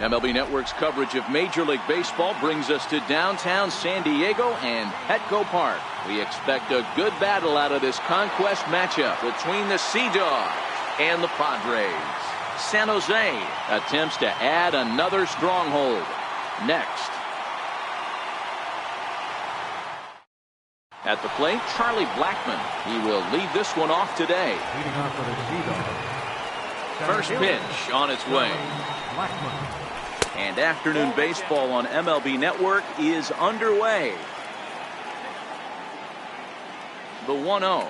MLB Network's coverage of Major League Baseball brings us to downtown San Diego and Petco Park. We expect a good battle out of this conquest matchup between the Sea Dogs and the Padres. San Jose attempts to add another stronghold. Next. At the plate, Charlie Blackmon. He will lead this one off today. Leading off for the Sea Dogs. First pitch on its way. And afternoon baseball on MLB Network is underway. The 1-0.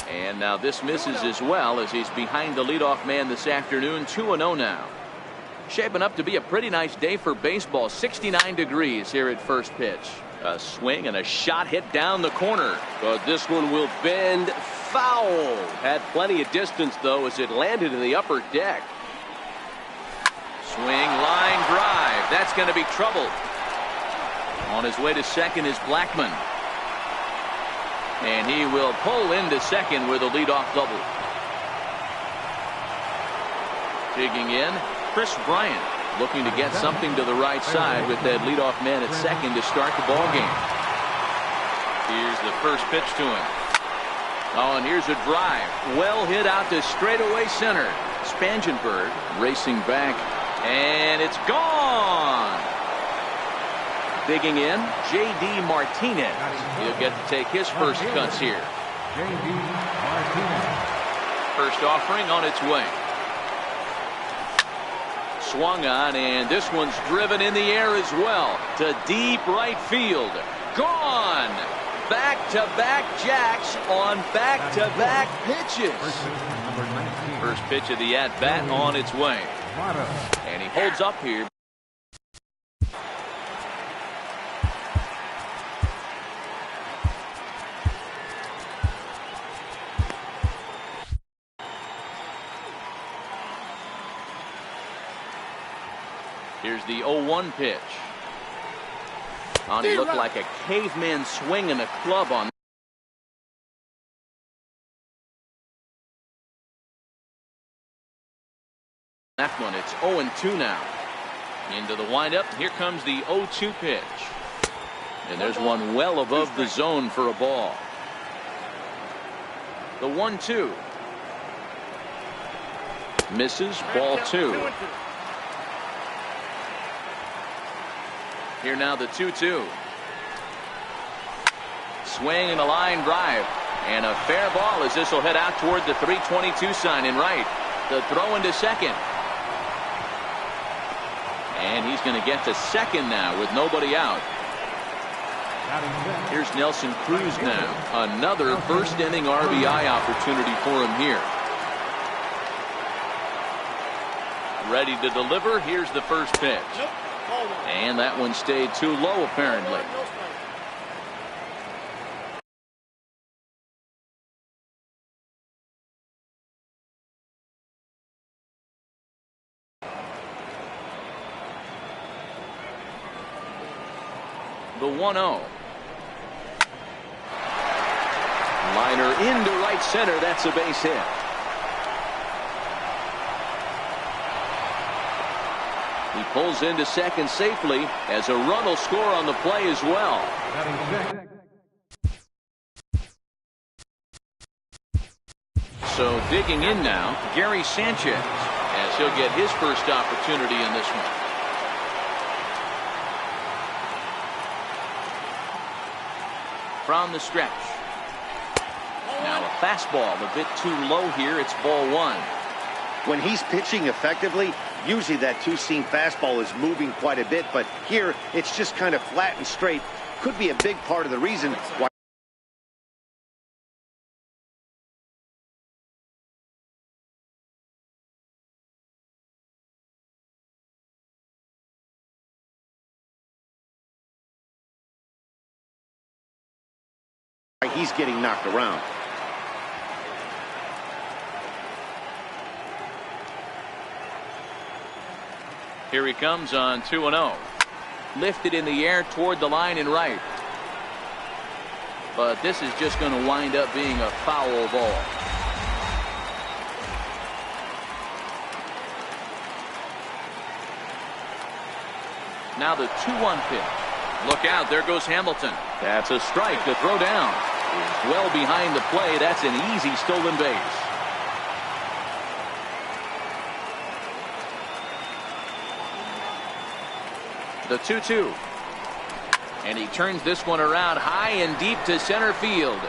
And now this misses as well as he's behind the leadoff man this afternoon. 2-0 now. Shaping up to be a pretty nice day for baseball. 69 degrees here at first pitch. A swing and a shot hit down the corner. But this one will bend foul. Had plenty of distance, though, as it landed in the upper deck. Swing, line drive. That's going to be trouble. On his way to second is Blackmon. And he will pull into second with a leadoff double. Digging in, Chris Bryant. Looking to get something to the right side with that leadoff man at second to start the ball game. Here's the first pitch to him. Oh, and here's a drive. Well hit out to straightaway center. Spangenberg racing back, and it's gone. Digging in, J.D. Martinez. He'll get to take his first cuts here. J.D. Martinez. First offering on its way. Swung on, and this one's driven in the air as well to deep right field. Gone. Back-to-back jacks on back-to-back pitches. First pitch of the at-bat on its way. And he holds up here. Here's the 0-1 pitch. And he looked like a caveman swinging a club on that one. It's 0-2 now. Into the windup. Here comes the 0-2 pitch. And there's one well above the zone for a ball. The 1-2. Misses, ball 2. Here now the 2-2. Swing and a line drive. And a fair ball as this will head out toward the 322 sign in right. The throw into second. And he's going to get to second now with nobody out. Here's Nelson Cruz now. Another first inning RBI opportunity for him here. Ready to deliver. Here's the first pitch. And that one stayed too low, apparently. The 1-0. Liner into right center. That's a base hit. He pulls into second safely as a run will score on the play as well. So digging in now, Gary Sanchez, as he'll get his first opportunity in this one. From the stretch. Now a fastball a bit too low here. It's ball 1. When he's pitching effectively, usually that two-seam fastball is moving quite a bit, but here it's just kind of flat and straight. Could be a big part of the reason why he's getting knocked around. Here he comes on 2-0. Lifted in the air toward the line and right. But this is just going to wind up being a foul ball. Now the 2-1 pitch. Look out, there goes Hamilton. That's a strike to throw down. He's well behind the play. That's an easy stolen base. The 2-2. And he turns this one around high and deep to center field.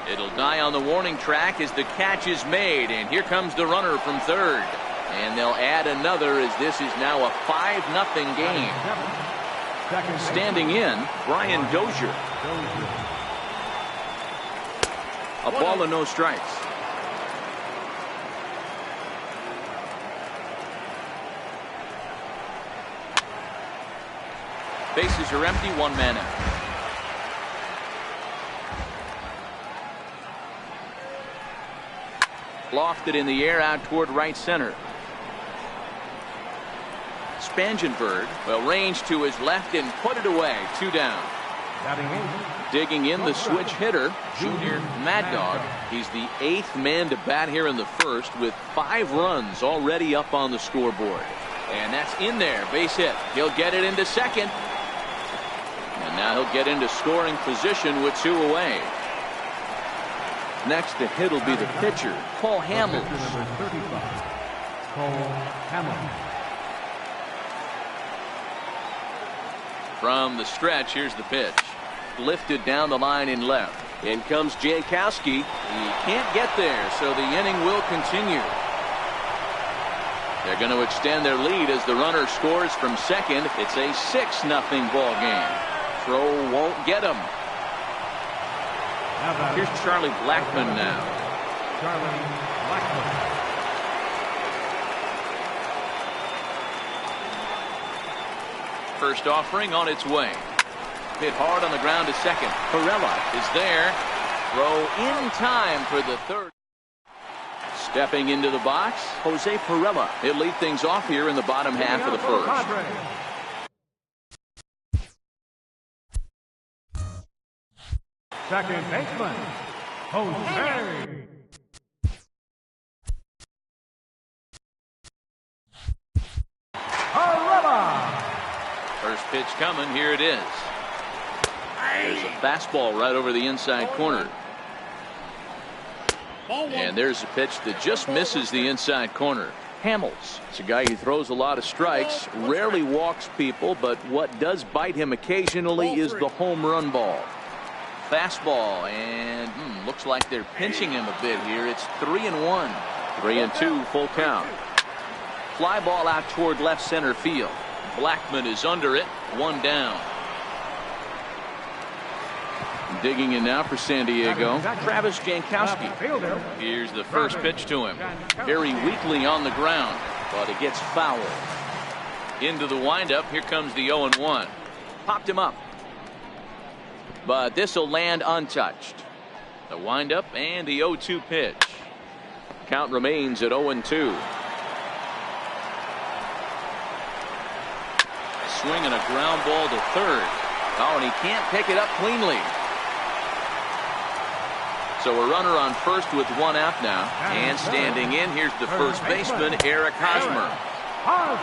It'll die on the warning track as the catch is made. And here comes the runner from third. And they'll add another as this is now a 5-0 game. Standing in, Brian Dozier. A ball and no strikes. Bases are empty, 1 man out. Lofted in the air out toward right center. Spangenberg will range to his left and put it away. 2 down. Digging in, the switch hitter, Junior Mad Dog. He's the 8th man to bat here in the first with 5 runs already up on the scoreboard. And that's in there. Base hit. He'll get it into second. And now he'll get into scoring position with 2 away. Next to hit will be the pitcher, Paul Hamels. From the stretch, here's the pitch. Lifted down the line in left. In comes Jankowski. He can't get there, so the inning will continue. They're going to extend their lead as the runner scores from second. It's a 6-0 ball game. Throw won't get him. Here's Charlie Blackmon now. First offering on its way. Hit hard on the ground to second. Perella is there. Throw in time for the third. Stepping into the box, Jose Perella. He'll lead things off here in the bottom half of the first. Second baseman, Jose. First pitch coming. Here it is. There's a fastball right over the inside corner. And there's a pitch that just misses the inside corner. Hamels. It's a guy who throws a lot of strikes, rarely walks people, but what does bite him occasionally is the home run ball. Fastball, and looks like they're pinching him a bit here. It's 3-1. 3-2, full count. Fly ball out toward left center field. Blackmon is under it. 1 down. Digging in now for San Diego, Travis Jankowski. Here's the first pitch to him. Very weakly on the ground, but it gets fouled. Into the windup. Here comes the 0-1. Popped him up. But this will land untouched. The windup and the 0-2 pitch. Count remains at 0-2. Swing and a ground ball to third. Oh, and he can't pick it up cleanly. So a runner on first with 1 out now. And standing in, here's the first baseman, Eric Hosmer.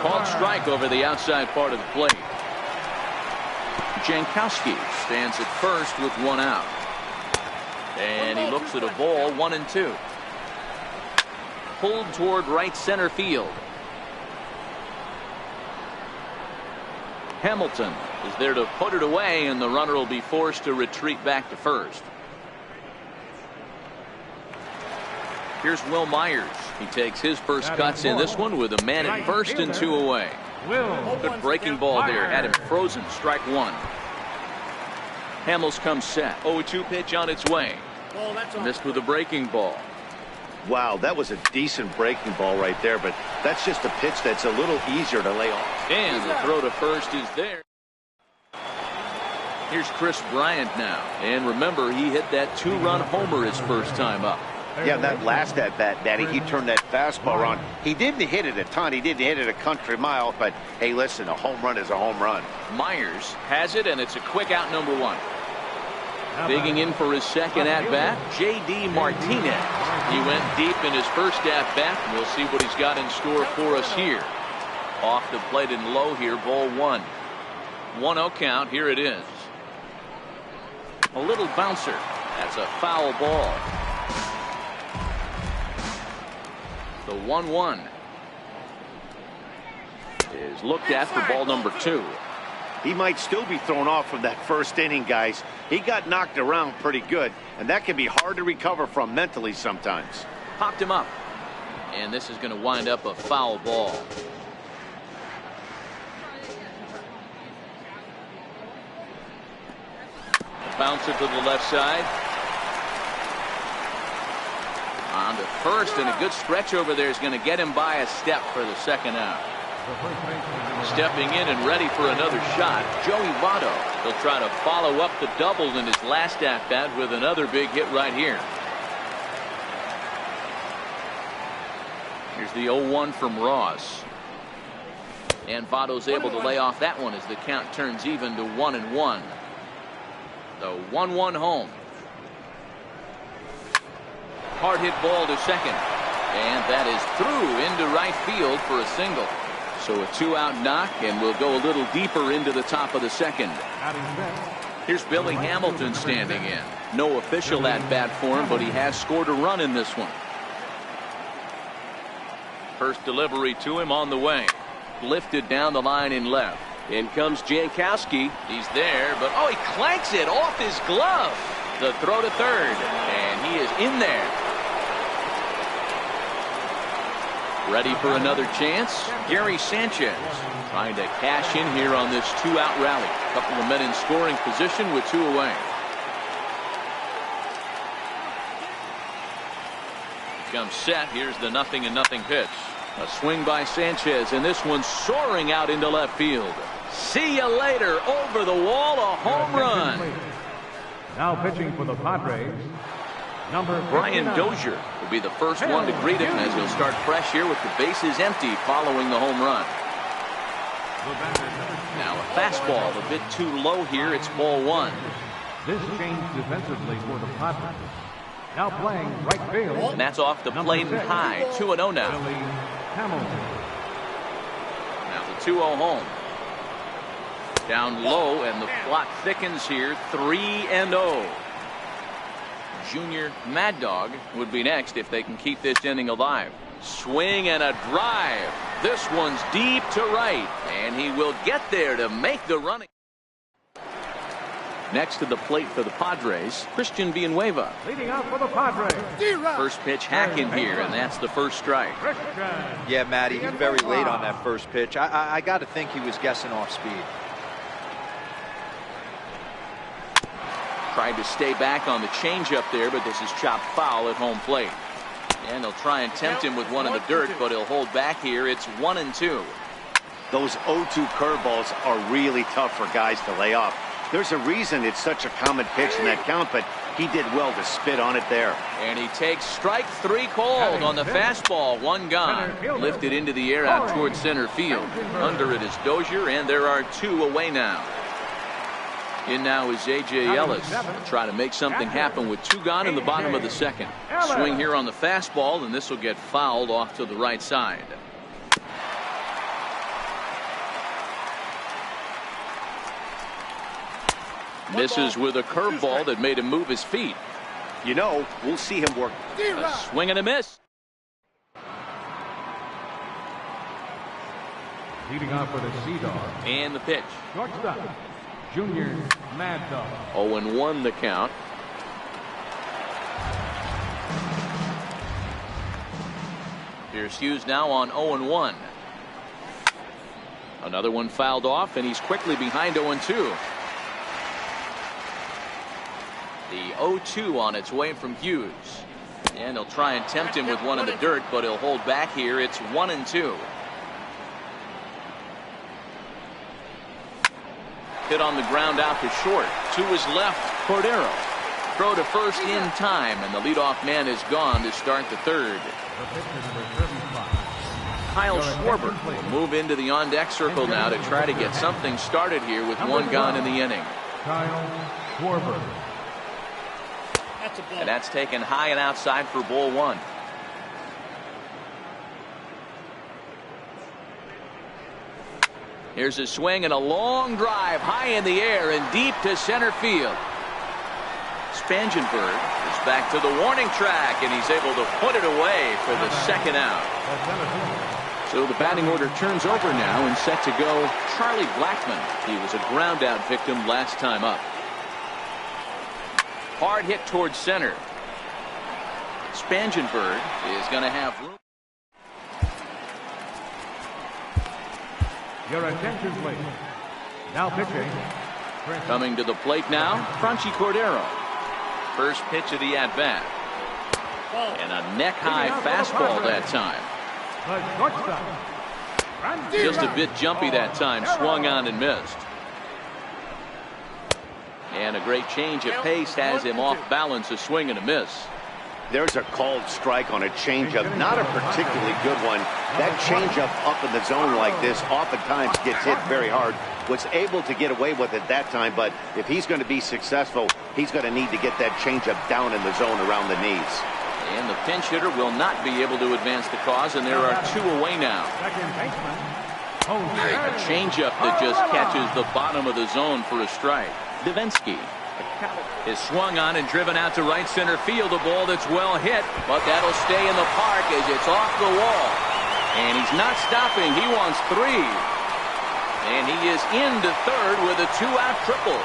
Called strike over the outside part of the plate. Jankowski stands at first with 1 out. And he looks at a ball, 1-2. Pulled toward right center field. Hamilton is there to put it away, and the runner will be forced to retreat back to first. Here's Will Myers. He takes his first cuts in this one with a man at first and 2 away. Good breaking ball there. Had him frozen. Strike 1. Hamels comes set. 0-2 pitch on its way. Missed with a breaking ball. Wow, that was a decent breaking ball right there, but that's just a pitch that's a little easier to lay off. And the throw to first is there. Here's Chris Bryant now. And remember, he hit that 2-run homer his first time up. Yeah, that last at bat, Daddy, he turned that fastball around. He didn't hit it a ton. He didn't hit it a country mile. But, hey, listen, a home run is a home run. Myers has it, and it's a quick out, number 1. Digging in for his second at-bat, J.D. Martinez. He went deep in his first at-bat. We'll see what he's got in store for us here. Off the plate and low here, ball one. 1-0 count. Here it is. A little bouncer. That's a foul ball. The 1-1 is looked at for ball number 2. He might still be thrown off from that first inning, guys. He got knocked around pretty good, and that can be hard to recover from mentally sometimes. Popped him up. And this is going to wind up a foul ball. A bouncer to the left side. On to first, and a good stretch over there is going to get him by a step for the second out. Stepping in and ready for another shot, Joey Votto. He'll try to follow up the double in his last at-bat with another big hit right here. Here's the 0-1 from Ross. And Votto's able to lay off that one as the count turns even to 1-1. The 1-1 home. Hard hit ball to second. And that is through into right field for a single. So a 2-out knock, and we'll go a little deeper into the top of the second. Here's Billy Hamilton standing in. No official at-bat for him, but he has scored a run in this one. First delivery to him on the way. Lifted down the line in left. In comes Jankowski. He's there, but oh, he clanks it off his glove. The throw to third, and he is in there. Ready for another chance? Gary Sanchez trying to cash in here on this 2-out rally. A couple of men in scoring position with 2 away. Comes set. Here's the 0-0 pitch. A swing by Sanchez, and this one's soaring out into left field. See you later. Over the wall, a home run. Now pitching for the Padres, number Brian 59. Dozier will be the first one to greet him as he'll start fresh here with the bases empty following the home run. Now a fastball a bit too low here. It's ball 1. This changed defensively for the Padres. Now playing right field. And that's off the plate and high. 2-0 now. Billy Hamilton. Now the 2-0 home. Down low, and the plot thickens here. 3-0. Junior Mad Dog would be next if they can keep this inning alive. Swing and a drive. This one's deep to right, and he will get there to make the running. Next to the plate for the Padres, Christian Villanueva. Leading out for the Padres. First pitch hack in here, and that's the first strike. Yeah, Matty, he's very late on that first pitch. I got to think he was guessing off speed. Tried to stay back on the changeup there, but this is chopped foul at home plate. And they'll try and tempt him with one in the dirt, but he'll hold back here. It's 1-2. Those 0-2 curveballs are really tough for guys to lay off. There's a reason it's such a common pitch in that count, but he did well to spit on it there. And he takes strike 3 called on the fastball. 1 gone. Lifted into the air out towards center field. Under it is Dozier, and there are 2 away now. In now is A.J. Ellis. Will try to make something happen with 2 gone in the bottom of the second. Swing here on the fastball, and this will get fouled off to the right side. Misses with a curveball that made him move his feet. You know, we'll see him work. A swing and a miss. Leading off for the Sea Dog. And the pitch. Shortstop, Junior Mad Dog. 0-1 the count. Here's Hughes now on 0-1. Another one fouled off, and he's quickly behind 0-2. The 0-2 on its way from Hughes. And he'll try and tempt him with one in the dirt, but he'll hold back here. It's 1-2. Hit on the ground out to short. To his left, Cordero. Throw to first in time, and the leadoff man is gone to start the third. Kyle Schwarber will move into the on-deck circle now to try to get something started here with 1 gone in the inning. Kyle Schwarber. And that's taken high and outside for ball 1. Here's a swing and a long drive high in the air and deep to center field. Spangenberg is back to the warning track, and he's able to put it away for the second out. So the batting order turns over now, and set to go Charlie Blackmon. He was a ground out victim last time up. Hard hit towards center. Spangenberg is going to have room. Your attention, please. Now pitching. Coming to the plate now, Franchy Cordero. First pitch of the at-bat. And a neck-high fastball that time. The shortstop. Just a bit jumpy that time, swung on and missed. And a great change of pace has him off balance, a swing and a miss. There's a called strike on a changeup, not a particularly good one. That changeup up in the zone like this oftentimes gets hit very hard. Was able to get away with it that time, but if he's going to be successful, he's going to need to get that changeup down in the zone around the knees. And the pinch hitter will not be able to advance the cause, and there are two away now. Second baseman. A changeup that just catches the bottom of the zone for a strike. Davinsky is swung on and driven out to right center field. A ball that's well hit, but that'll stay in the park as it's off the wall. And he's not stopping. He wants three. And he is into third with a two-out triple.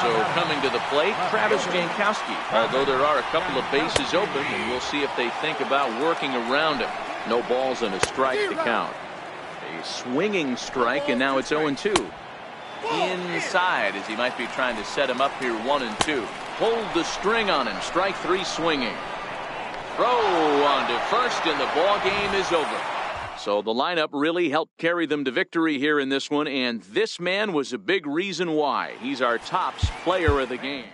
So coming to the plate, Travis Jankowski. Although there are a couple of bases open, and we'll see if they think about working around him. No balls and a strike to count. A swinging strike, and now it's 0-2. Inside, as he might be trying to set him up here, 1-2. Hold the string on him. Strike three swinging. Throw on to first, and the ball game is over. So the lineup really helped carry them to victory here in this one, and this man was a big reason why. He's our tops player of the game.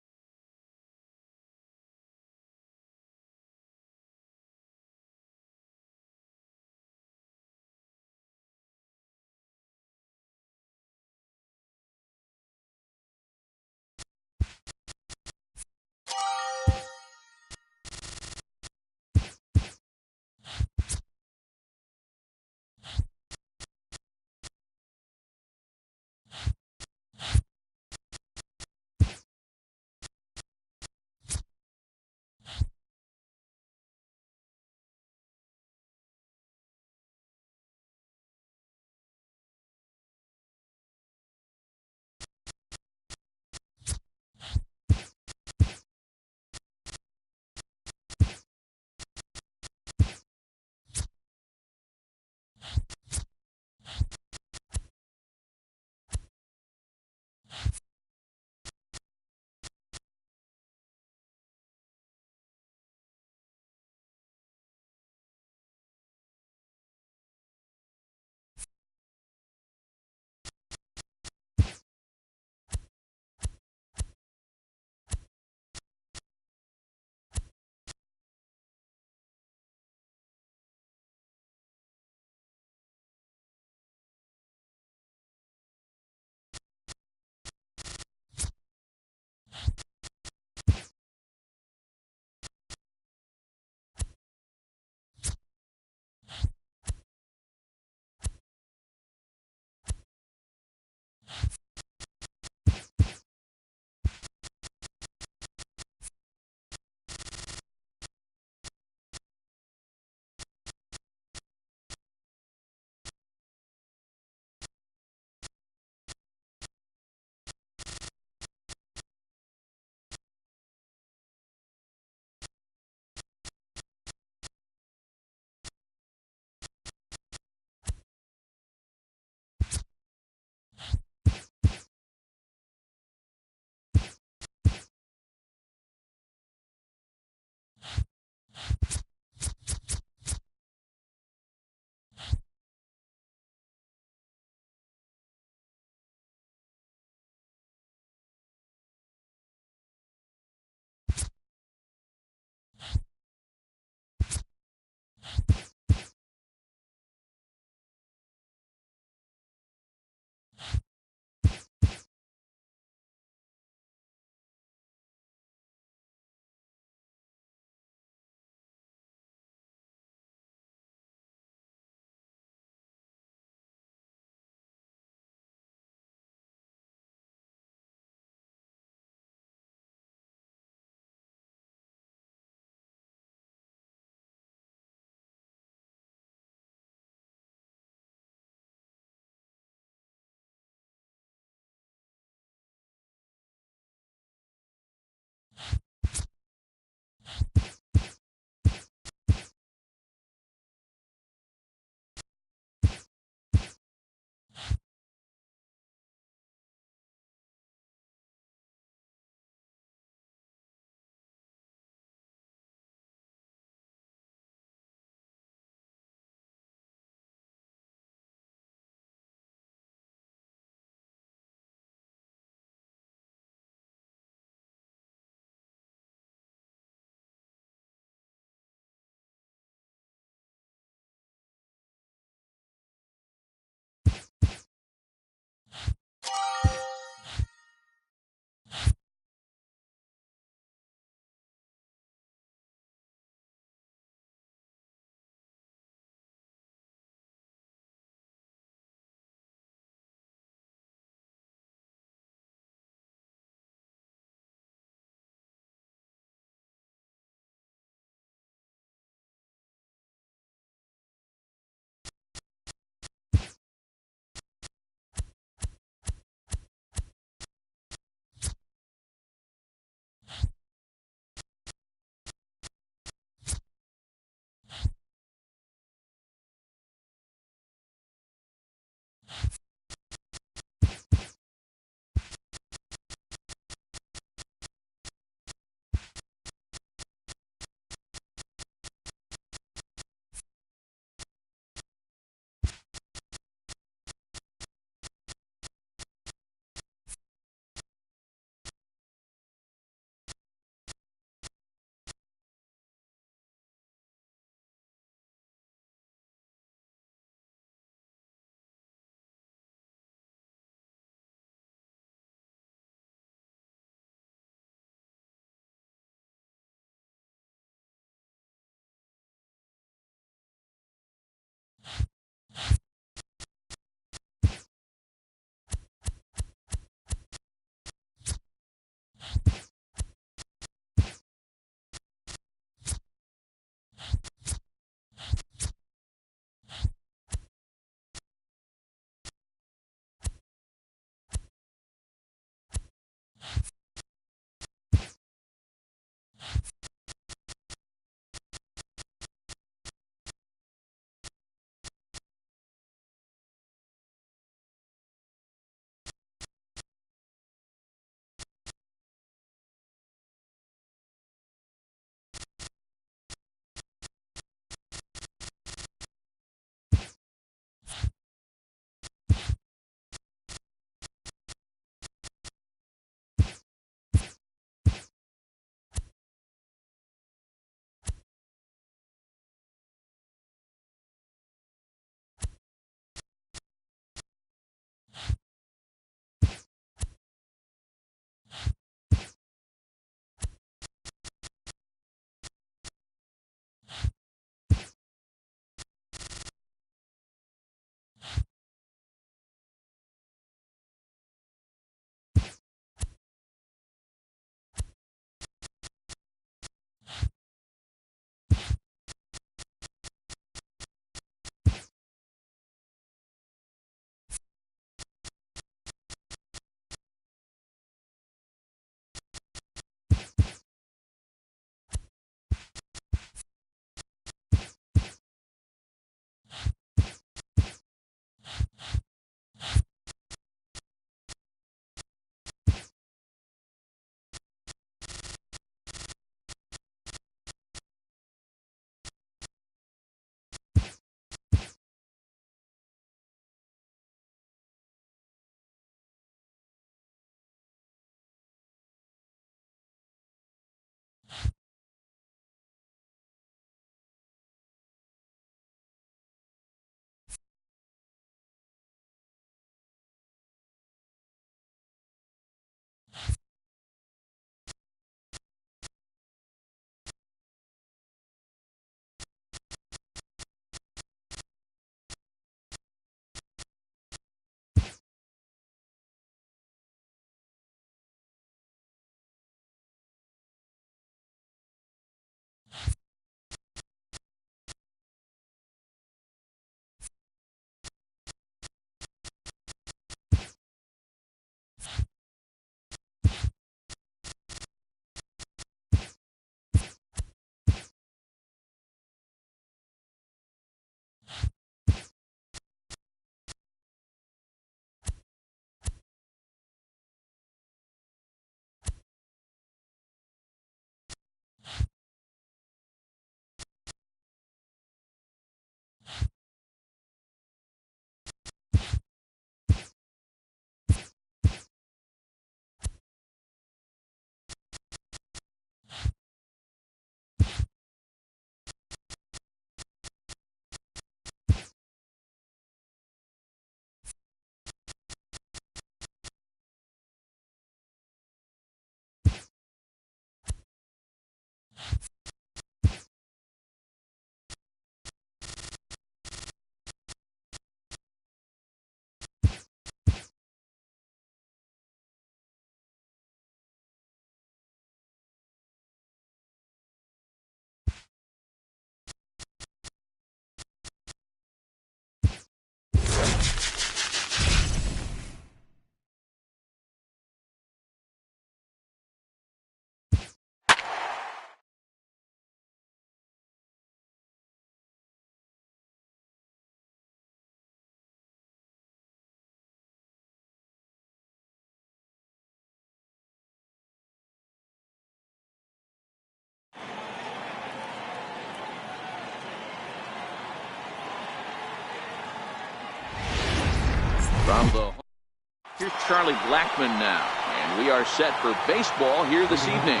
Here's Charlie Blackmon now, and we are set for baseball here this evening.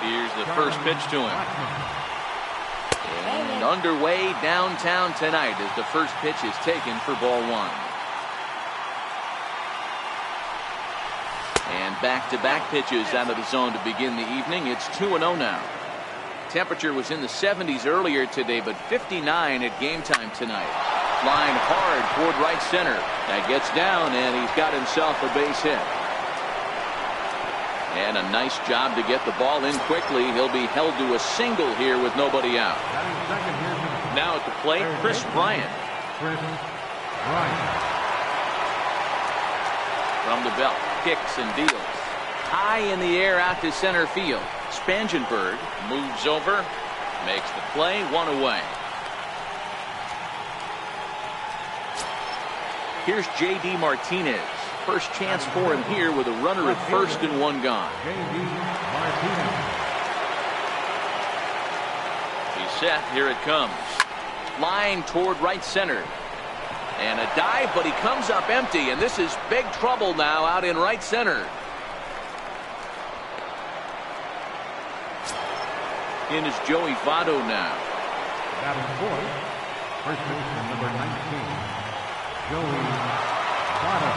Here's the first pitch to him. And underway downtown tonight as the first pitch is taken for ball one. And back-to-back pitches out of the zone to begin the evening. It's 2-0 now. Temperature was in the 70s earlier today, but 59 at game time tonight. Line hard toward right center. That gets down, and he's got himself a base hit. And a nice job to get the ball in quickly. He'll be held to a single here with nobody out. Now at the plate, Chris Bryant. From the belt, kicks and deals. High in the air out to center field. Spangenberg moves over, makes the play, one away. Here's J.D. Martinez. First chance for him here with a runner at first and one gone. He's set. Here it comes. Line toward right center. And a dive, but he comes up empty, and this is big trouble now out in right center. In is Joey Votto now. Batting fourth, first baseman number 19, Joey Votto.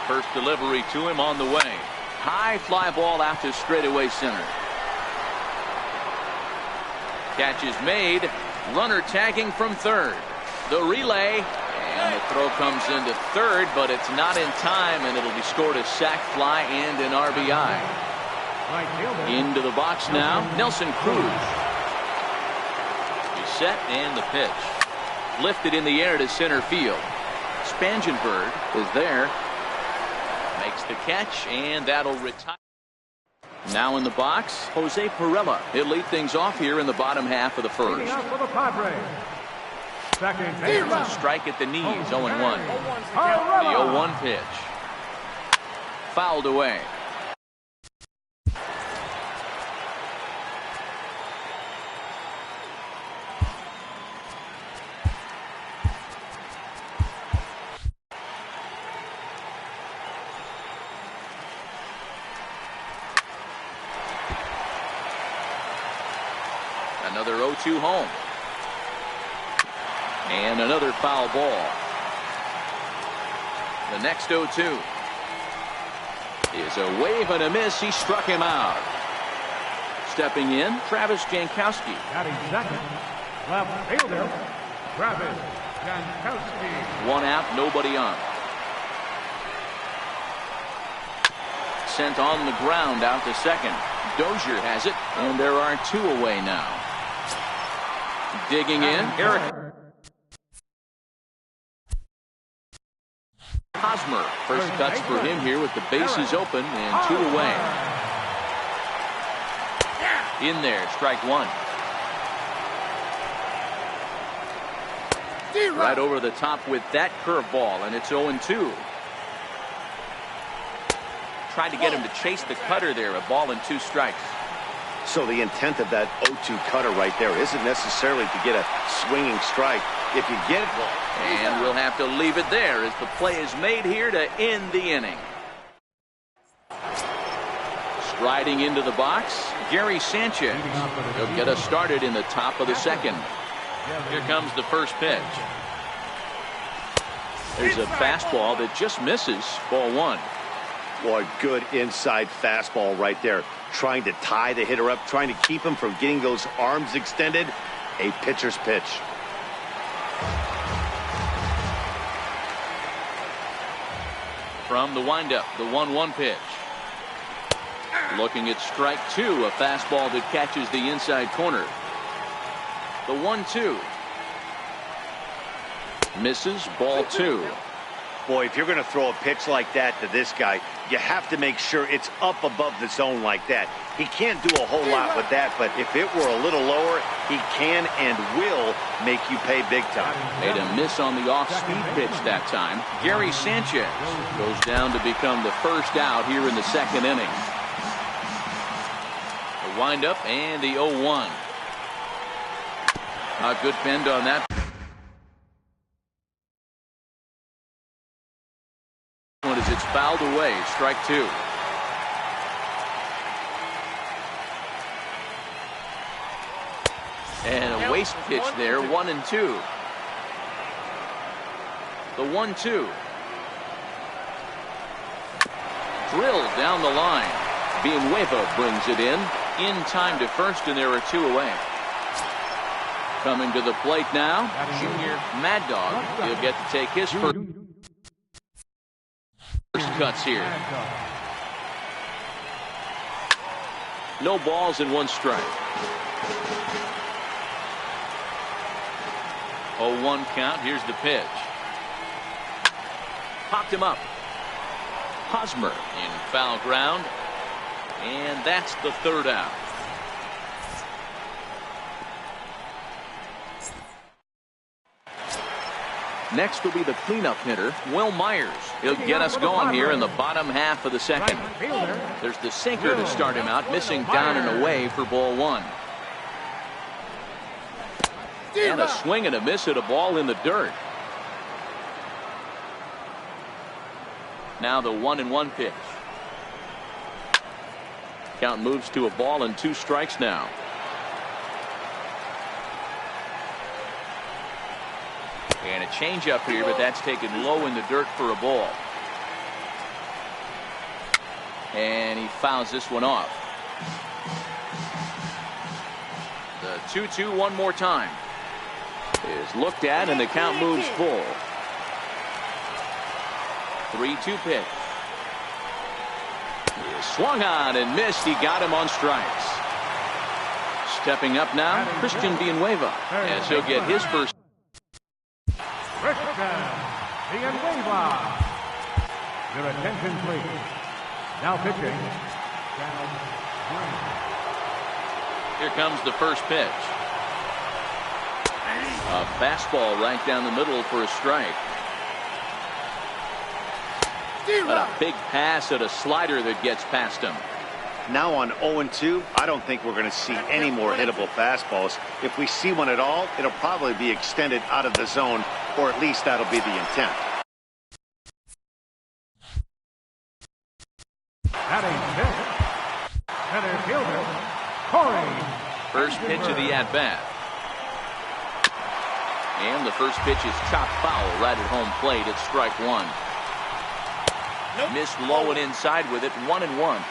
First delivery to him on the way. High fly ball out to straightaway center. Catch is made. Runner tagging from third. The relay. And the throw comes into third, but it's not in time, and it'll be scored a sac fly and an RBI. Into the box now, Nelson Cruz. He's set, and the pitch. Lifted in the air to center field. Spangenberg is there. Makes the catch, and that'll retire. Now in the box, Jose Pirela. He'll lead things off here in the bottom half of the first. There's a strike at the knees, 0-1. The 0-1 pitch. Fouled away. Another 0-2 home. And another foul ball. The next 0-2 is a wave and a miss. He struck him out. Stepping in, Travis Jankowski. Batting second, left fielder, Travis Jankowski. One out, nobody on. Sent on the ground out to second. Dozier has it, and there are 2 away now. Digging in, Eric Hosmer. First cuts for him here with the bases open and 2 away. In there, strike 1. Right over the top with that curveball, and it's 0-2. Tried to get him to chase the cutter there, a ball and 2 strikes. So the intent of that 0-2 cutter right there isn't necessarily to get a swinging strike. If you get it, and we'll have to leave it there as the play is made here to end the inning. Striding into the box, Gary Sanchez. He'll get us started in the top of the second. Here comes the first pitch. There's a fastball that just misses. Ball 1. boy, good inside fastball right there. Trying to tie the hitter up, trying to keep him from getting those arms extended. A pitcher's pitch. From the windup, the 1-1 pitch. Looking at strike 2, a fastball that catches the inside corner. The 1-2. Misses, ball 2. Boy, if you're going to throw a pitch like that to this guy, you have to make sure it's up above the zone like that. He can't do a whole lot with that, but if it were a little lower, he can and will make you pay big time. Made a miss on the off-speed pitch that time. Gary Sanchez goes down to become the first out here in the second inning. The windup and the 0-1. A good bend on that. As it's fouled away, strike 2. And a waste pitch there, 1-2. The 1-2. Drilled down the line. Villanueva brings it in time to first, and there are 2 away. Coming to the plate now, Junior Mad Dog. He'll get to take his first cuts here. No balls and 1 strike. 0-1 count. Here's the pitch. Popped him up. Hosmer in foul ground. And that's the 3rd out. Next will be the cleanup hitter, Will Myers. He'll get us going here in the bottom half of the second. There's the sinker to start him out, missing down and away for ball 1. And a swing and a miss at a ball in the dirt. Now the 1-1 pitch. Count moves to a ball and 2 strikes now. And a changeup here, but that's taken low in the dirt for a ball. And he fouls this one off. The 2-2 one more time. Is looked at, and the count moves full. 3-2 pitch. He swung on and missed. He got him on strikes. Stepping up now, Christian Villanueva, as he'll get his first. Christian Villanueva. Your attention, please. Now pitching. Here comes the first pitch. A fastball right down the middle for a strike. But a big pass at a slider that gets past him. Now on 0-2, I don't think we're going to see any more hittable fastballs. If we see one at all, it'll probably be extended out of the zone, or at least that'll be the intent. Batting fifth, center fielder, Corey. First pitch of the at-bat. And the first pitch is chopped foul right at home plate. It's strike one. Missed low and inside with it. 1-1.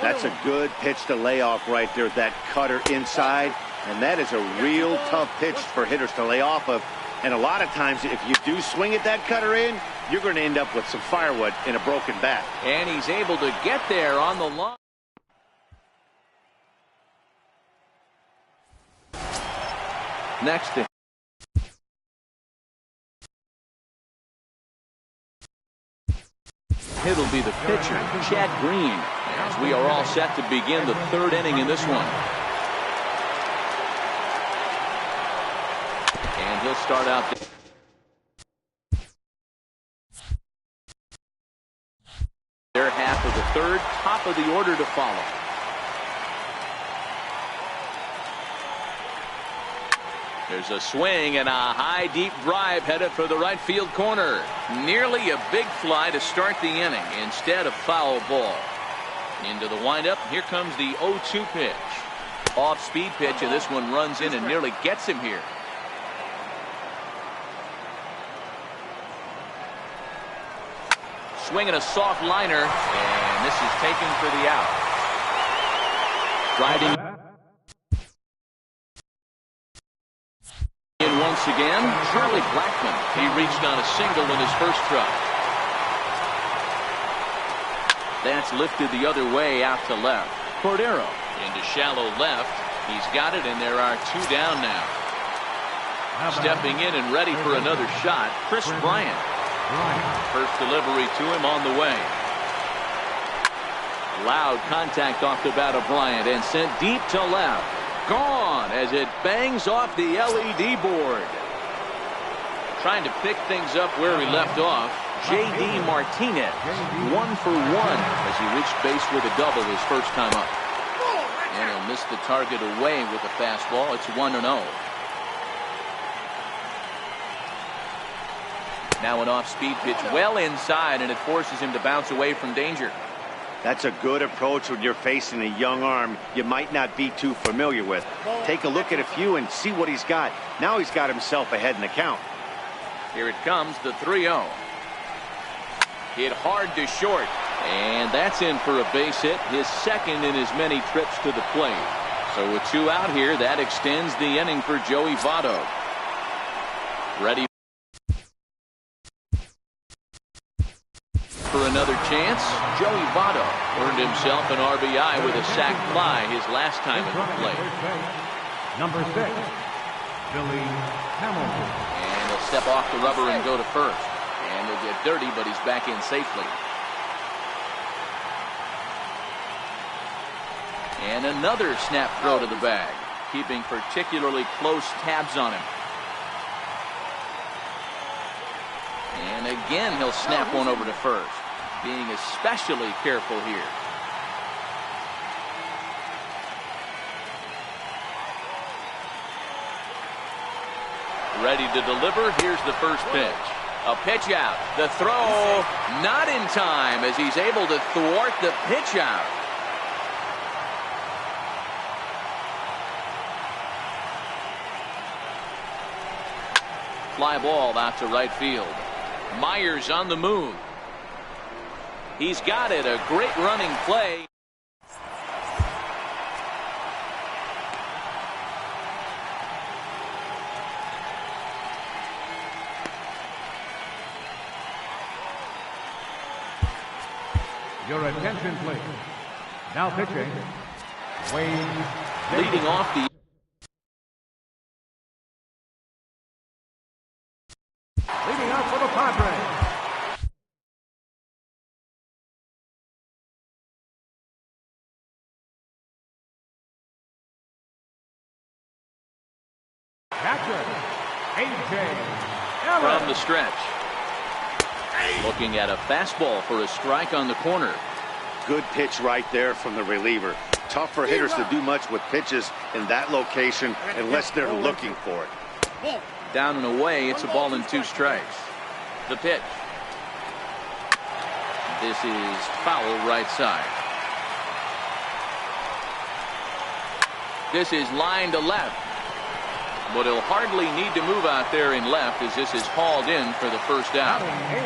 That's a good pitch to lay off right there. That cutter inside. And that is a real tough pitch for hitters to lay off of. And a lot of times, if you do swing at that cutter in, you're going to end up with some firewood in a broken bat. And he's able to get there on the line. Next to it'll be the pitcher, Chad Green, as we are all set to begin the third inning in this one. And he'll start out. Their half of the third, top of the order to follow. There's a swing and a high, deep drive headed for the right field corner. Nearly a big fly to start the inning instead of foul ball. Into the windup. Here comes the 0-2 pitch. Off-speed pitch, and this one runs in and nearly gets him here. Swinging a soft liner, and this is taken for the out. Driving in once again, Charlie Blackmon. He reached on a single in his first try. That's lifted the other way out to left. Cordero into shallow left. He's got it, and there are two down now. Stepping in and ready for another shot, Chris Bryant. First delivery to him on the way. Loud contact off the bat of Bryant and sent deep to left. Gone as it bangs off the LED board. Trying to pick things up where he left off. J.D. Martinez, 1 for 1 as he reached base with a double his first time up. And he'll miss the target away with a fastball. It's 1-0. Now an off-speed pitch well inside, and it forces him to bounce away from danger. That's a good approach when you're facing a young arm you might not be too familiar with. Take a look at a few and see what he's got. Now he's got himself ahead in the count. Here it comes, the 3-0. Hit hard to short, and that's in for a base hit, his second in as many trips to the plate. So with two out here, that extends the inning for Joey Votto. Ready for another chance. Joey Votto earned himself an RBI with a sac fly his last time at the plate. Number 6, Billy Hamilton. And he'll step off the rubber and go to first. And he'll get dirty, but he's back in safely. And another snap throw to the bag, keeping particularly close tabs on him. And again, he'll snap one over to first, being especially careful here. Ready to deliver. Here's the first pitch. A pitch out. The throw not in time as he's able to thwart the pitch out. Fly ball out to right field. Myers on the move. He's got it. A great running play. Your attention, please. Now pitching, Wayne. Leading off the Leading off for the Padres. Catcher, A.J. from the stretch. Looking at a fastball for a strike on the corner. Good pitch right there from the reliever. Tough for hitters to do much with pitches in that location unless they're looking for it. Down and away, it's a ball and 2 strikes. The pitch. This is foul right side. This is line to left. But he'll hardly need to move out there in left as this is hauled in for the first out.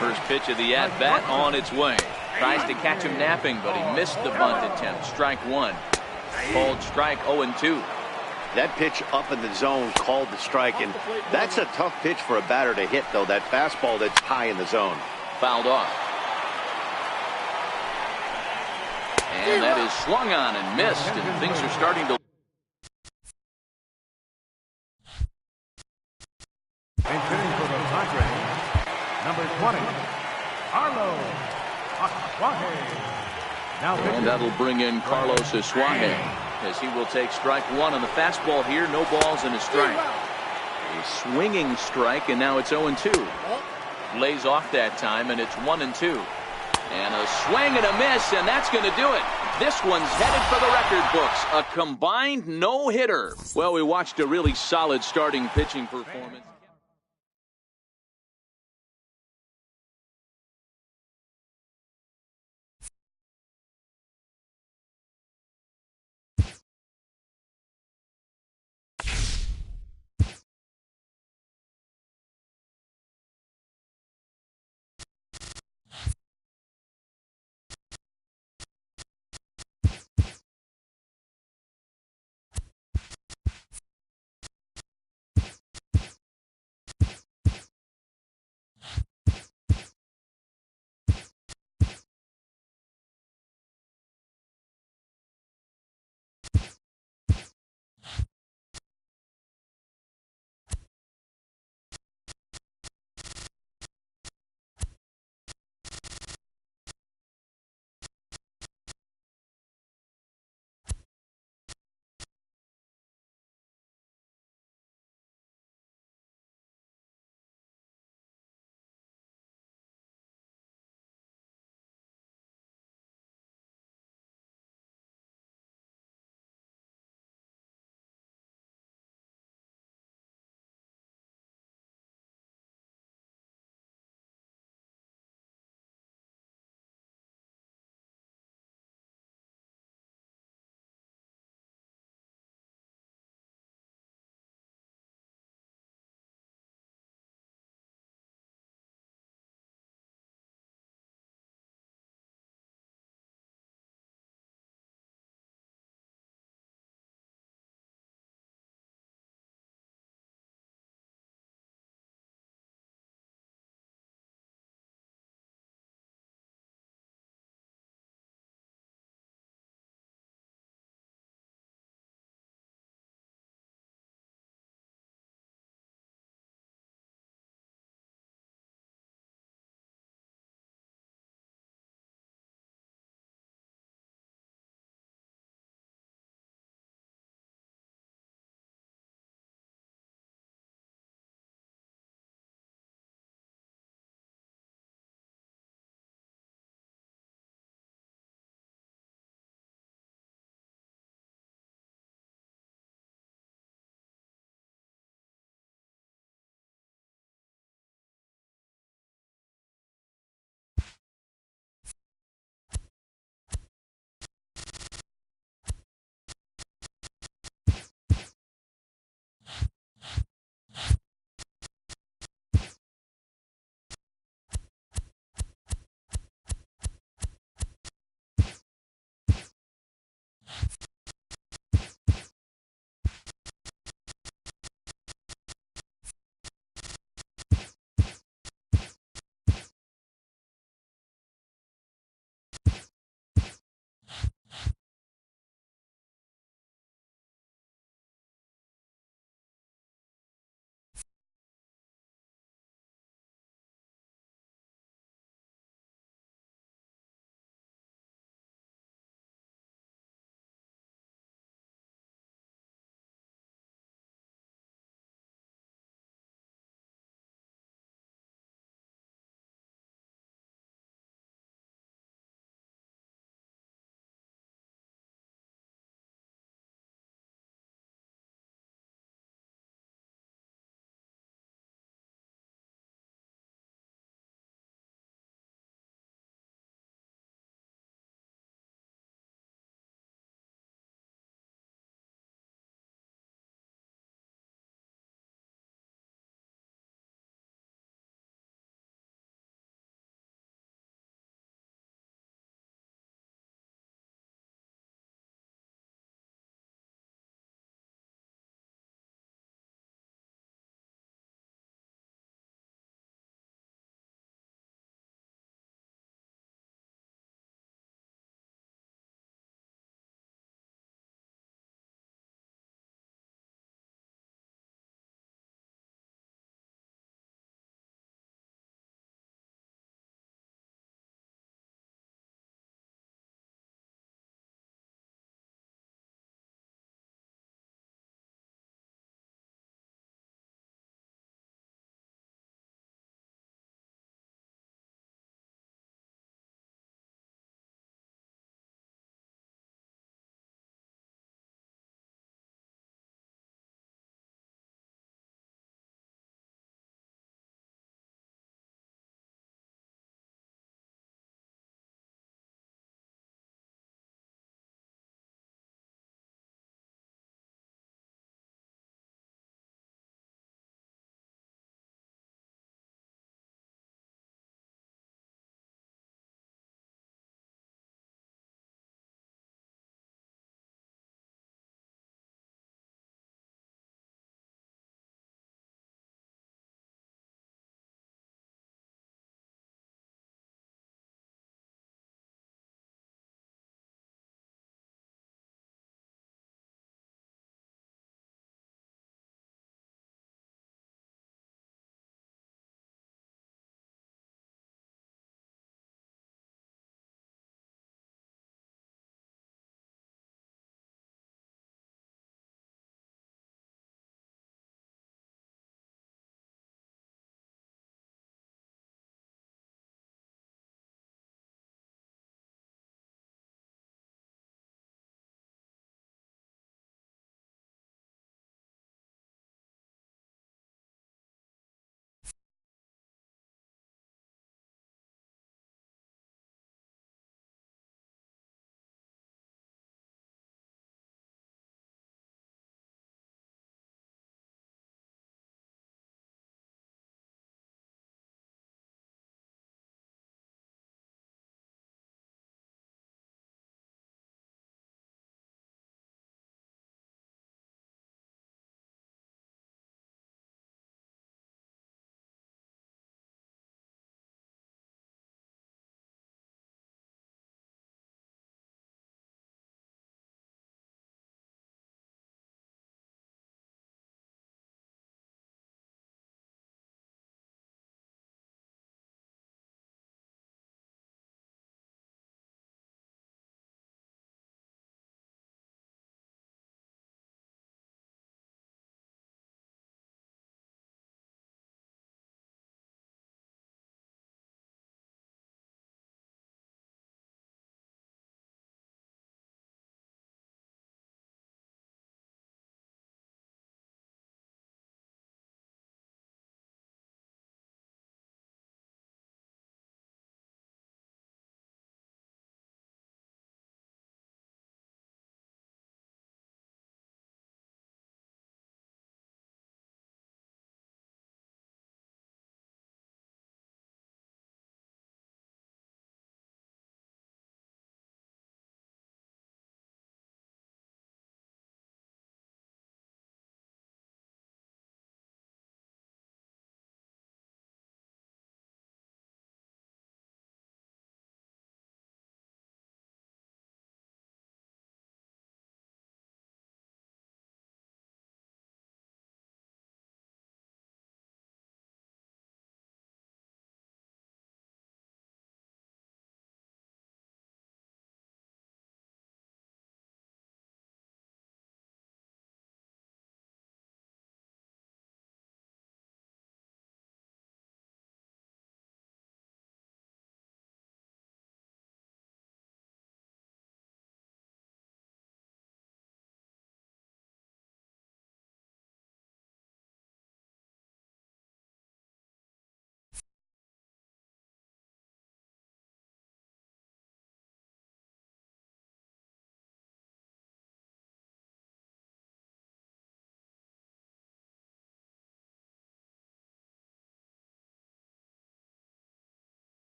First pitch of the at-bat on its way. Tries to catch him napping, but he missed the bunt attempt. Strike one. Called strike 0-2. That pitch up in the zone called the strike, and that's a tough pitch for a batter to hit, though, that fastball that's high in the zone. Fouled off. And that is swung on and missed, and things are starting to... And hitting for the Padres, number 20, Carlos Asuaje. And that'll bring in Carlos Asuaje as he will take strike one on the fastball here. No balls and a strike. A swinging strike, and now it's 0-2. Lays off that time, and it's 1-2. And a swing and a miss, and that's going to do it. This one's headed for the record books. A combined no-hitter. Well, we watched a really solid starting pitching performance.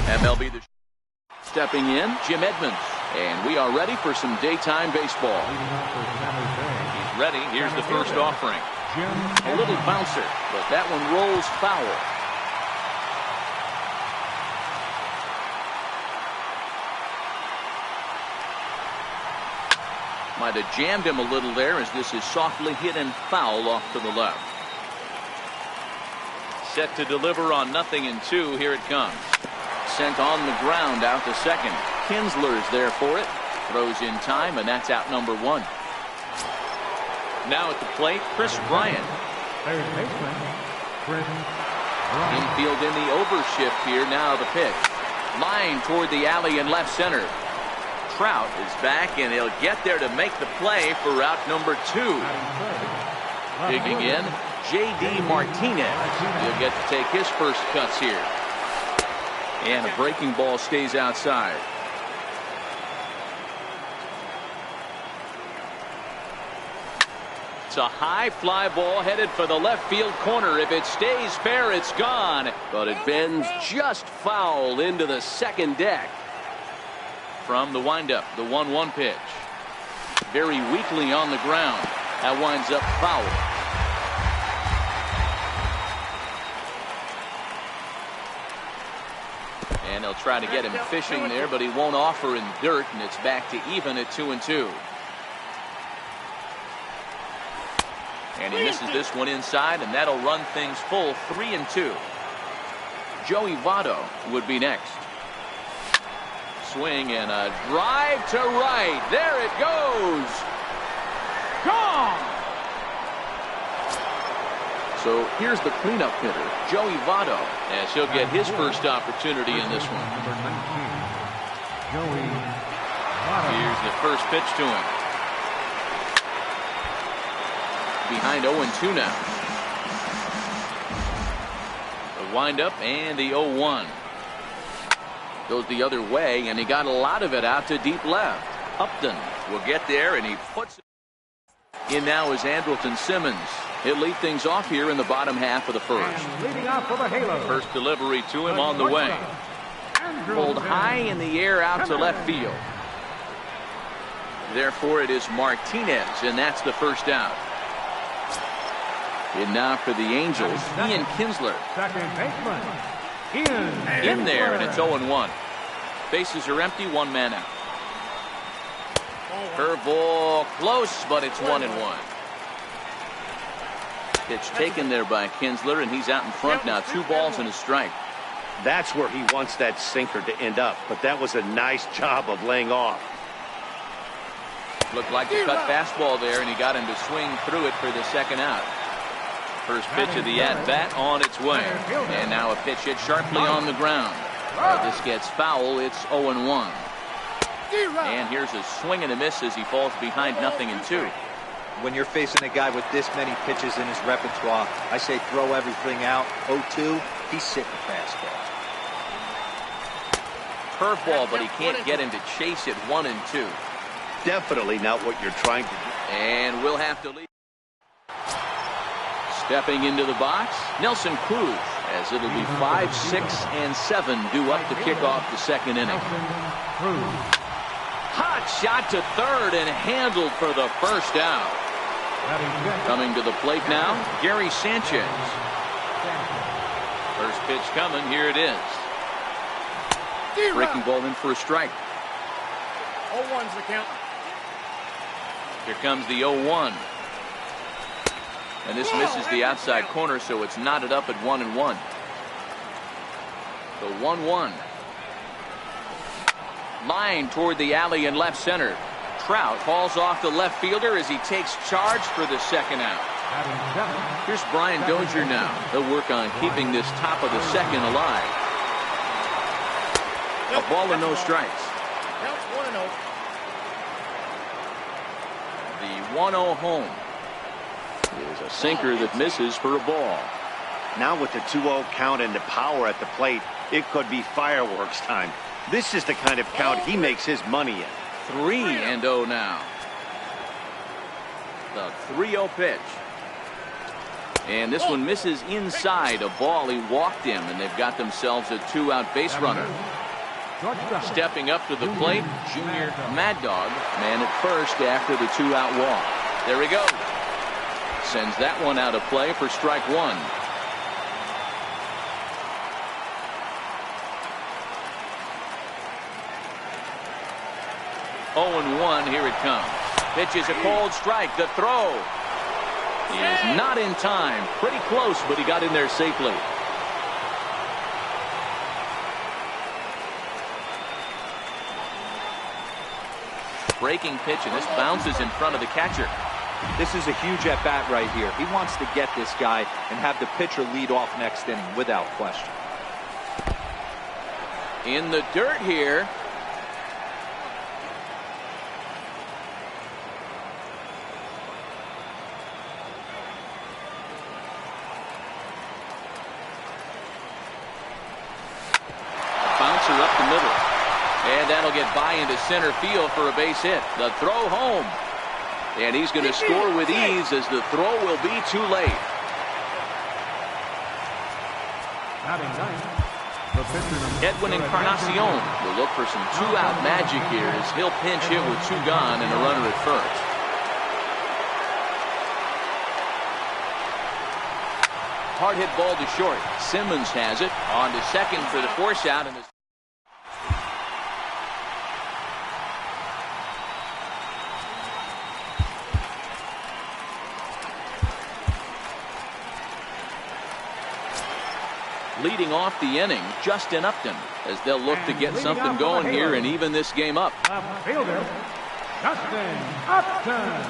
MLB stepping in, Jim Edmonds. And we are ready for some daytime baseball. He's ready. Here's the first offering. A little bouncer, but that one rolls foul. Might have jammed him a little there as this is softly hit and foul off to the left. Set to deliver on 0-2. Here it comes. Sent on the ground out to second. Kinsler's there for it. Throws in time, and that's out number 1. Now at the plate, Chris Bryant. Infield in the overshift here. Now the pitch. Line toward the alley in left center. Trout is back, and he'll get there to make the play for out number 2. Digging in, J.D. Martinez. He'll get to take his first cuts here. And a breaking ball stays outside. It's a high fly ball headed for the left field corner. If it stays fair, it's gone. But it bends just foul into the second deck. From the windup, the 1-1 pitch. Very weakly on the ground. That winds up foul. And they'll try to get him fishing there, but he won't offer in dirt, and it's back to even at 2-2. And he misses this one inside, and that'll run things full 3-2. Joey Votto would be next. Swing and a drive to right. There it goes. Gone. So here's the cleanup hitter, Joey Votto, as he'll get his first opportunity in this one. Here's the first pitch to him. Behind 0-2 now. The windup and the 0-1. Goes the other way, and he got a lot of it out to deep left. Upton will get there, and he puts it in. Now is Andrelton Simmons. He'll lead things off here in the bottom half of the first. Leading off for the Halos. First delivery to him on the way. Pulled high in the air out to left field. Therefore, it is Martinez, and that's the first out. And now for the Angels, Ian Kinsler. Second baseman. In there, and it's 0-1. Bases are empty, 1 man out. Curveball close, but it's 1-1. Pitch taken there by Kinsler, and he's out in front now. 2 balls and a strike. That's where he wants that sinker to end up, but that was a nice job of laying off. Looked like a cut fastball there, and he got him to swing through it for the second out. First pitch of the at-bat on its way. And now a pitch hit sharply on the ground. This gets foul. It's 0-1. And here's a swing and a miss as he falls behind 0-2. When you're facing a guy with this many pitches in his repertoire, I say throw everything out. 0-2, he's sitting fastball. Curveball, but he can't get him to chase it. 1-2. Definitely not what you're trying to do. And we'll have to leave. Stepping into the box, Nelson Cruz, as it'll be 5, 6, and 7 due up to kick off the second inning. Hot shot to third and handled for the first out. Coming to the plate now, Gary Sanchez. First pitch coming, here it is. Breaking ball in for a strike. 0-1's the count. Here comes the 0-1. And this misses the outside corner, so it's knotted up at 1-1. The 1-1. Line toward the alley in left center. Trout falls off the left fielder as he takes charge for the second out. Here's Brian Dozier now. He'll work on keeping this top of the second alive. A ball and no strikes. Counts 1-0. The 1-0 home. Is a sinker that misses for a ball. Now with the 2-0 count and the power at the plate, it could be fireworks time. This is the kind of count he makes his money in. 3-0 now. The 3-0 pitch. And this one misses inside a ball he walked him, and they've got themselves a 2-out base runner. Stepping up to the plate, Junior Mad Dog, man at first after the 2-out walk. There he goes. Sends that one out of play for strike one. Oh and 1, here it comes. Pitch is a cold strike. The throw is not in time. Pretty close, but he got in there safely. Breaking pitch, and this bounces in front of the catcher. This is a huge at-bat right here. He wants to get this guy and have the pitcher lead off next inning without question. In the dirt here. Bouncer up the middle. And that'll get by into center field for a base hit. The throw home. And he's going to score with ease as the throw will be too late. Edwin Encarnacion will look for some 2-out magic here as he'll pinch hit with 2 gone and a runner at first. Hard hit ball to short. Simmons has it on to second for the force out. And leading off the inning, Justin Upton, as they'll look to get something going here and even this game up. Fielder, Justin Upton.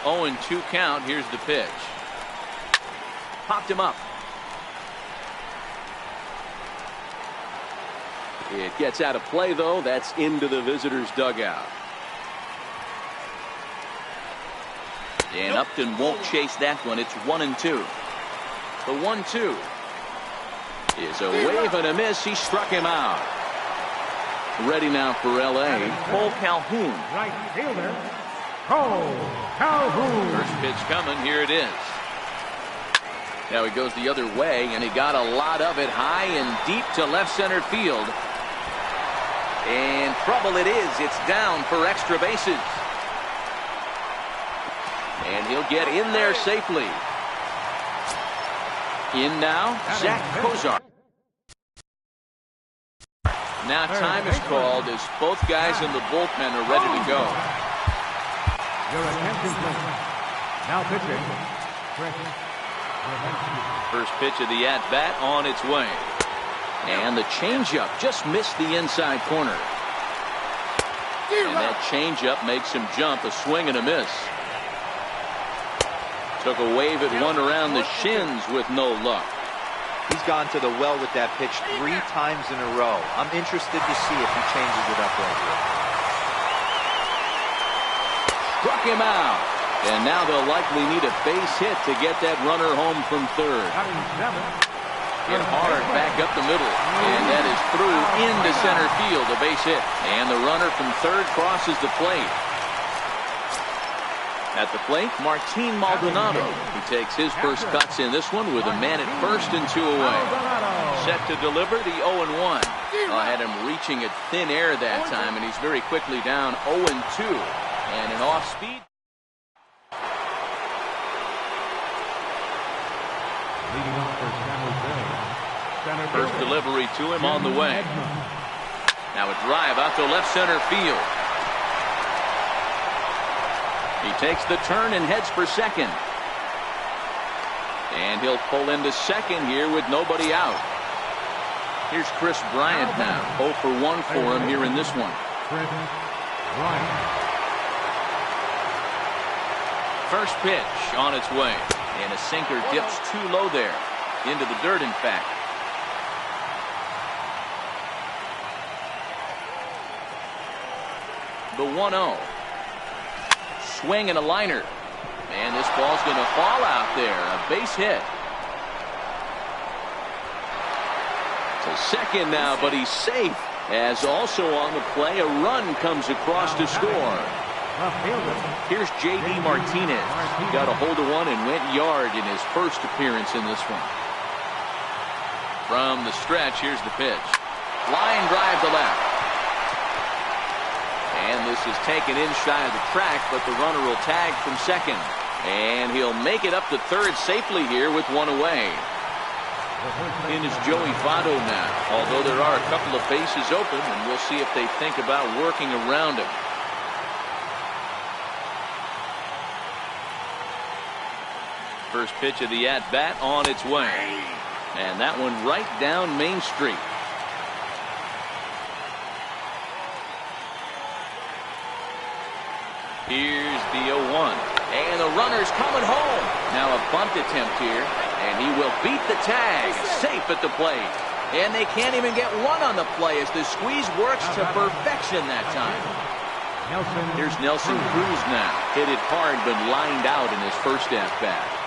Oh and 2 count. Here's the pitch. Popped him up. It gets out of play, though. That's into the visitors' dugout. And Upton won't chase that one. It's 1 and 2. The 1-2 is a wave and a miss. He struck him out. Ready now for L.A. Cole Calhoun. Right fielder, Cole Calhoun. First pitch coming. Here it is. Now he goes the other way, and he got a lot of it high and deep to left center field. And trouble it is. It's down for extra bases. And he'll get in there safely. In now, Zach Kozar. Now time is called as both guys in the bullpen are ready to go. Your attention, please. Now pitching. First pitch of the at-bat on its way. And the changeup just missed the inside corner. And that changeup makes him jump. A swing and a miss. Took a wave at one around the shins with no luck. He's gone to the well with that pitch 3 times in a row. I'm interested to see if he changes it up right here. Struck him out. And now they'll likely need a base hit to get that runner home from third. Hit hard back up the middle. And that is through into center field. A base hit. And the runner from third crosses the plate. At the plate, Martin Maldonado. He takes his first cuts in this one with a man at first and 2 away. Set to deliver the 0-1. Had him reaching at thin air that time, and he's very quickly down 0-2. And an off speed. First delivery to him on the way. Now a drive out to left center field. He takes the turn and heads for second. And he'll pull into second here with nobody out. Here's Chris Bryant now. 0 for 1 for him here in this one. First pitch on its way. And a sinker dips too low there. Into the dirt, in fact. The 1-0. Swing and a liner. And this ball's going to fall out there. A base hit. To second now, but he's safe. As also on the play, a run comes across to score. Here's J.D. Martinez. He got a hold of one and went yard in his first appearance in this one. From the stretch, here's the pitch. Line drive to left. And this is taken inside of the track, but the runner will tag from second. And he'll make it up to third safely here with one away. In is Joey Votto now, although there are a couple of bases open, and we'll see if they think about working around him. First pitch of the at-bat on its way. And that one right down Main Street. Here's the 0-1. And the runner's coming home. Now a bunt attempt here. And he will beat the tag. Safe at the plate. And they can't even get one on the play as the squeeze works to perfection that time. Here's Nelson Cruz now. Hit it hard but lined out in his first at-bat.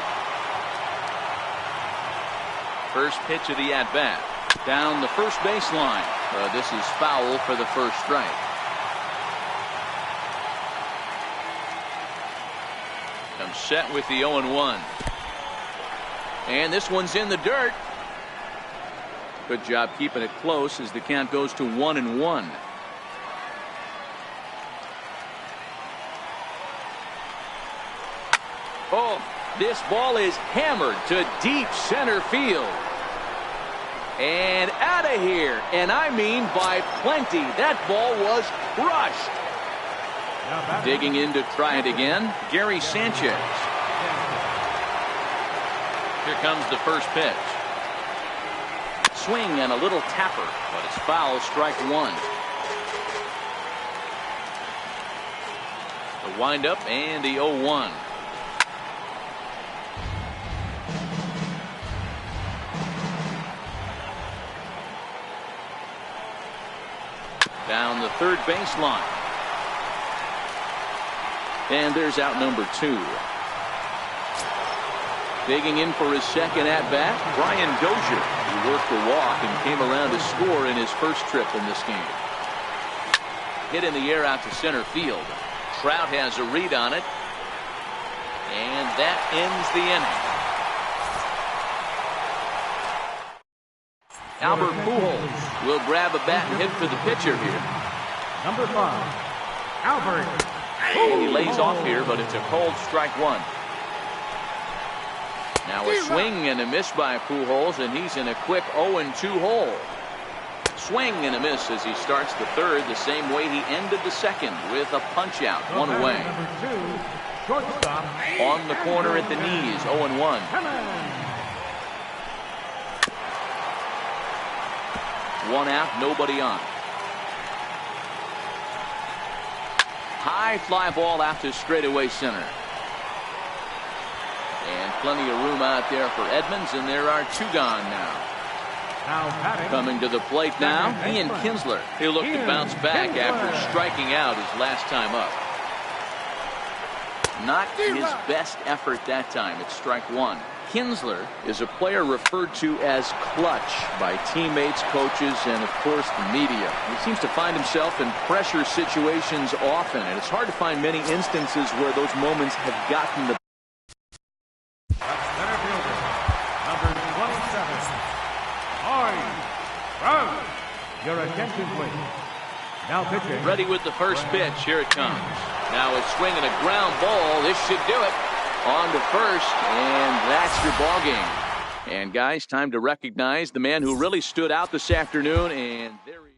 First pitch of the at-bat. Down the first baseline. This is foul for the first strike. Comes set with the 0-1. And this one's in the dirt. Good job keeping it close as the count goes to 1-1. Oh, this ball is hammered to deep center field. And out of here. And I mean by plenty. That ball was crushed. Digging in to try it again, Gary Sanchez. Here comes the first pitch. Swing and a little tapper, but it's foul, strike one. The windup and the 0-1. Down the third baseline. And there's out number 2. Digging in for his second at-bat, Brian Dozier. He worked a walk and came around to score in his first trip in this game. Hit in the air out to center field. Trout has a read on it. And that ends the inning. Albert Pujols will grab a bat and hit for the pitcher here. Number 5, Albert. And he lays off here, but it's a cold strike one. Now a swing and a miss by Pujols, and he's in a quick 0-2 hole. Swing and a miss as he starts the third the same way he ended the second with a punch out, one away. Number 2, shortstop. On the corner at the knees, 0-1. One out, nobody on. High fly ball out to straightaway center. And plenty of room out there for Edmonds, and there are 2 gone now. Coming to the plate now, Ian Kinsler. He'll look to bounce back after striking out his last time up. Not his best effort that time. It's strike one. Kinsler is a player referred to as clutch by teammates, coaches, and of course the media. He seems to find himself in pressure situations often, and it's hard to find many instances where those moments have gotten the Center fielder, number 27, Rose. Your attention, please. Now pitching. Ready with the first pitch. Here it comes. Now a swing and a ground ball. This should do it. On to first, and that's your ball game. And guys, time to recognize the man who really stood out this afternoon, and there he is.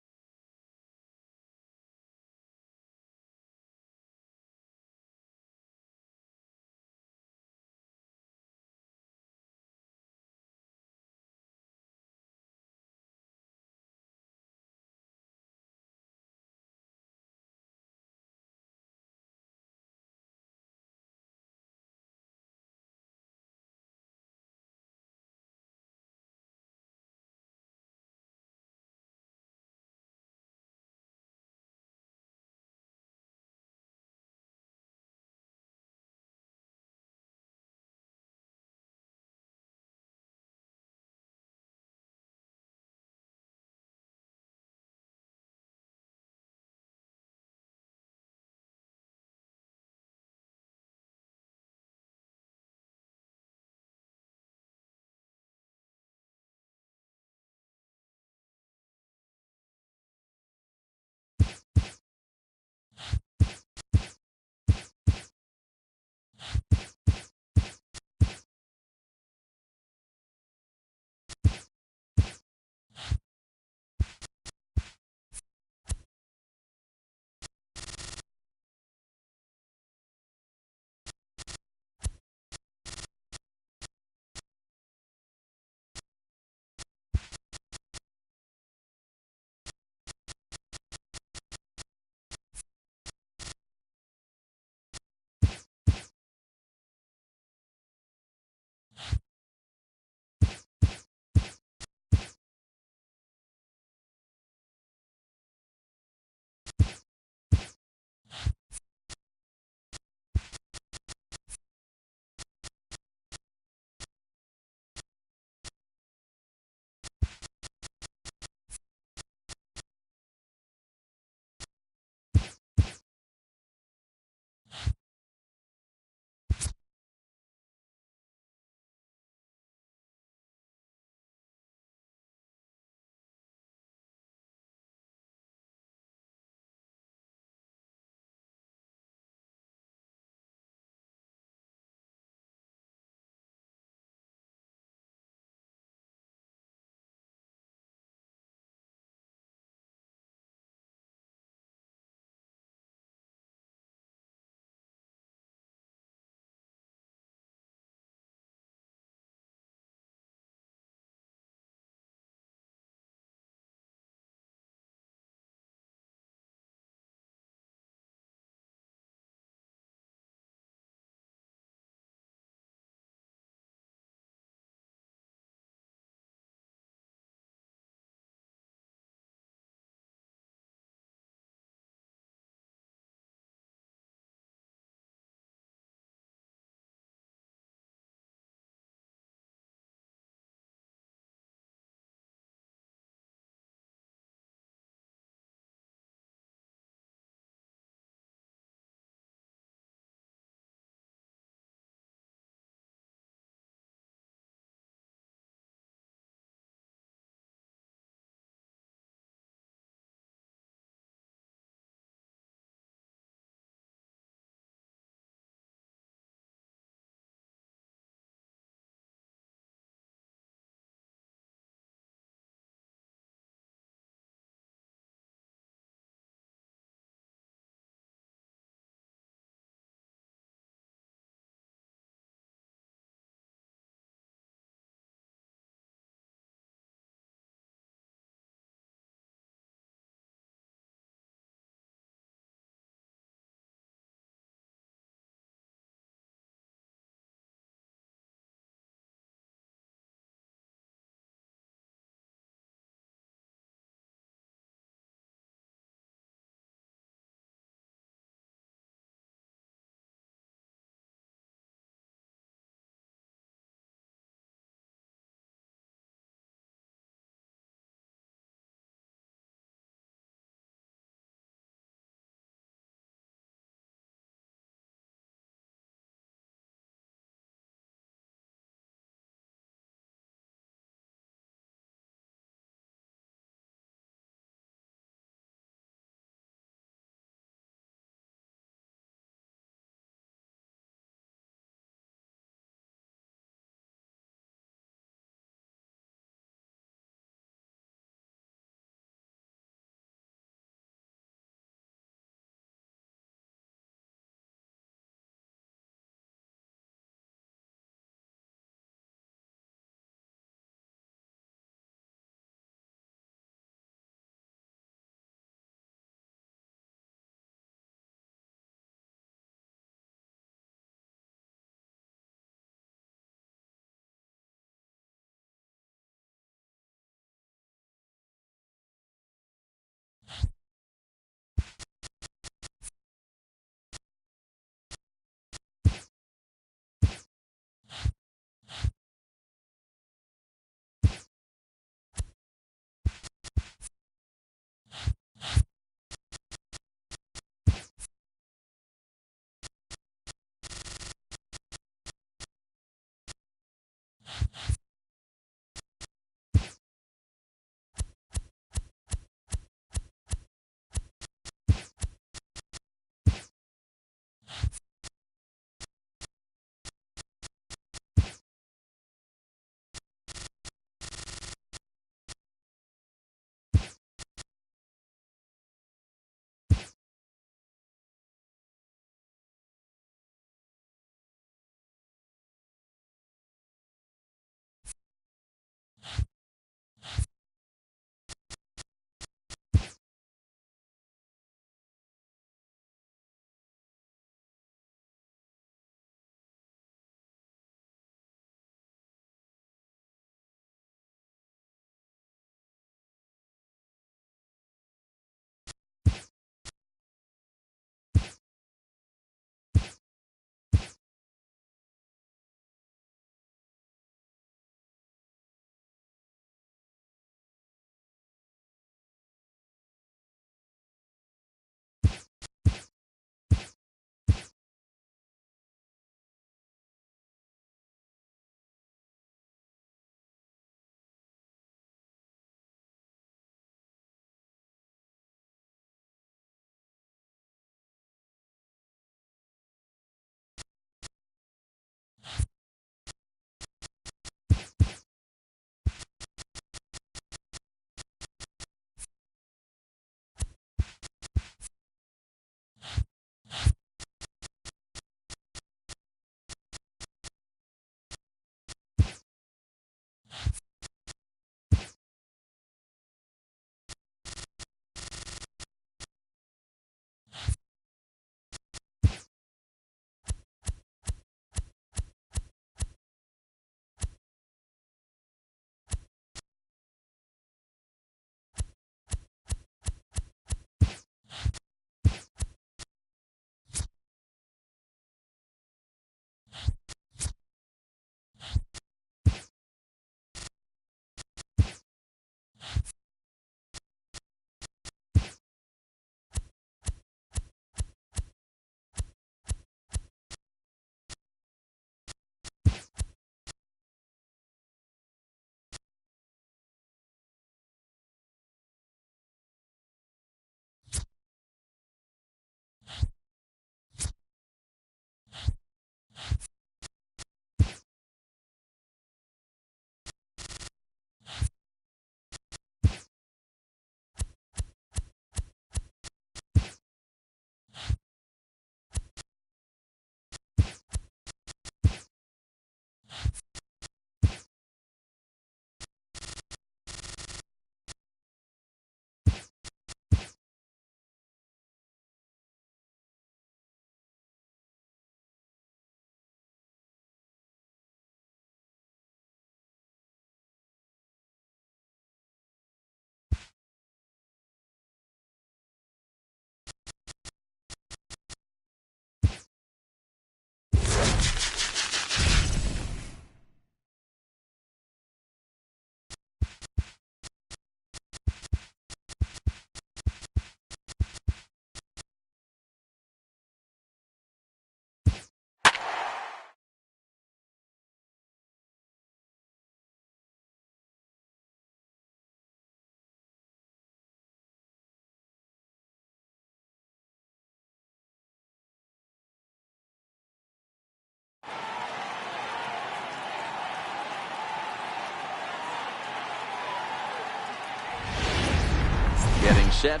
Getting set.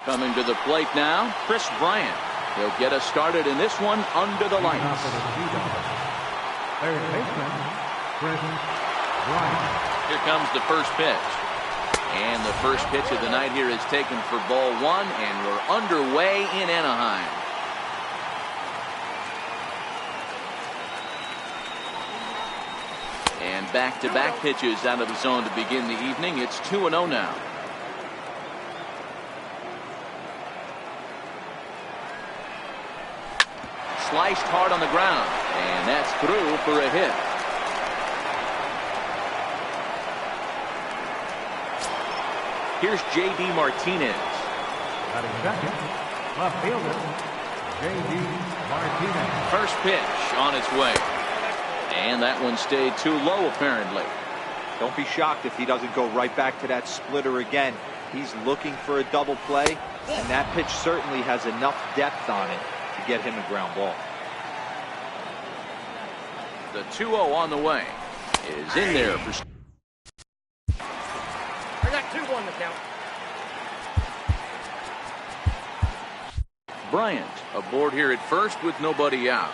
Coming to the plate now, Chris Bryant. He'll get us started in this one under the lights. Third baseman, Chris Bryant. Here comes the first pitch. And the first pitch of the night here is taken for ball one, and we're underway in Anaheim. And back-to-back pitches out of the zone to begin the evening. It's 2-0 now. Sliced hard on the ground, and that's through for a hit. Here's J.D. Martinez. Batting second, left fielder, J.D. Martinez. First pitch on its way. And that one stayed too low, apparently. Don't be shocked if he doesn't go right back to that splitter again. He's looking for a double play, and that pitch certainly has enough depth on it to get him a ground ball. The 2-0 on the way is in there for. I got 2-1 to count. Bryant aboard here at first with nobody out.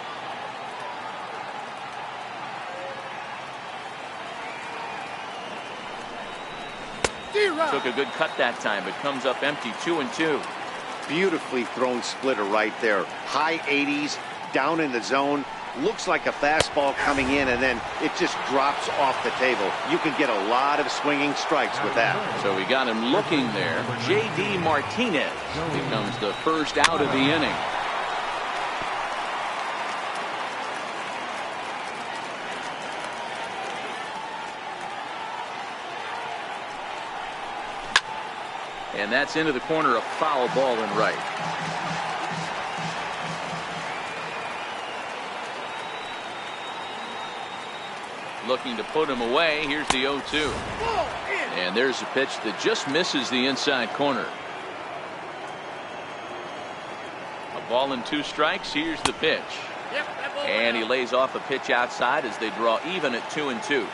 Took a good cut that time, but comes up empty. 2-2. Beautifully thrown splitter right there. High 80s, down in the zone. Looks like a fastball coming in, and then it just drops off the table. You can get a lot of swinging strikes with that. So we got him looking there. J.D. Martinez becomes the first out of the inning. And that's into the corner, a foul ball in right. Looking to put him away. Here's the 0-2. And there's a pitch that just misses the inside corner. A ball and 2 strikes. Here's the pitch. And he lays off a pitch outside as they draw even at 2-2.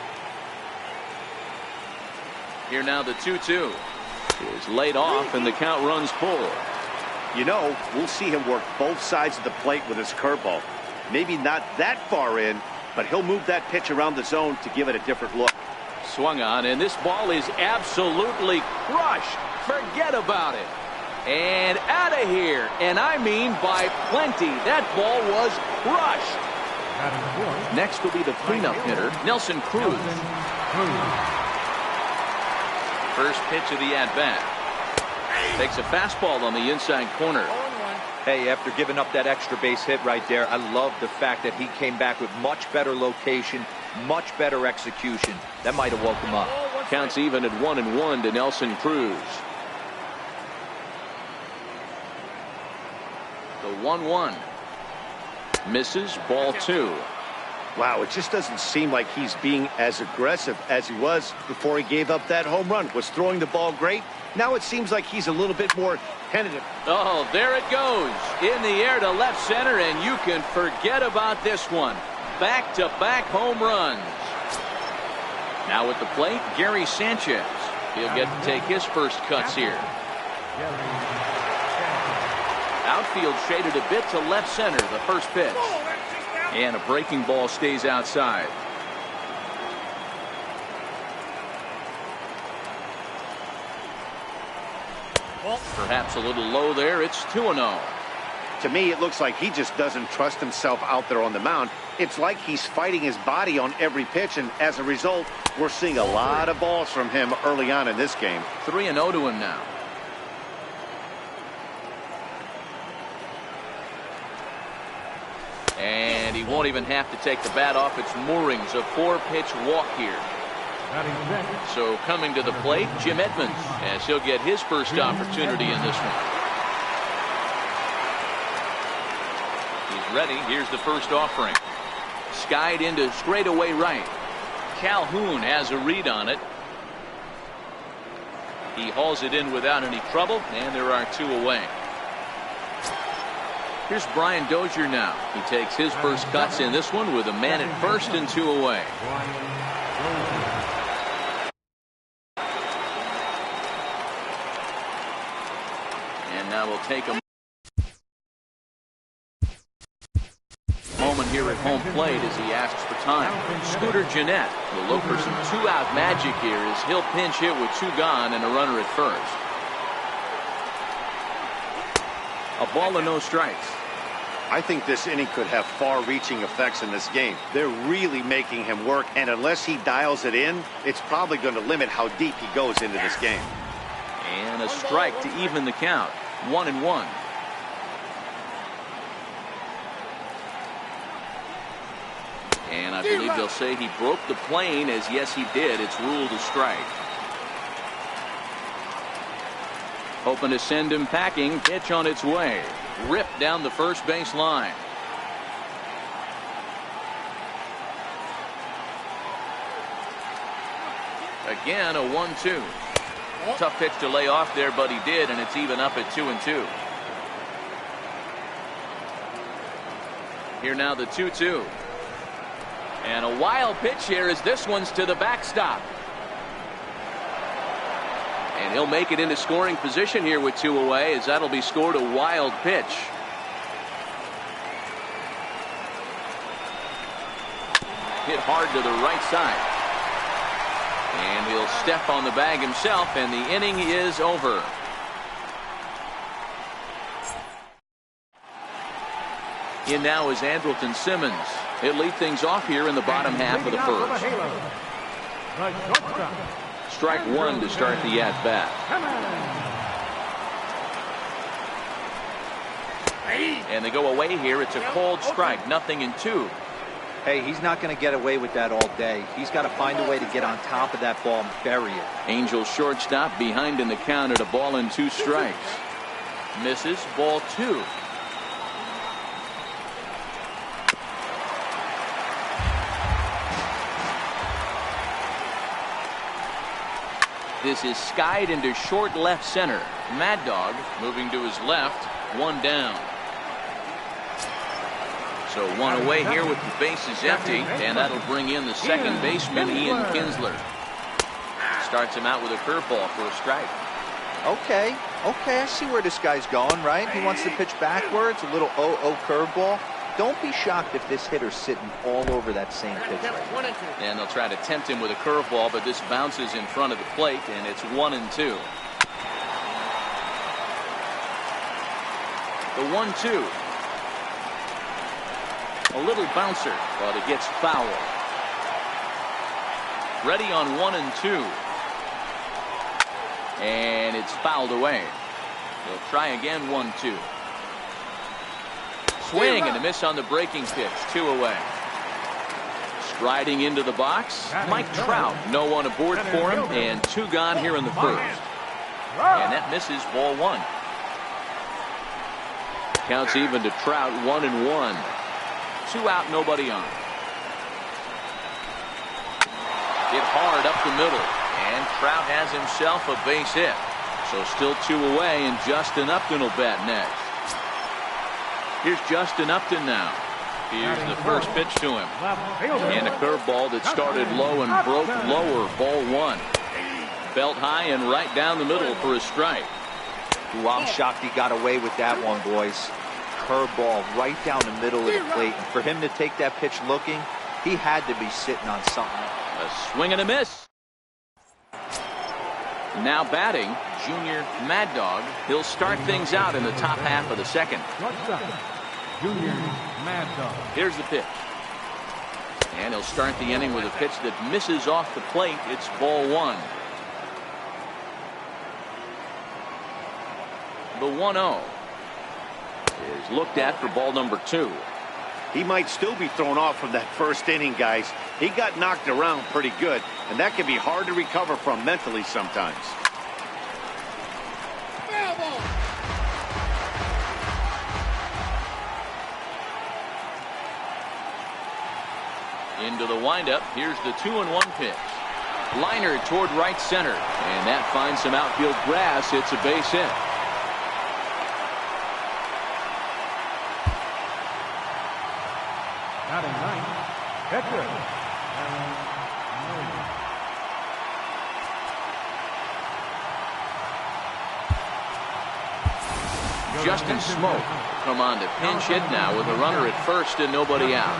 Here now the 2-2. Is laid off, and the count runs full. You know, we'll see him work both sides of the plate with his curveball. Maybe not that far in, but he'll move that pitch around the zone to give it a different look. Swung on, and this ball is absolutely crushed. Forget about it. And out of here, and I mean by plenty. That ball was crushed. Next will be the cleanup hitter, Nelson Cruz. First pitch of the at-bat. Takes a fastball on the inside corner. Hey, after giving up that extra base hit right there, I love the fact that he came back with much better location, much better execution. That might have woke him up. Counts even at 1-1 to Nelson Cruz. The 1-1. Misses, ball 2. Wow, it just doesn't seem like he's being as aggressive as he was before he gave up that home run. Was throwing the ball great. Now it seems like he's a little bit more tentative. Oh, there it goes. In the air to left center, and you can forget about this one. Back-to-back home runs. Now at the plate, Gary Sanchez. He'll get to take his first cuts here. Outfield shaded a bit to left center, the first pitch. And a breaking ball stays outside. Perhaps a little low there. It's 2-0. To me, it looks like he just doesn't trust himself out there on the mound. It's like he's fighting his body on every pitch, and as a result, we're seeing a lot of balls from him early on in this game. 3-0 to him now. And he won't even have to take the bat off its moorings. A 4-pitch walk here. So coming to the plate, Jim Edmonds, as he'll get his first opportunity in this one. He's ready. Here's the first offering. Skied into straightaway right. Calhoun has a read on it. He hauls it in without any trouble, and there are 2 away. Here's Brian Dozier now. He takes his first cuts in this one with a man at first and 2 away. And now we'll take a moment here at home plate as he asks for time. Scooter Gennett will look for some two-out magic here as he'll pinch hit with two gone and a runner at first. A ball and no strikes. I think this inning could have far-reaching effects in this game. They're really making him work, and unless he dials it in, it's probably going to limit how deep he goes into this game. And a strike to even the count. 1-1. And I believe they'll say he broke the plane, as yes he did. It's ruled a strike. Hoping to send him packing. Pitch on its way. Ripped down the first base line. Again, a 1-2. Tough pitch to lay off there, but he did, and it's even up at 2-2. Here now the 2-2. And a wild pitch here as this one's to the backstop. And he'll make it into scoring position here with two away, as that'll be scored a wild pitch. Hit hard to the right side. And he'll step on the bag himself, and the inning is over. In now is Andrelton Simmons. He'll lead things off here in the bottom half of the first. Strike one to start the at-bat. And they go away here. It's a cold strike. 0-2. Hey, he's not going to get away with that all day. He's got to find a way to get on top of that ball and bury it. Angels shortstop behind in the count at a ball and two strikes. Misses. Ball two. This is skied into short left center. Mad Dog moving to his left. One down. So one away here with the bases empty, and that'll bring in the second baseman, Ian Kinsler. Starts him out with a curveball for a strike. Okay, I see where this guy's going, right? He wants to pitch backwards, a little 0-0 curveball. Don't be shocked if this hitter's sitting all over that same pitch right now. And they'll try to tempt him with a curveball, but this bounces in front of the plate, and it's 1-2. The 1-2. A little bouncer, but it gets foul. Ready on 1-2. And it's fouled away. They'll try again. 1-2. Swing and a miss on the breaking pitch. 2 away. Striding into the box, Mike Trout. No one aboard for him, and 2 gone here in the first. And that misses. Ball 1. Counts even to Trout. 1-1. 2 out, nobody on. Hit hard up the middle, and Trout has himself a base hit. So still 2 away, and Justin Upton will bat next. Here's Justin Upton now. Here's the first pitch to him. And a curveball that started low and broke lower. Ball 1. Belt high and right down the middle for a strike. Ooh, I'm shocked he got away with that one, boys. Curveball right down the middle of the plate. And for him to take that pitch looking, he had to be sitting on something. A swing and a miss. Now batting, Junior Mad Dog. He'll start things out in the top half of the second. Junior Mad Dog. Here's the pitch. And he'll start the inning with a pitch that misses off the plate. It's ball 1. The 1-0 is looked at for ball number 2. He might still be thrown off from that first inning, guys. He got knocked around pretty good, and that can be hard to recover from mentally sometimes. Into the windup. Here's the 2-1 pitch. Liner toward right center, and that finds some outfield grass. It's a base hit. Batting ninth, catcher. Justin Smoke come on to pinch hit now with a runner at first and nobody out.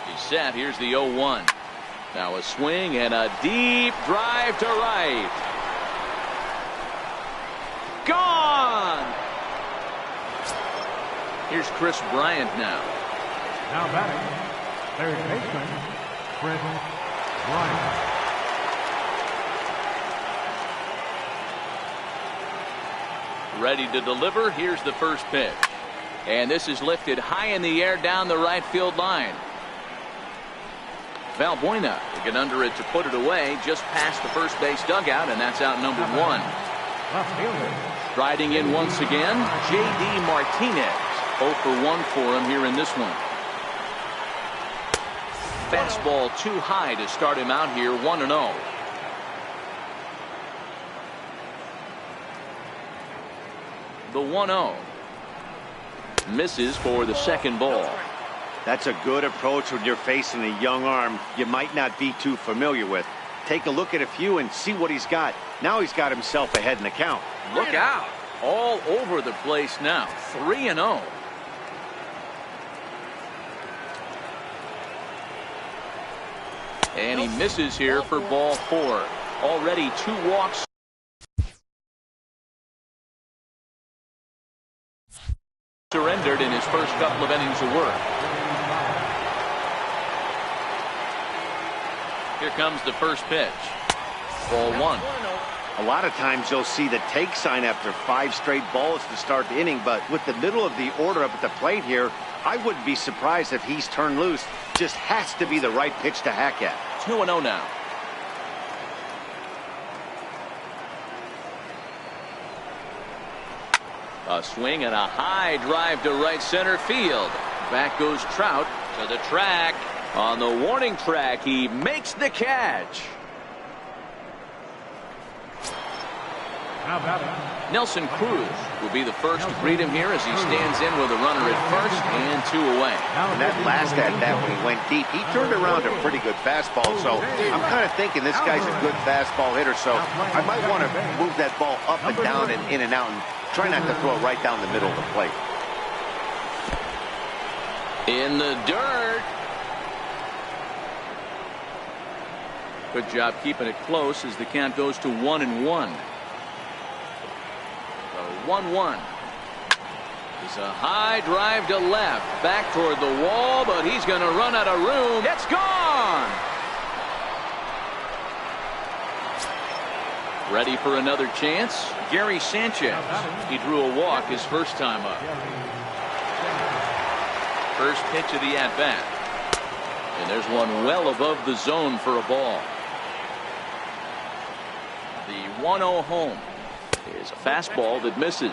He's set. Here's the 0-1. Now a swing and a deep drive to right. Gone! Here's Chris Bryant now. Now batting, third baseman, Chris Bryant. Ready to deliver. Here's the first pitch. And this is lifted high in the air down the right field line. Valbuena to get under it to put it away just past the first base dugout, and that's out number one. Left fielder. Striding in once again, J.D. Martinez. 0 for 1 for him here in this one. Fastball too high to start him out here, 1-0. The 1-0 misses for the second ball. That's a good approach when you're facing a young arm you might not be too familiar with. Take a look at a few and see what he's got. Now he's got himself ahead in the count. Look out. All over the place now. 3-0. And he misses here for ball 4. Already 2 walks. Surrendered in his first couple of innings of work. Here comes the first pitch. Ball 1. A lot of times you'll see the take sign after 5 straight balls to start the inning, but with the middle of the order up at the plate here, I wouldn't be surprised if he's turned loose. Just has to be the right pitch to hack at. 2-0 now. A swing and a high drive to right center field. Back goes Trout to the track. On the warning track, he makes the catch. Now batting. Nelson Cruz will be the first to greet him here as he stands in with a runner at first and 2 away. And that last at bat when he went deep, he turned around a pretty good fastball. So I'm kind of thinking this guy's a good fastball hitter. So I might want to move that ball up and down and in and out and try not to throw it right down the middle of the plate. In the dirt. Good job keeping it close as the count goes to 1-1. 1-1 is a high drive to left, back toward the wall, but he's going to run out of room. It's gone. Ready for another chance. Gary Sanchez. He drew a walk his first time up. First pitch of the at bat, and there's one well above the zone for a ball. The 1-0 home is a fastball that misses.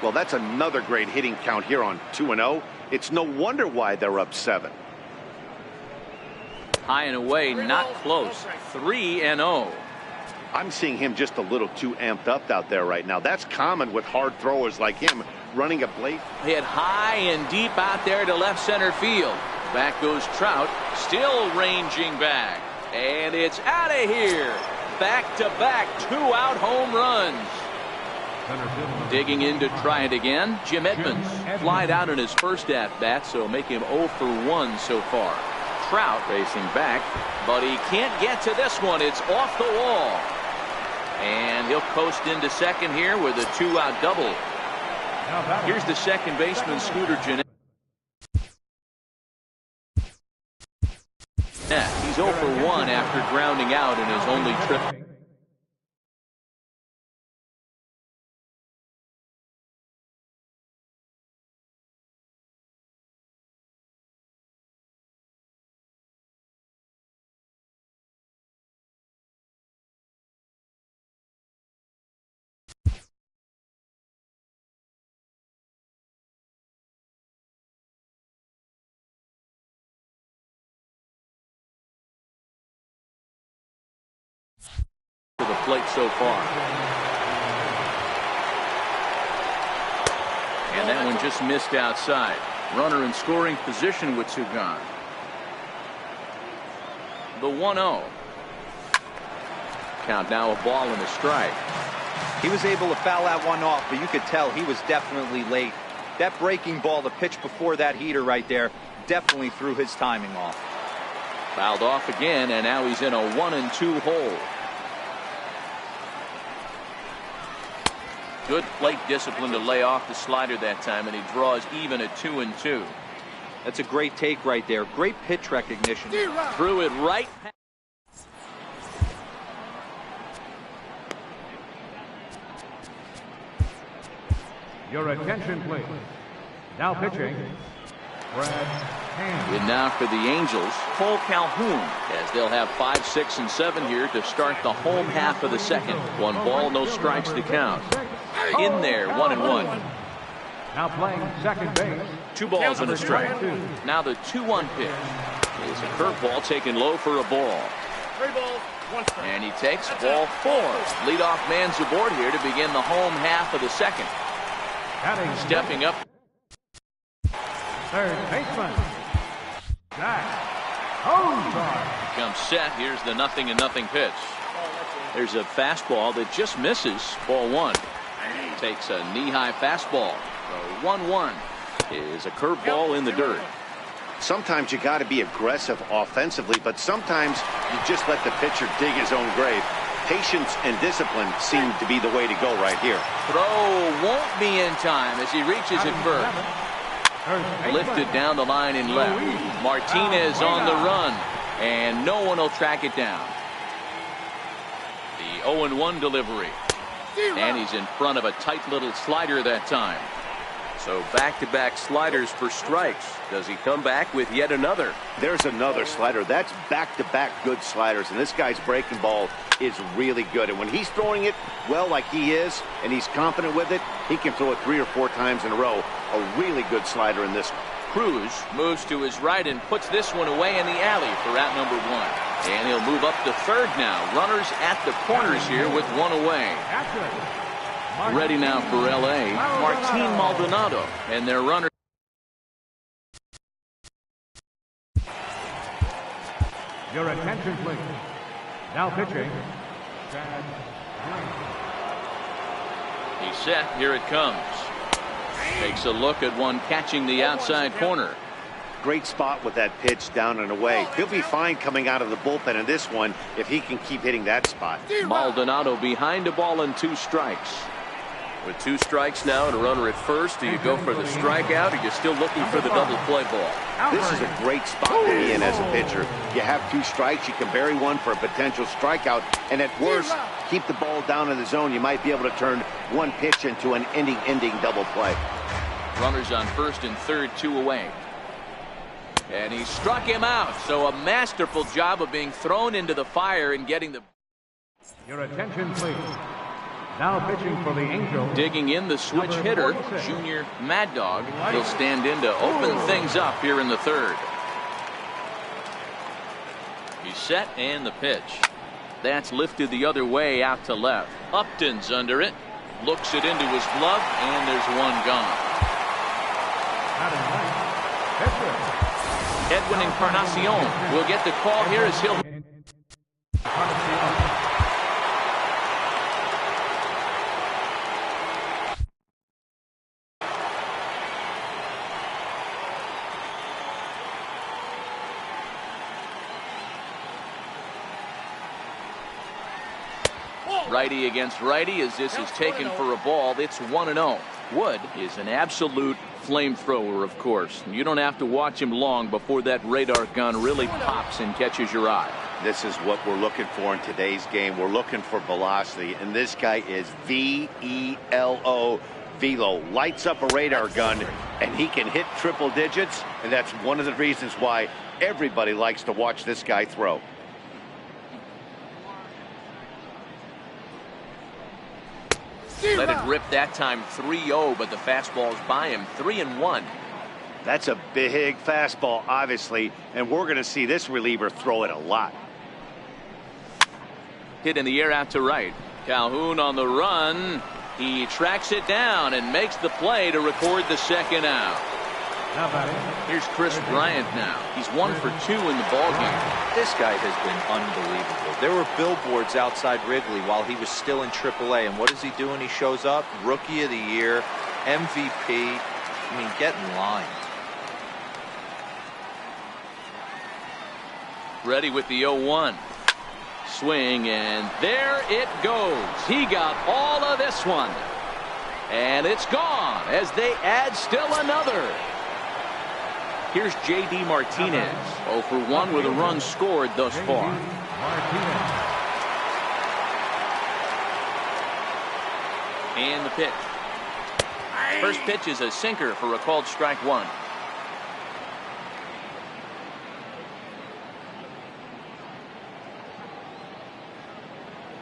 Well, that's another great hitting count here on 2-0. It's no wonder why they're up 7. High and away, not close. 3-0. I'm seeing him just a little too amped up out there right now. That's common with hard throwers like him, running a blade. Hit high and deep out there to left center field. Back goes Trout, still ranging back. And it's out of here. Back-to-back 2-out home runs. Digging in to try it again, Jim Edmonds. Flied out in his first at-bat, so make him 0 for 1 so far. Trout racing back, but he can't get to this one. It's off the wall. And he'll coast into second here with a 2-out double. Here's the second baseman, Scooter Gennett. He's 0 for 1 after grounding out in his only trip. To the plate so far. And that one just missed outside. Runner in scoring position with two gone. The 1-0. Count now, a ball and a strike. He was able to foul that one off, but you could tell he was definitely late. That breaking ball, the pitch before that heater right there, definitely threw his timing off. Fouled off again, and now he's in a 1-2 hole. Good plate discipline to lay off the slider that time, and he draws even at 2-2. That's a great take right there. Great pitch recognition. Threw it right. Your attention, please. Now pitching, Brad Hand. And now for the Angels, Cole Calhoun, as they'll have 5, 6, and 7 here to start the home half of the second. 1 ball, no strikes to count. In there, 1-1. Now playing second base. 2 balls and a strike. Now the 2-1 pitch is a curveball taken low for a ball. 3 balls, 1 strike. And he takes ball 4. Leadoff man's aboard here to begin the home half of the second. Stepping up. Third baseman, Jack Ozark. Comes set. Here's the 0-0 pitch. There's a fastball that just misses. Ball 1. Takes a knee-high fastball. The 1-1 is a curveball in the dirt. Sometimes you got to be aggressive offensively, but sometimes you just let the pitcher dig his own grave. Patience and discipline seem to be the way to go right here. Throw won't be in time as he reaches it first. Lifted down the line in left. Martinez on the run, and no one will track it down. The 0-1 delivery. And he's in front of a tight little slider that time. So back-to-back sliders for strikes. Does he come back with yet another? There's another slider. That's back-to-back good sliders, and this guy's breaking ball is really good. And when he's throwing it well like he is, and he's confident with it, he can throw it 3 or 4 times in a row. A really good slider in this. Cruz moves to his right and puts this one away in the alley for out number 1. And he'll move up to third now. Runners at the corners here with 1 away. Ready now for L.A., Martin Maldonado, and their runner. Your attention, please. Now pitching, Chad Green. He's set. Here it comes. Takes a look at one catching the outside corner. Great spot with that pitch down and away. He'll be fine coming out of the bullpen in this one if he can keep hitting that spot. Maldonado behind a ball and 2 strikes. With 2 strikes now and a runner at first, do you go for the strikeout, or you're still looking for the double play ball? This is a great spot to be in as a pitcher. You have 2 strikes, you can bury one for a potential strikeout, and at worst, keep the ball down in the zone. You might be able to turn one pitch into an ending double play. Runners on first and third, 2 away. And he struck him out, so a masterful job of being thrown into the fire and getting the... Your attention, please. Now pitching for the Angels. Digging in the switch hitter, Junior Mad Dog. He'll stand in to open things up here in the third. He's set, and the pitch. That's lifted the other way out to left. Upton's under it. Looks it into his glove, and there's one gone. Edwin Encarnacion will get the call here as he'll... Righty against righty as this is taken for a ball. It's 1-0. Wood is an absolute flamethrower, of course. You don't have to watch him long before that radar gun really pops and catches your eye. This is what we're looking for in today's game. We're looking for velocity, and this guy is V-E-L-O. Velo lights up a radar gun, and he can hit triple digits, and that's one of the reasons why everybody likes to watch this guy throw. Let it rip that time 3-0, but the fastball's by him 3-1. That's a big fastball, obviously, and we're going to see this reliever throw it a lot. Hit in the air out to right. Calhoun on the run. He tracks it down and makes the play to record the second out. Here's Chris Bryant now. He's 1 for 2 in the ballgame. This guy has been unbelievable. There were billboards outside Wrigley while he was still in AAA, and what is he doing? He shows up, Rookie of the Year, MVP. I mean, get in line. Ready with the 0-1. Swing, and there it goes. He got all of this one. And it's gone as they add still another. Here's J.D. Martinez. 0 for 1 with a run scored thus far. And the pitch. First pitch is a sinker for a called strike 1.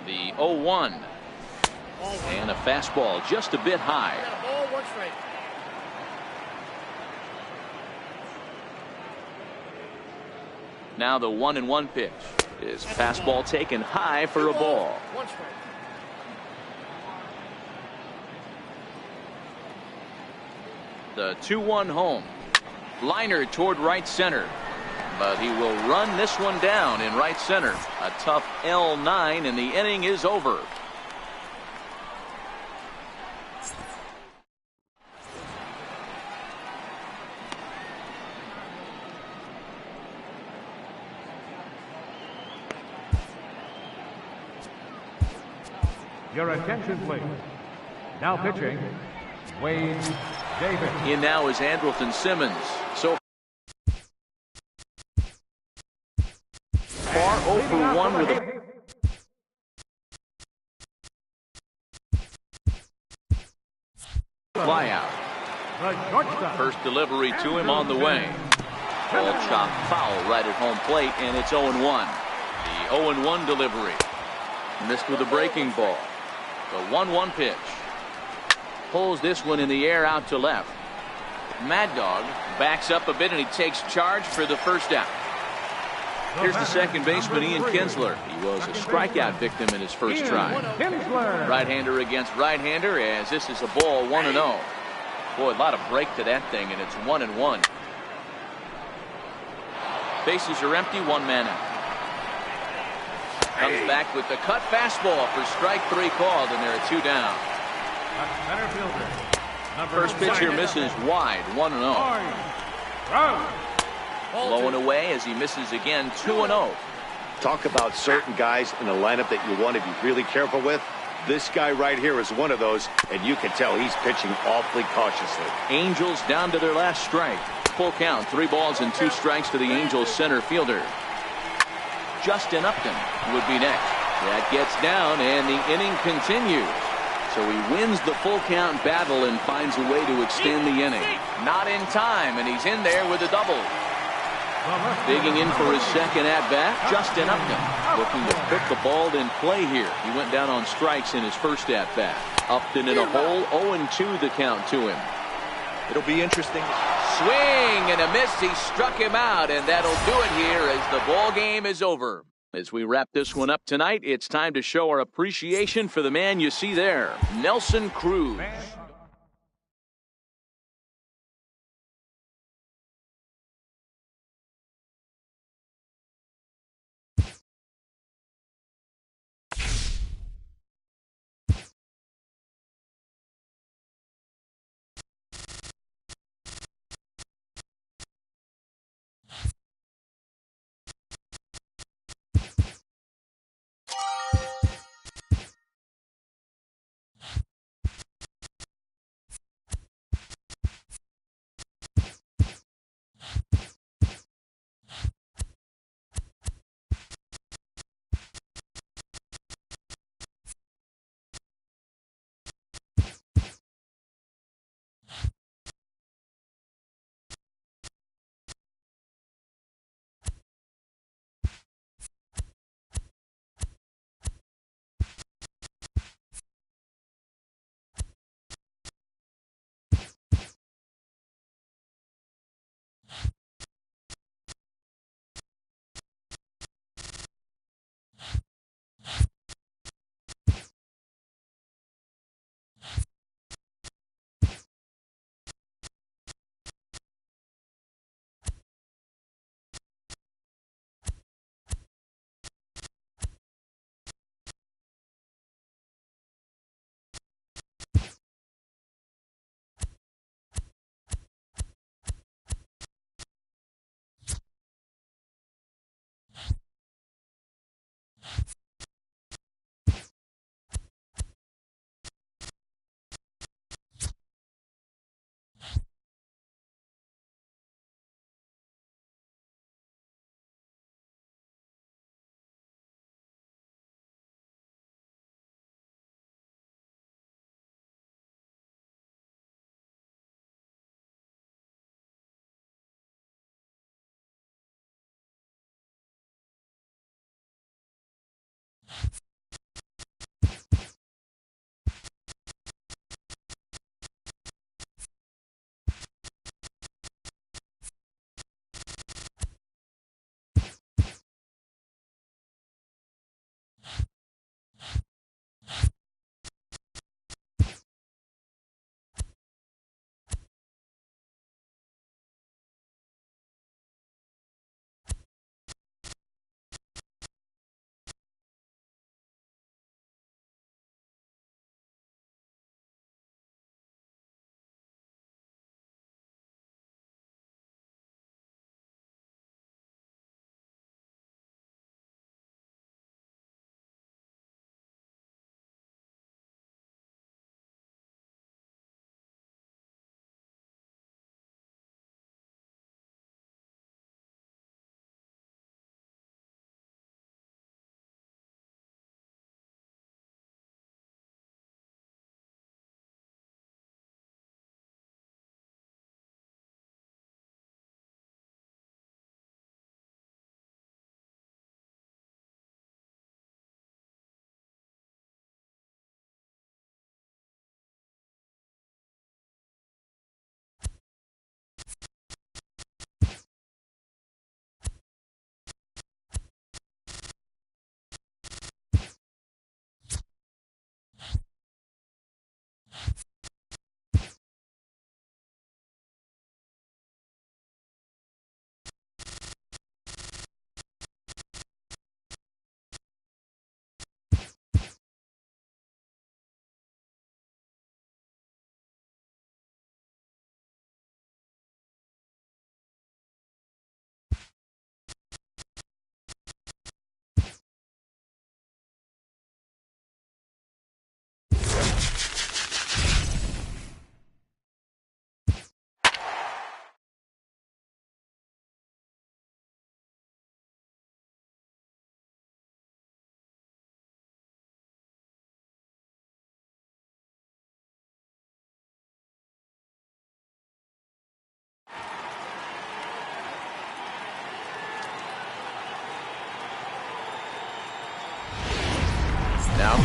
The 0-1. And a fastball just a bit high. Ball, 1 strike. Now the 1-1 pitch is fastball taken high for a ball. 1 strike. The 2-1 home. Liner toward right center. But he will run this one down in right center. A tough L9, and the inning is over. Your attention, please. Now pitching, Wade Davis. In now is Andrelton Simmons. So far 0 for 1 with a fly out. First delivery to him on the way. Ball chopped foul right at home plate, and it's 0-1. The 0-1 delivery. Missed with a breaking ball. The 1-1 pitch. Pulls this one in the air out to left. Mad Dog backs up a bit, and he takes charge for the first out. Here's the second baseman, Ian Kinsler. He was a strikeout victim in his first try. Right-hander against right-hander, as this is a ball 1-0. Boy, a lot of break to that thing, and it's 1-1. Bases are empty, 1 man out. Comes back with the cut fastball for strike 3 called, and there are 2 down. First pitch here misses wide, 1-0. Low and away as he misses again, 2-0. Talk about certain guys in the lineup that you want to be really careful with. This guy right here is one of those, and you can tell he's pitching awfully cautiously. Angels down to their last strike. Full count, 3 balls and 2 strikes to the Angels center fielder. Justin Upton would be next. That gets down, and the inning continues. So he wins the full count battle and finds a way to extend the inning. Not in time, and he's in there with a double. Digging in for his second at-bat, Justin Upton, looking to put the ball in play here. He went down on strikes in his first at-bat. Upton in a hole, 0-2 the count to him. It'll be interesting. Swing and a miss. He struck him out, and that'll do it here as the ball game is over. As we wrap this one up tonight, it's time to show our appreciation for the man you see there, Nelson Cruz.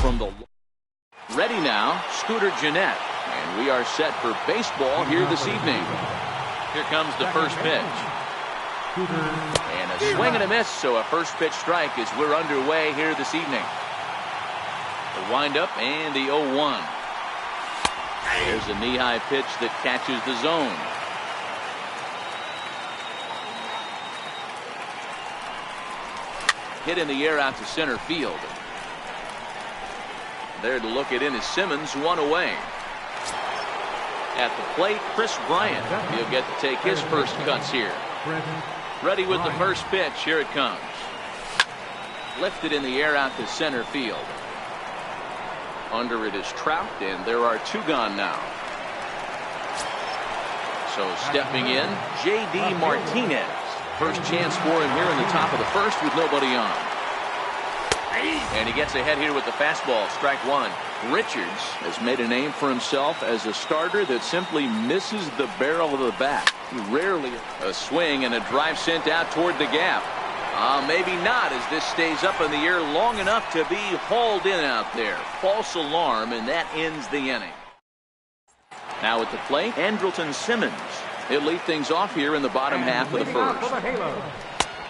from the... Ready now, Scooter Jeanette. And we are set for baseball here this evening. Here comes the first pitch. And a swing and a miss, so a first pitch strike as we're underway here this evening. The windup and the 0-1. There's a knee-high pitch that catches the zone. Hit in the air out to center field. There to look it in is Simmons, one away. At the plate, Chris Bryant. He'll get to take his first cuts here. Ready with the first pitch. Here it comes. Lifted in the air out to center field. Under it is Trout, and there are two gone now. So stepping in, J.D. Martinez. First chance for him here in the top of the first with nobody on. And he gets ahead here with the fastball, strike one. Richards has made a name for himself as a starter that simply misses the barrel of the bat. Rarely a swing and a drive sent out toward the gap. Maybe not, as this stays up in the air long enough to be hauled in out there. False alarm, and that ends the inning. Now at the plate, Andrelton Simmons. He'll lead things off here in the bottom half of the first.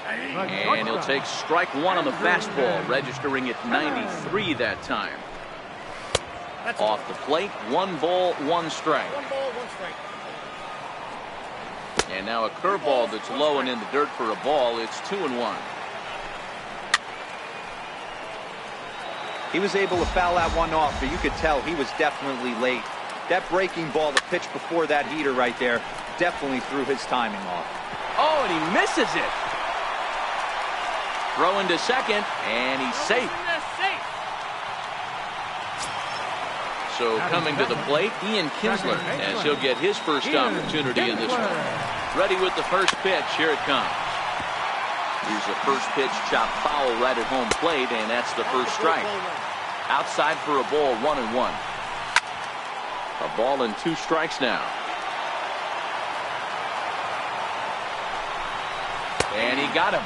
And he'll take strike one on the fastball, registering at 93 that time. Off the plate, 1 ball, 1 strike. And now a curveball that's low and in the dirt for a ball. It's 2-1. He was able to foul that one off, but you could tell he was definitely late. That breaking ball, the pitch before that heater right there, definitely threw his timing off. Oh, and he misses it. Throw into second, and he's safe. So coming to the plate, Ian Kinsler, as he'll get his first opportunity in this one. Ready with the first pitch. Here it comes. Here's the first pitch, chopped foul right at home plate, and that's the first strike. Outside for a ball, 1-1. A ball and 2 strikes now. And he got him.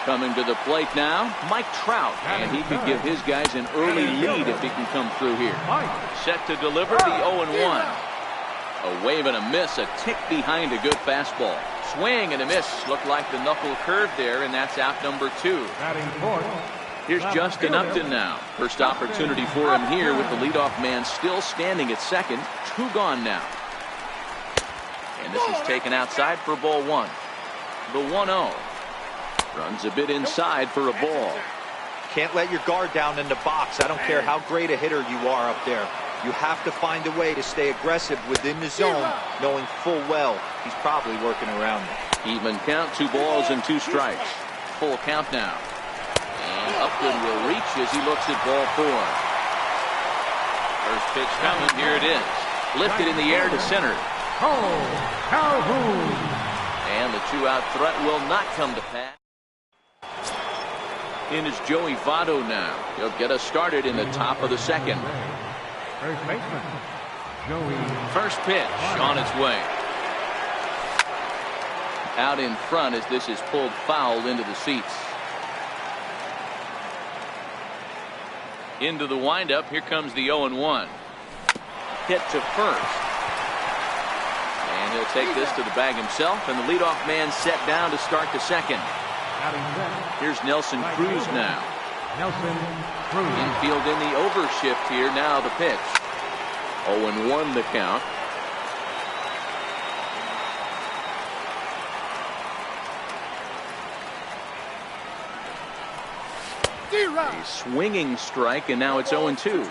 Coming to the plate now, Mike Trout, and he could give his guys an early lead if he can come through here. Set to deliver the 0-1. A wave and a miss, a tick behind a good fastball. Swing and a miss, looked like the knuckle curve there, and that's out number 2. Here's Justin Upton now. First opportunity for him here with the leadoff man still standing at second. 2 gone now. And this is taken outside for ball 1. The 1-0. Runs a bit inside for a ball. Can't let your guard down in the box. I don't care how great a hitter you are up there. You have to find a way to stay aggressive within the zone, knowing full well he's probably working around it. Even count, 2 balls and 2 strikes. Full count now. And Upton will reach as he looks at ball 4. First pitch coming. Here it is. Lifted in the air to center. And the 2-out threat will not come to pass. In is Joey Votto now. He'll get us started in the top of the second. First pitch on its way. Out in front as this is pulled foul into the seats. Into the windup. Here comes the 0-1. Hit to first. And he'll take this to the bag himself, and the leadoff man set down to start the second. Here's Nelson Cruz now. Infield in the overshift here. Now the pitch. 0-1 the count. A swinging strike, and now it's 0-2.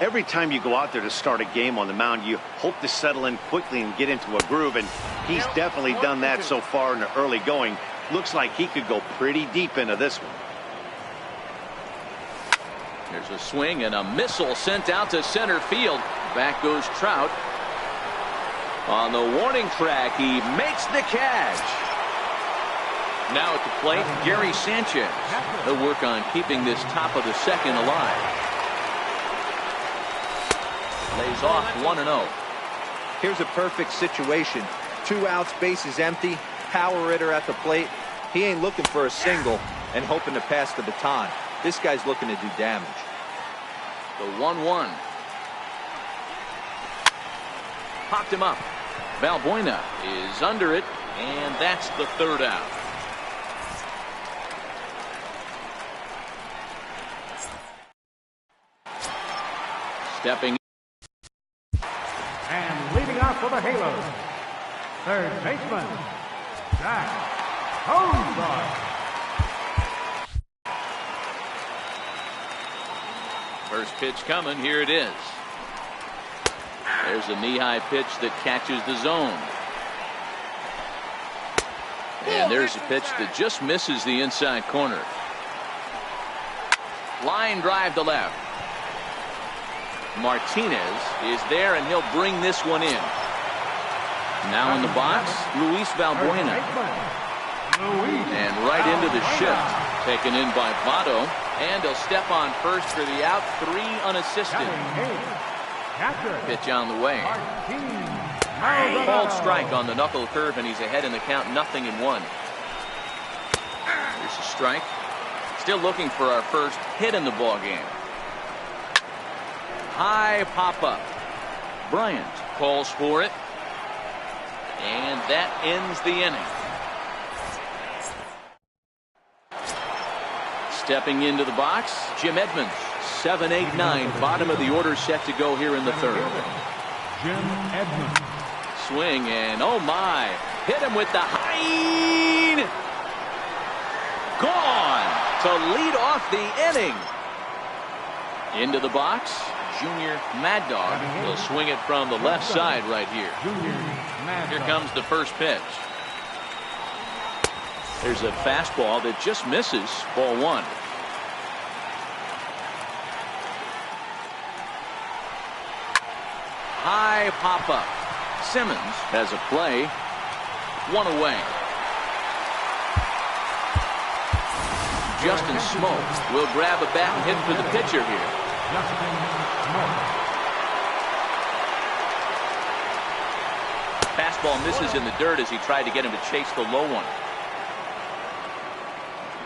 Every time you go out there to start a game on the mound, you hope to settle in quickly and get into a groove, and he's definitely done that so far in the early going. Looks like he could go pretty deep into this one. There's a swing and a missile sent out to center field. Back goes Trout. On the warning track, he makes the catch. Now at the plate, Gary Sanchez. He'll work on keeping this top of the second alive. Lays off 1-0. Here's a perfect situation. 2 outs, bases empty, power hitter at the plate. He ain't looking for a single and hoping to pass the baton. This guy's looking to do damage. The 1-1. Popped him up. Valbuena is under it, and that's the third out. Stepping. And leading off for the Halos, third baseman, Jack Holmgren. First pitch coming. Here it is. There's a knee-high pitch that catches the zone. And there's a pitch that just misses the inside corner. Line drive to left. Martinez is there, and he'll bring this one in. Now in the box, Luis Valbuena. And right into the shift. Taken in by Votto. And he'll step on first for the out. 3 unassisted. Pitch on the way. Called strike on the knuckle curve, and he's ahead in the count, 0-1. Here's a strike. Still looking for our first hit in the ball game. High pop-up. Bryant calls for it. And that ends the inning. Stepping into the box, Jim Edmonds. 7, 8, 9. Bottom of the order set to go here in the third. Jim Edmonds. Swing, and oh my. Hit him with the high. Gone to lead off the inning. Into the box, Junior Mad Dog will swing it from the left side right here. Here comes the first pitch. There's a fastball that just misses. Ball 1. High pop-up. Simmons has a play. 1 away. Justin Smoke will grab a bat and hit for the pitcher here. Fastball misses in the dirt as he tried to get him to chase the low one.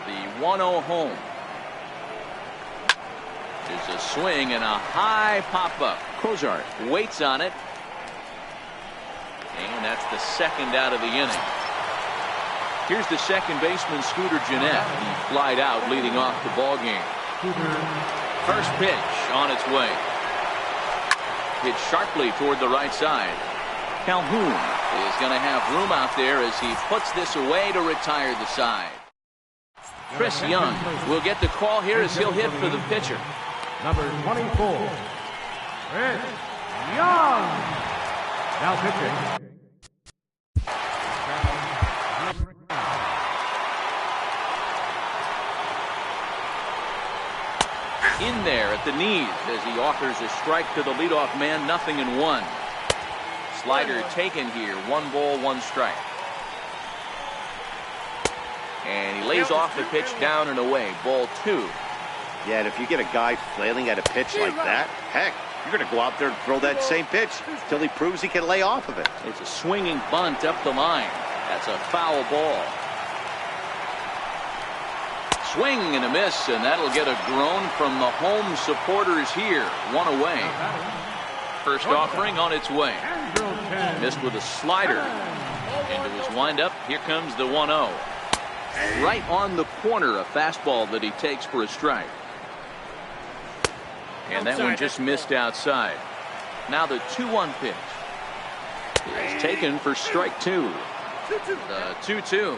The 1-0 home. There's a swing and a high pop-up. Cozart waits on it. And that's the second out of the inning. Here's the second baseman, Scooter Gennett. He flied out, leading off the ball game. First pitch on its way. Hit sharply toward the right side. Calhoun is going to have room out there as he puts this away to retire the side. Chris Young will get the call here as he'll hit for the pitcher. Number 24, Chris Young. Now pitching. In there at the knees as he offers a strike to the leadoff man. 0-1. Slider taken here. 1 ball, 1 strike. And he lays off the pitch down and away. Ball 2. Yeah, and if you get a guy flailing at a pitch like that, heck, you're going to go out there and throw that same pitch until he proves he can lay off of it. It's a swinging bunt up the line. That's a foul ball. Swing and a miss, and that'll get a groan from the home supporters here. 1 away. First offering on its way. Missed with a slider. Into his windup. Here comes the 1-0. Right on the corner, a fastball that he takes for a strike. And that one just missed outside. Now the 2-1 pitch is taken for strike 2. The 2-2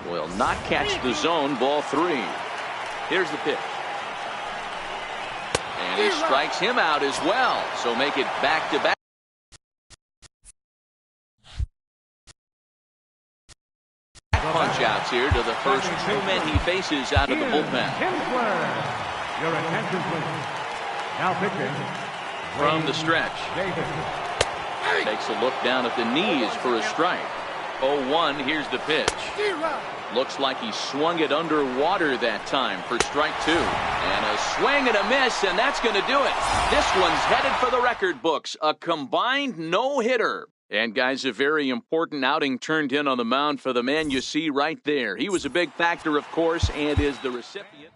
will not catch the zone. Ball 3. Here's the pitch. And he strikes him out as well. So make it back-to-back. Punch outs here to the first 2 men he faces out of the bullpen. Your attention, please. Now pitching. From the stretch. Takes a look down at the knees for a strike. 0-1. Here's the pitch. Looks like he swung it underwater that time for strike 2. And a swing and a miss, and that's going to do it. This one's headed for the record books. A combined no-hitter. And, guys, a very important outing turned in on the mound for the man you see right there. He was a big factor, of course, and is the recipient.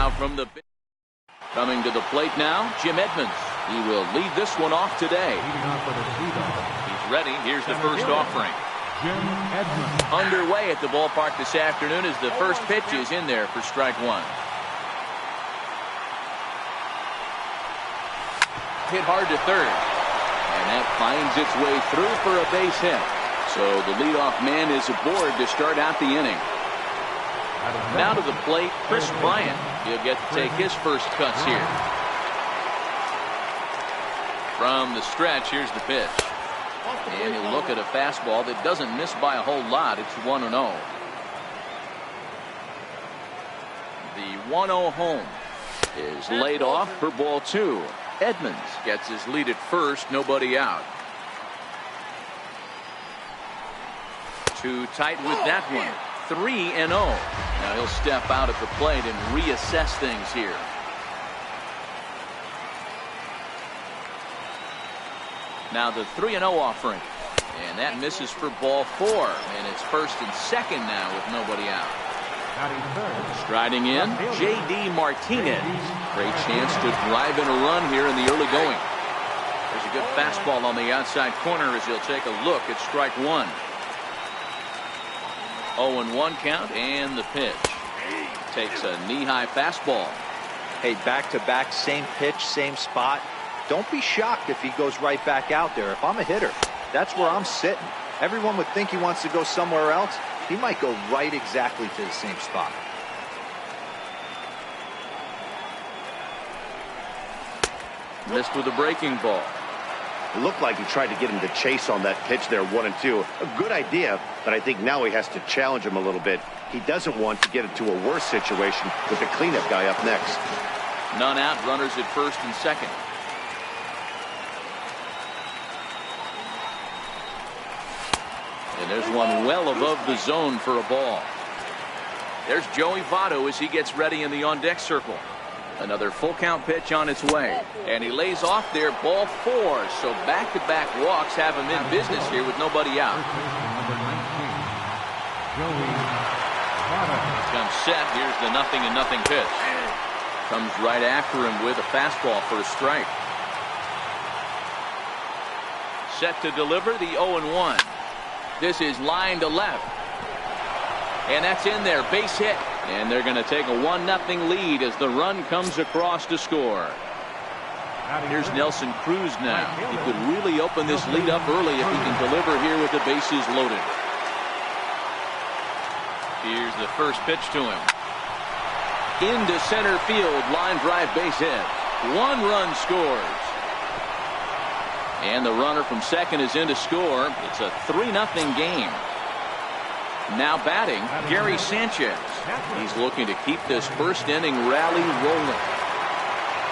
now from the coming to the plate now, Jim Edmonds. He will lead this one off today. He's ready. Here's the first offering. Jim Edmonds. Underway at the ballpark this afternoon as the first pitch is in there for strike one. Hit hard to third. And that finds its way through for a base hit. So the leadoff man is aboard to start out the inning. Now to the plate, Chris Bryant. He'll get to take his first cuts here. From the stretch, here's the pitch. And he'll look at a fastball that doesn't miss by a whole lot. It's 1-0. The 1-0 home is laid off for ball two. Edmonds gets his lead at first, nobody out. Too tight with that one. 3-0. Now he'll step out at the plate and reassess things here. Now the 3-0 offering. And that misses for ball four. And it's first and second now with nobody out. Striding in, J.D. Martinez. Great chance to drive in a run here in the early going. There's a good fastball on the outside corner as he'll take a look at strike one. 0-1 count and the pitch. Takes a knee-high fastball. Hey, back-to-back, same pitch, same spot. Don't be shocked if he goes right back out there. If I'm a hitter, that's where I'm sitting. Everyone would think he wants to go somewhere else. He might go right exactly to the same spot. Missed with a breaking ball. It looked like he tried to get him to chase on that pitch there, 1-2. A good idea, but I think now he has to challenge him a little bit. He doesn't want to get into a worse situation with the cleanup guy up next. None out, runners at first and second. And there's one well above the zone for a ball. There's Joey Votto as he gets ready in the on-deck circle. Another full count pitch on its way. And he lays off there, ball four. So back-to-back walks have him in business here with nobody out. Comes set. Here's the 0-0 pitch. Comes right after him with a fastball for a strike. Set to deliver the 0-1. This is line to left. And that's in there, base hit. And they're going to take a 1-0 lead as the run comes across to score. Here's Nelson Cruz now. He could really open this lead up early if he can deliver here with the bases loaded. Here's the first pitch to him. Into center field, line drive base hit. One run scores. And the runner from second is in to score. It's a 3-0 game. Now batting, Gary Sanchez. He's looking to keep this first inning rally rolling.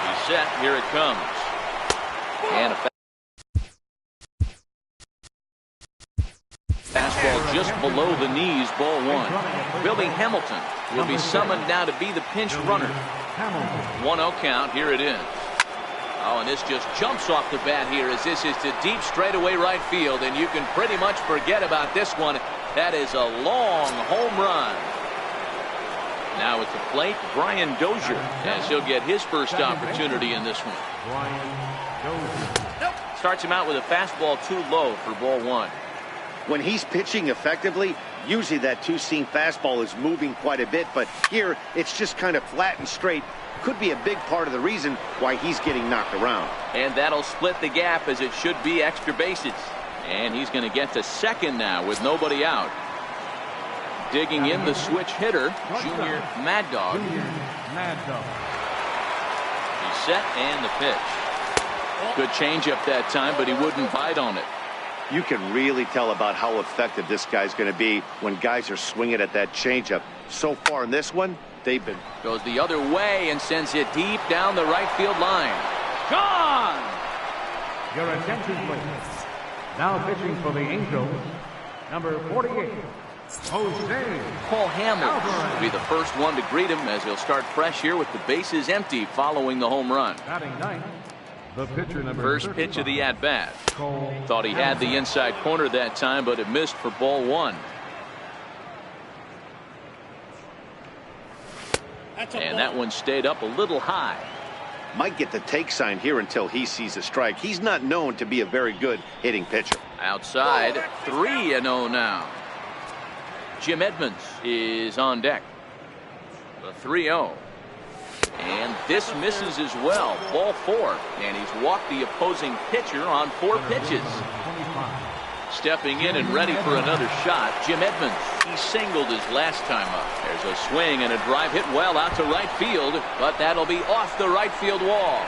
He's set. Here it comes. And a fastball just below the knees, ball one. Billy Hamilton will be summoned now to be the pinch runner. 1-0 count. Here it is. Oh, and this just jumps off the bat here as this is to deep straightaway right field, and you can pretty much forget about this one. That is a long home run. Now at the plate, Brian Dozier, as he'll get his first opportunity in this one. Starts him out with a fastball too low for ball one. When he's pitching effectively, usually that two-seam fastball is moving quite a bit, but here it's just kind of flat and straight. Could be a big part of the reason why he's getting knocked around. And that'll split the gap as it should be extra bases. And he's going to get to second now with nobody out. Digging in the switch hitter, Junior Mad Dog. He's set and the pitch. Good changeup that time, but he wouldn't bite on it. You can really tell about how effective this guy's going to be when guys are swinging at that changeup. So far in this one, they've been. Goes the other way and sends it deep down the right field line. Gone! Your attention, please. Now pitching for the Angels, number 48, Jose. Paul Hamels will be the first one to greet him as he'll start fresh here with the bases empty following the home run. Batting ninth, the pitcher number First 35, pitch of the at-bat. Cole Thought he had the inside corner that time, but it missed for ball one. And that one stayed up a little high. Might get the take sign here until he sees a strike. He's not known to be a very good hitting pitcher. Outside, 3-0 now. Jim Edmonds is on deck. The 3-0. And this misses as well. Ball 4. And he's walked the opposing pitcher on 4 pitches. Stepping in and ready for another shot, Jim Edmonds. He singled his last time up. There's a swing and a drive hit well out to right field, but that'll be off the right field wall.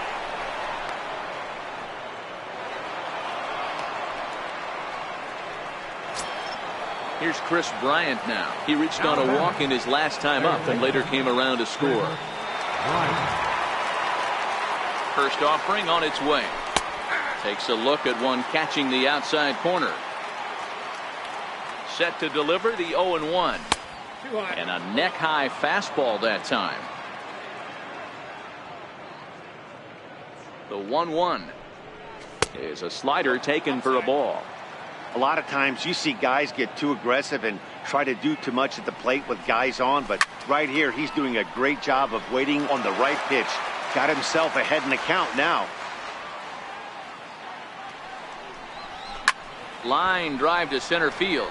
Here's Chris Bryant now. He reached on a walk in his last time up and later came around to score. First offering on its way. Takes a look at one catching the outside corner. Set to deliver the 0-1. And a neck-high fastball that time. The 1-1 is a slider taken for a ball. A lot of times you see guys get too aggressive and try to do too much at the plate with guys on, but right here he's doing a great job of waiting on the right pitch. Got himself ahead in the count now. Line drive to center field.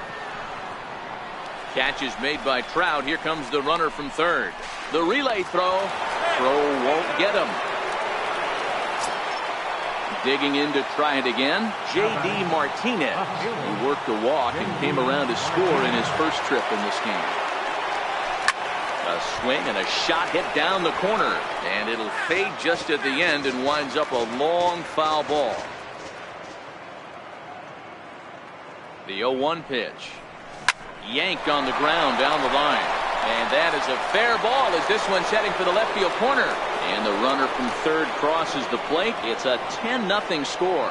Catch is made by Trout. Here comes the runner from third. The relay throw. Throw won't get him. Digging in to try it again, J.D. Martinez. He worked a walk and came around to score in his first trip in this game. A swing and a shot hit down the corner. And it'll fade just at the end and winds up a long foul ball. The 0-1 pitch. Yanked on the ground down the line. And that is a fair ball as this one's heading for the left field corner. And the runner from third crosses the plate. It's a 10-0 score.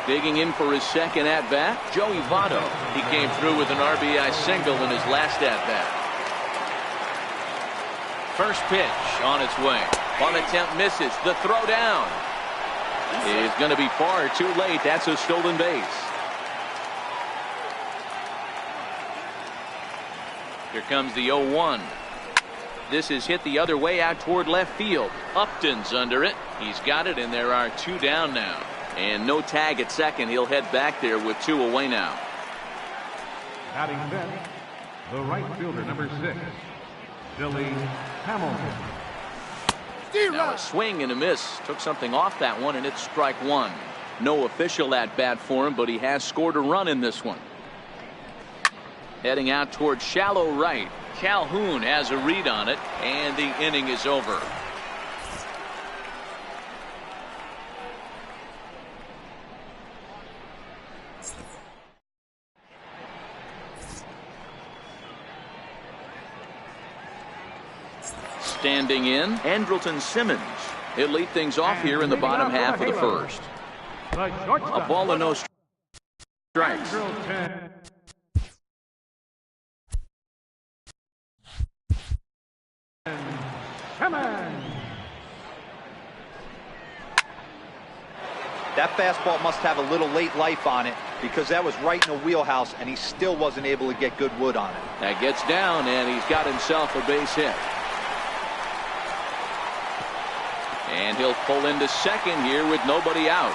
Digging in for his second at-bat, Joey Votto. He came through with an RBI single in his last at-bat. First pitch on its way. One attempt misses. The throw down is going to be far too late. That's a stolen base. Here comes the 0-1. This is hit the other way out toward left field. Upton's under it. He's got it, and there are 2 down now. And no tag at second. He'll head back there with 2 away now. Batting fifth, the right fielder, number 6, Billy Hamilton. Now a swing and a miss. Took something off that one, and it's strike 1. No official at bat for him, but he has scored a run in this one. Heading out toward shallow right. Calhoun has a read on it, and the inning is over. Standing in, Andrelton Simmons. He'll lead things off here in the bottom half of the first. A ball and no strikes. That fastball must have a little late life on it because that was right in the wheelhouse and he still wasn't able to get good wood on it. That gets down and he's got himself a base hit. And he'll pull into second here with nobody out.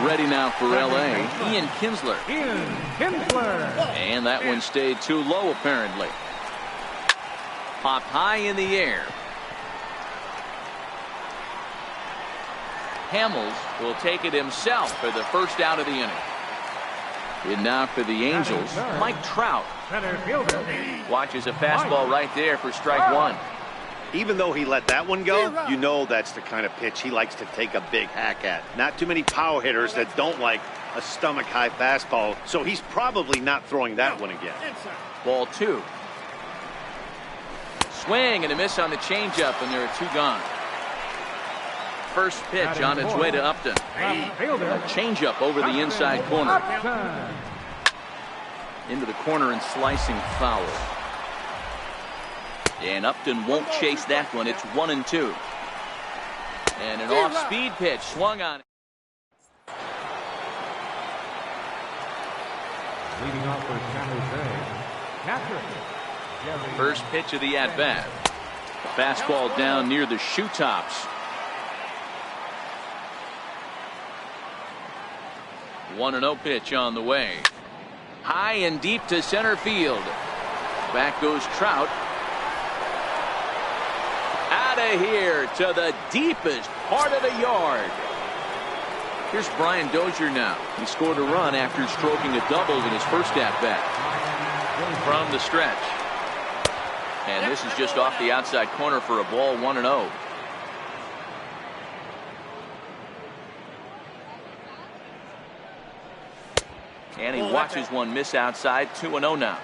Ready now for L.A. Ian Kinsler. And that one stayed too low apparently. Popped high in the air. Hamels will take it himself for the first out of the inning. And now for the Angels, Mike Trout. Watches a fastball right there for strike 1. Even though he let that one go, you know that's the kind of pitch he likes to take a big hack at. Not too many power hitters that don't like a stomach-high fastball, so he's probably not throwing that one again. Ball 2. Swing and a miss on the changeup, and there are 2 gone. First pitch on its way to Upton. A changeup over the inside corner. Into the corner and slicing foul. And Upton won't chase that one. It's 1-2. And an off-speed pitch swung on. Leading off for San Jose, catcher First pitch of the at-bat. Fastball down near the shoe tops. 1-0 pitch on the way. High and deep to center field. Back goes Trout. Out of here to the deepest part of the yard. Here's Brian Dozier now. He scored a run after stroking a double in his first at-bat. From the stretch. And this is just off the outside corner for a ball, 1-0. And he watches one miss outside, 2-0 now.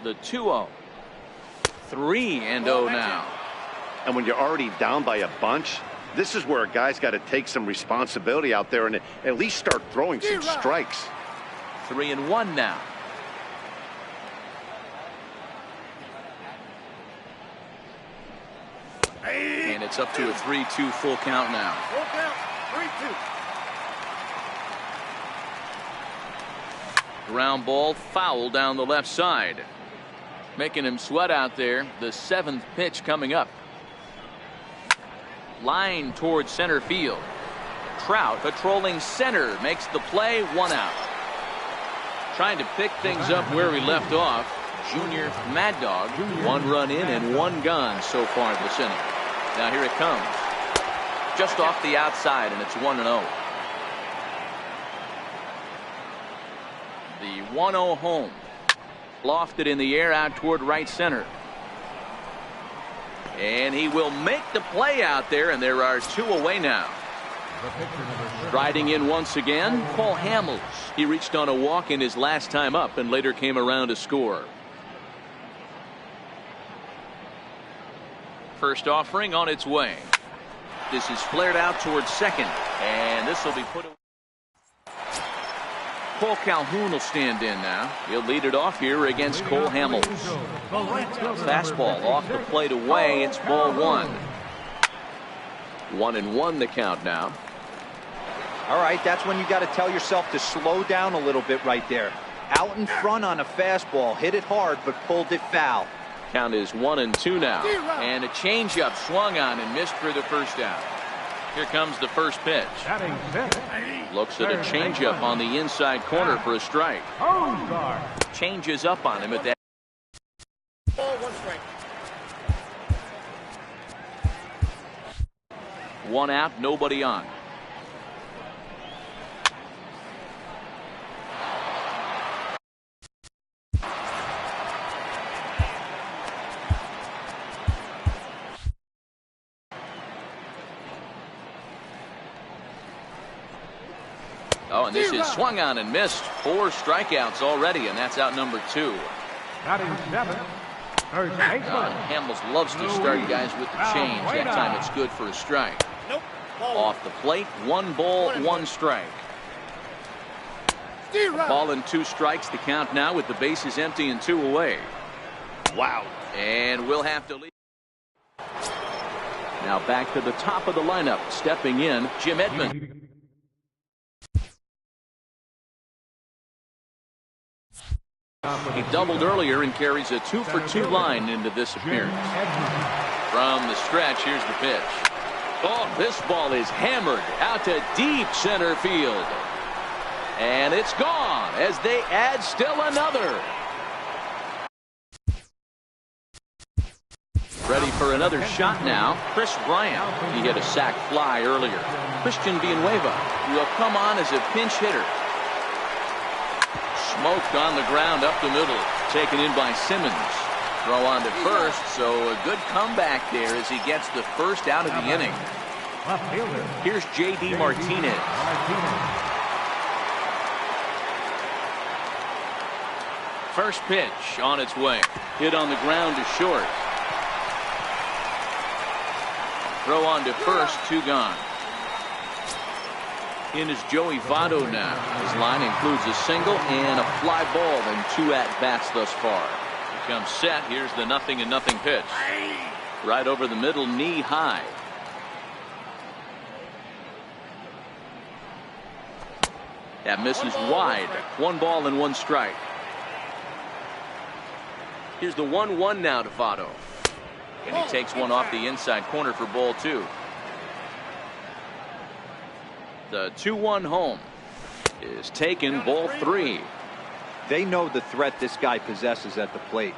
The 2-0. 3-0 now. And when you're already down by a bunch, this is where a guy's got to take some responsibility out there and at least start throwing some strikes. 3-1 now. And it's up to a 3-2 full count now. Full count, 3-2. Ground ball foul down the left side. Making him sweat out there. The 7th pitch coming up. Line towards center field. Trout patrolling center makes the play, 1 out. Trying to pick things up where we left off. Junior Mad Dog, 1 run in and 1 gone so far this inning. Now here it comes. Just off the outside, and it's 1-0. The 1-0 home. Lofted in the air out toward right center. And he will make the play out there, and there are 2 away now. Riding in once again, Paul Hamels. He reached on a walk in his last time up and later came around to score. First offering on its way. This is flared out towards second, and this will be put away. Cole Calhoun will stand in now. He'll lead it off here against Cole Hamels. Fastball off the plate away. It's ball 1. 1-1 the count now. All right, that's when you got to tell yourself to slow down a little bit right there. Out in front on a fastball, hit it hard, but pulled it foul. Count is 1-2 now. And a changeup swung on and missed for the first out. Here comes the first pitch. Looks at a changeup on the inside corner for a strike. Changes up on him at that. Ball, 1 strike. 1 out, nobody on. Oh, and this is swung on and missed. 4 strikeouts already, and that's out number 2. Hamels loves to start guys with the change. That time it's good for a strike. Nope. Off the plate, 1 ball, 1 strike. A ball and 2 strikes to count now with the bases empty and 2 away. Wow. And we'll have to leave. Now back to the top of the lineup. Stepping in, Jim Edmonds. He doubled earlier and carries a 2-for-2 line into this appearance. From the stretch, here's the pitch. Oh, this ball is hammered out to deep center field. And it's gone as they add still another. Ready for another shot now. Chris Bryant. He hit a sac fly earlier. Christian Villanueva will come on as a pinch hitter. Smoked on the ground up the middle. Taken in by Simmons. Throw on to first, so a good comeback there as he gets the first out of the inning. Here's J.D. Martinez. First pitch on its way. Hit on the ground to short. Throw on to first, 2 gone. In is Joey Votto now. His line includes a single and a fly ball and 2 at-bats thus far. He comes set. Here's the 0-0 pitch. Right over the middle, knee high. That misses wide. 1 ball and 1 strike. Here's the 1-1 now to Votto. And he takes one off the inside corner for ball 2. The 2-1 home is taken, ball 3. They know the threat this guy possesses at the plate.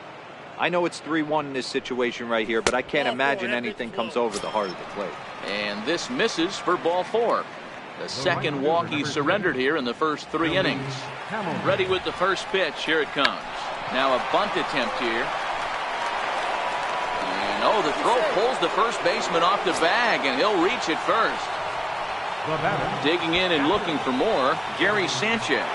I know it's 3-1 in this situation right here, but I can't imagine anything comes over the heart of the plate. And this misses for ball 4. The second walk he surrendered here in the first 3 innings. Ready with the first pitch. Here it comes. Now a bunt attempt here. And oh, the throw pulls the first baseman off the bag, and he'll reach it first. Digging in and looking for more, Gary Sanchez.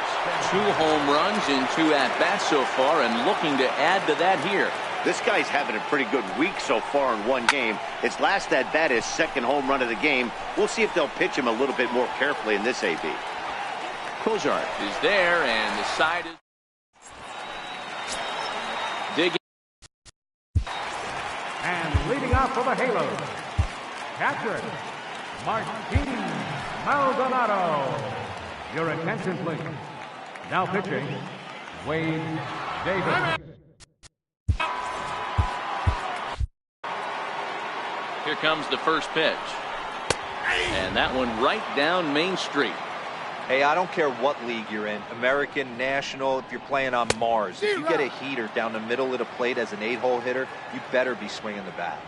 2 home runs in 2 at-bats so far, and looking to add to that here. This guy's having a pretty good week so far in 1 game. His last at-bat is 2nd home run of the game. We'll see if they'll pitch him a little bit more carefully in this AB. Cozart is there, and the side is digging. And leading off for the Halos, catcher, Martin Maldonado. Your attention, please. Now pitching, Wade Davis. Here comes the first pitch. And that one right down Main Street. Hey, I don't care what league you're in, American, National, if you're playing on Mars. If you get a heater down the middle of the plate as an 8-hole hitter, you better be swinging the bat.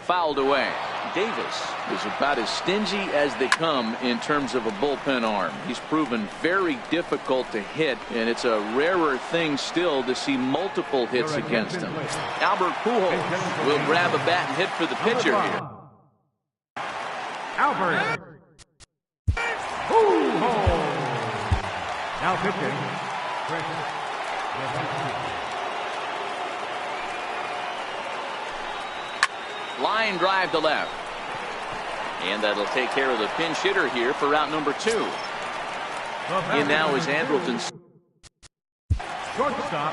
Fouled away. Davis is about as stingy as they come in terms of a bullpen arm. He's proven very difficult to hit, and it's a rarer thing still to see multiple hits against him. Albert Pujols will grab a bat and hit for the pitcher here. Albert Pujols. Now pitching, Chris Yastrzemski. Line drive to left. And that'll take care of the pinch hitter here for route number 2. In now is Andrelton. Shortstop,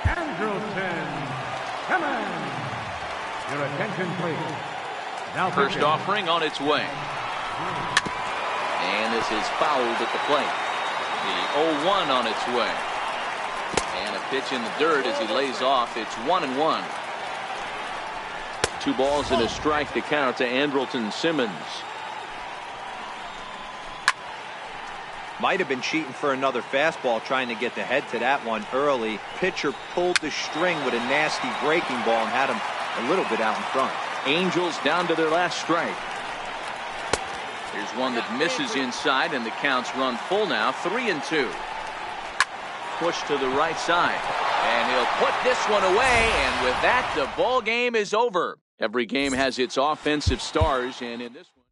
Andrelton Simmons. Your attention, please. Now First pitching. offering on its way. And this is fouled at the plate. The 0-1 on its way. And a pitch in the dirt as he lays off. It's 1-1. 2 balls and a strike to count to Andrelton Simmons. Might have been cheating for another fastball, trying to get the head to that one early. Pitcher pulled the string with a nasty breaking ball and had him a little bit out in front. Angels down to their last strike. Here's one that misses inside, and the count's run full now. 3-2. Push to the right side, and he'll put this one away, and with that, the ball game is over. Every game has its offensive stars, and in this one,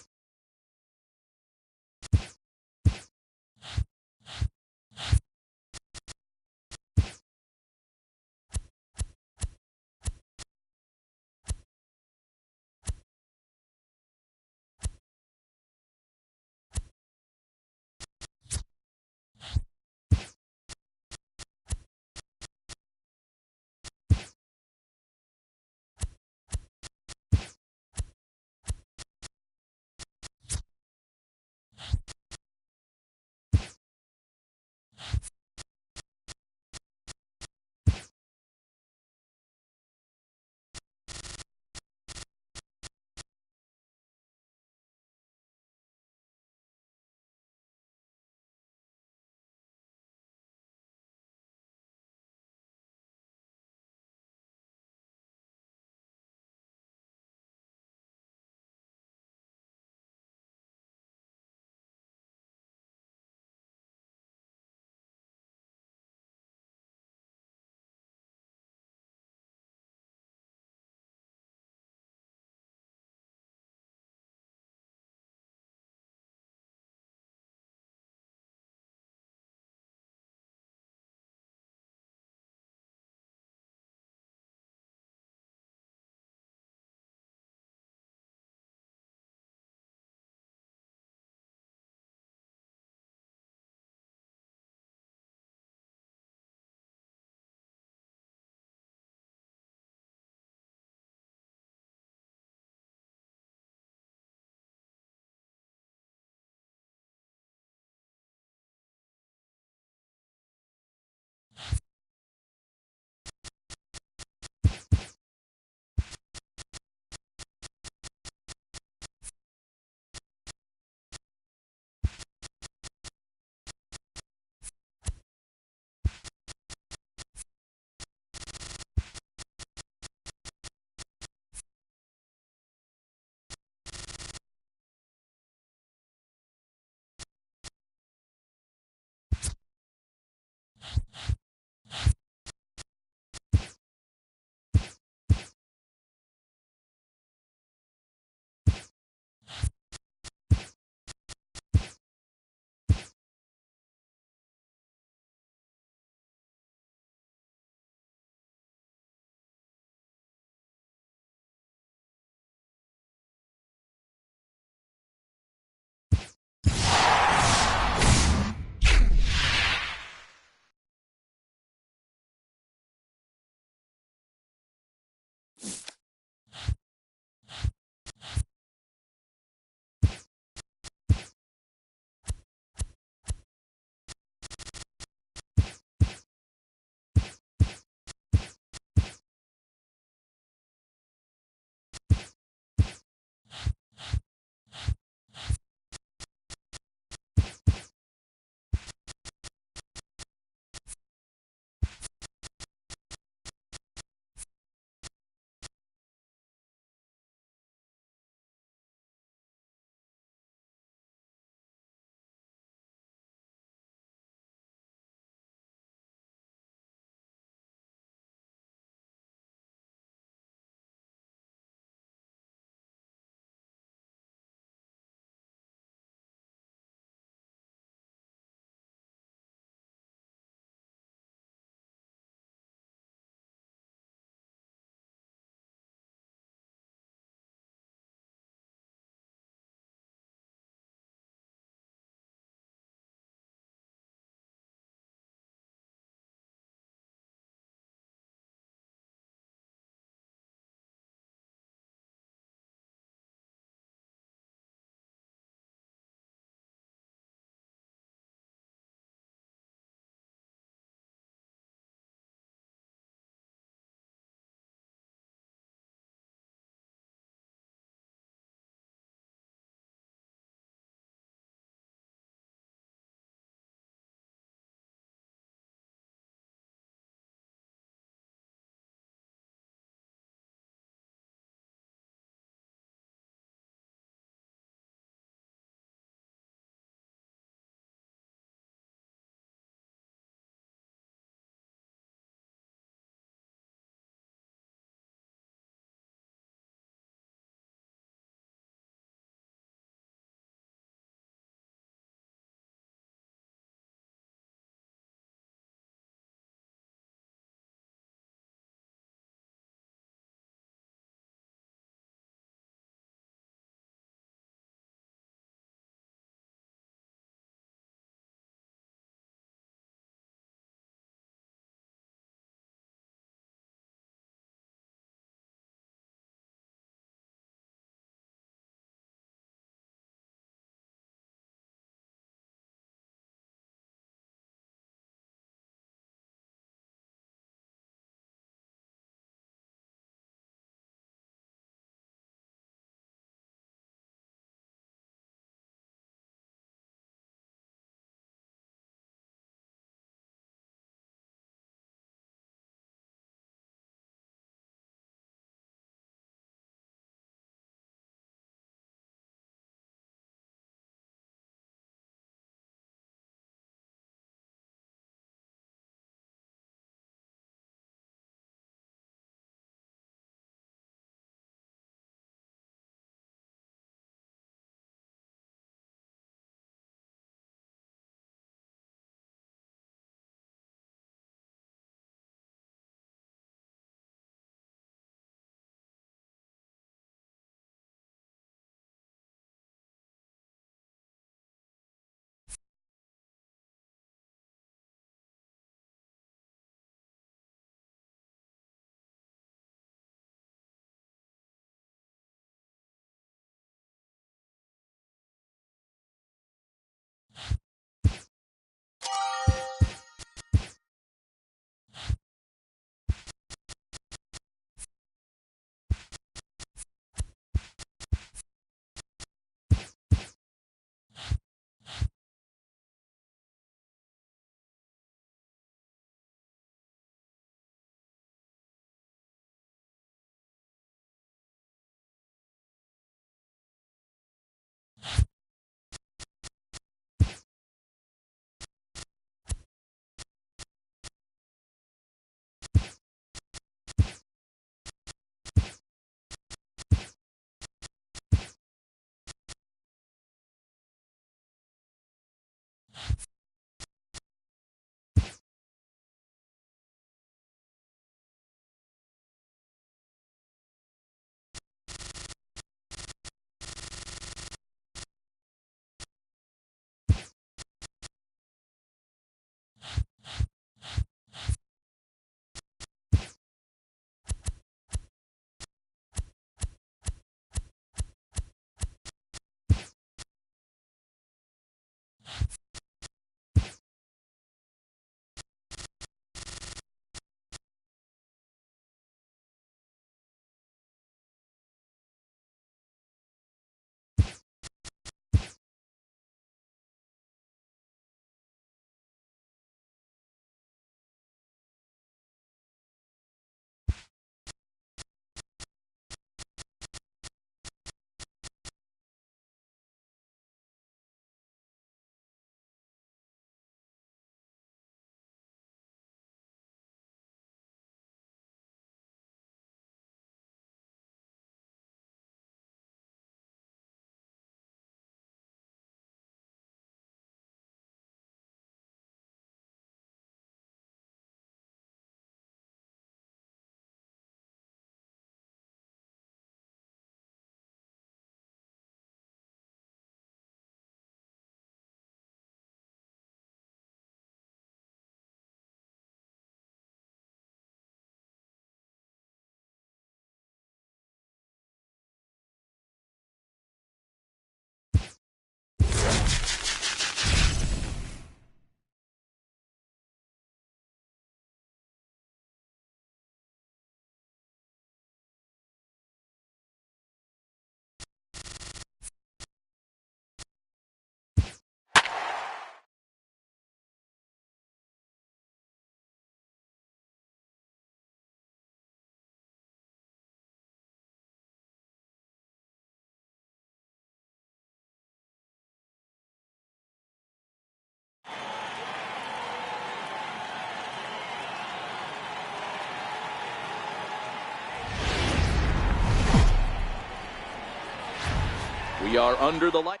We are under the light.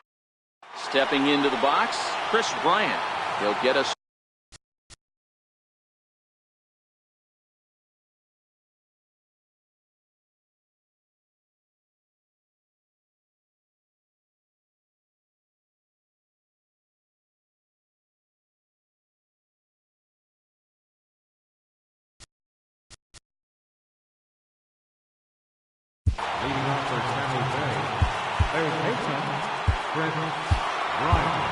Stepping into the box, Chris Bryant. He'll get us. Leading off for San Jose, third baseman, Chris Bryant.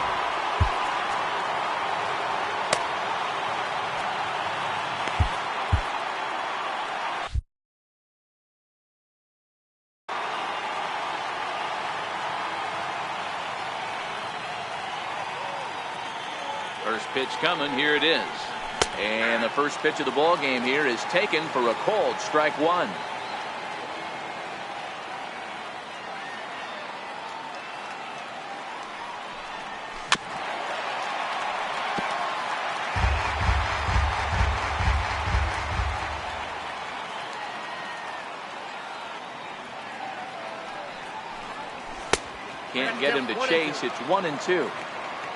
First pitch coming. Here it is. And the first pitch of the ball game here is taken for a called strike one. Can't get him to chase. It's 1-2.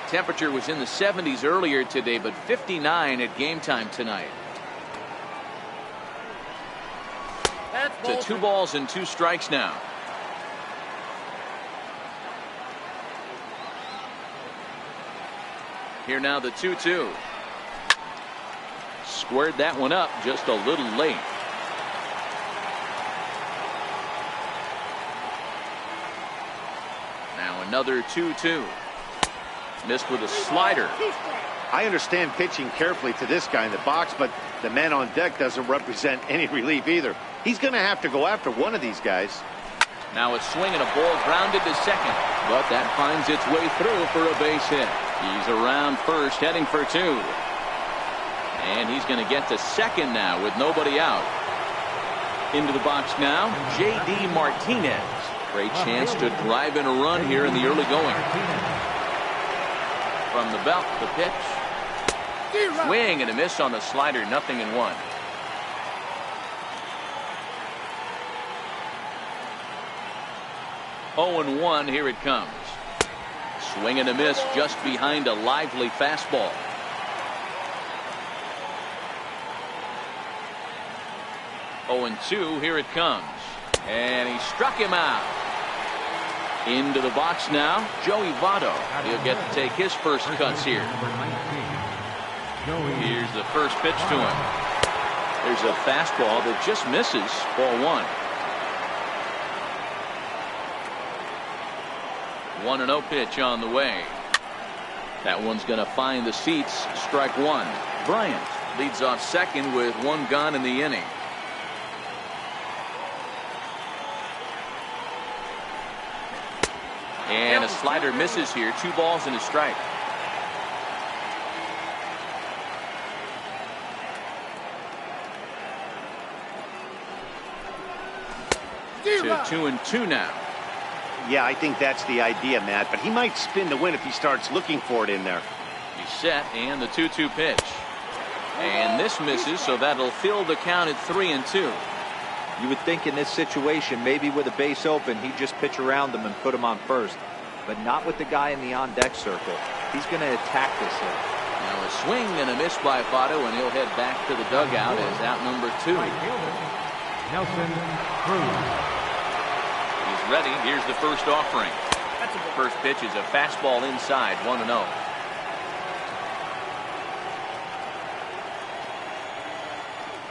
Temperature was in the 70s earlier today, but 59 at game time tonight. To 2 balls and 2 strikes now. Here now the 2-2. Squared that one up just a little late. Now another 2-2. Missed with a slider. I understand pitching carefully to this guy in the box, but the man on deck doesn't represent any relief either. He's going to have to go after one of these guys. Now a swing and a ball grounded to second, but that finds its way through for a base hit. He's around first, heading for 2. And he's going to get to second now with nobody out. Into the box now, J.D. Martinez. Great chance to drive in a run here in the early going. From the belt, the pitch. Swing and a miss on the slider, 0-1. Oh and 1, here it comes. Swing and a miss just behind a lively fastball. Oh and 2, here it comes. And he struck him out. Into the box now, Joey Votto. He'll get to take his first cuts here. Here's the first pitch to him. There's a fastball that just misses, ball 1. 1-0 pitch on the way. That one's going to find the seats, strike 1. Bryant leads off second with 1 gone in the inning. And a slider misses here. 2 balls and a strike. To 2-2 now. Yeah, I think that's the idea, Matt, but he might spin to win if he starts looking for it in there. He's set, and the 2-2 pitch. And this misses, so that'll fill the count at 3-2. You would think in this situation, maybe with a base open, he'd just pitch around them and put him on first. But not with the guy in the on-deck circle. He's going to attack this hit. Now a swing and a miss by Votto, and he'll head back to the dugout as out number 2. Nelson Cruz. He's ready. Here's the first offering. First pitch is a fastball inside, 1-0.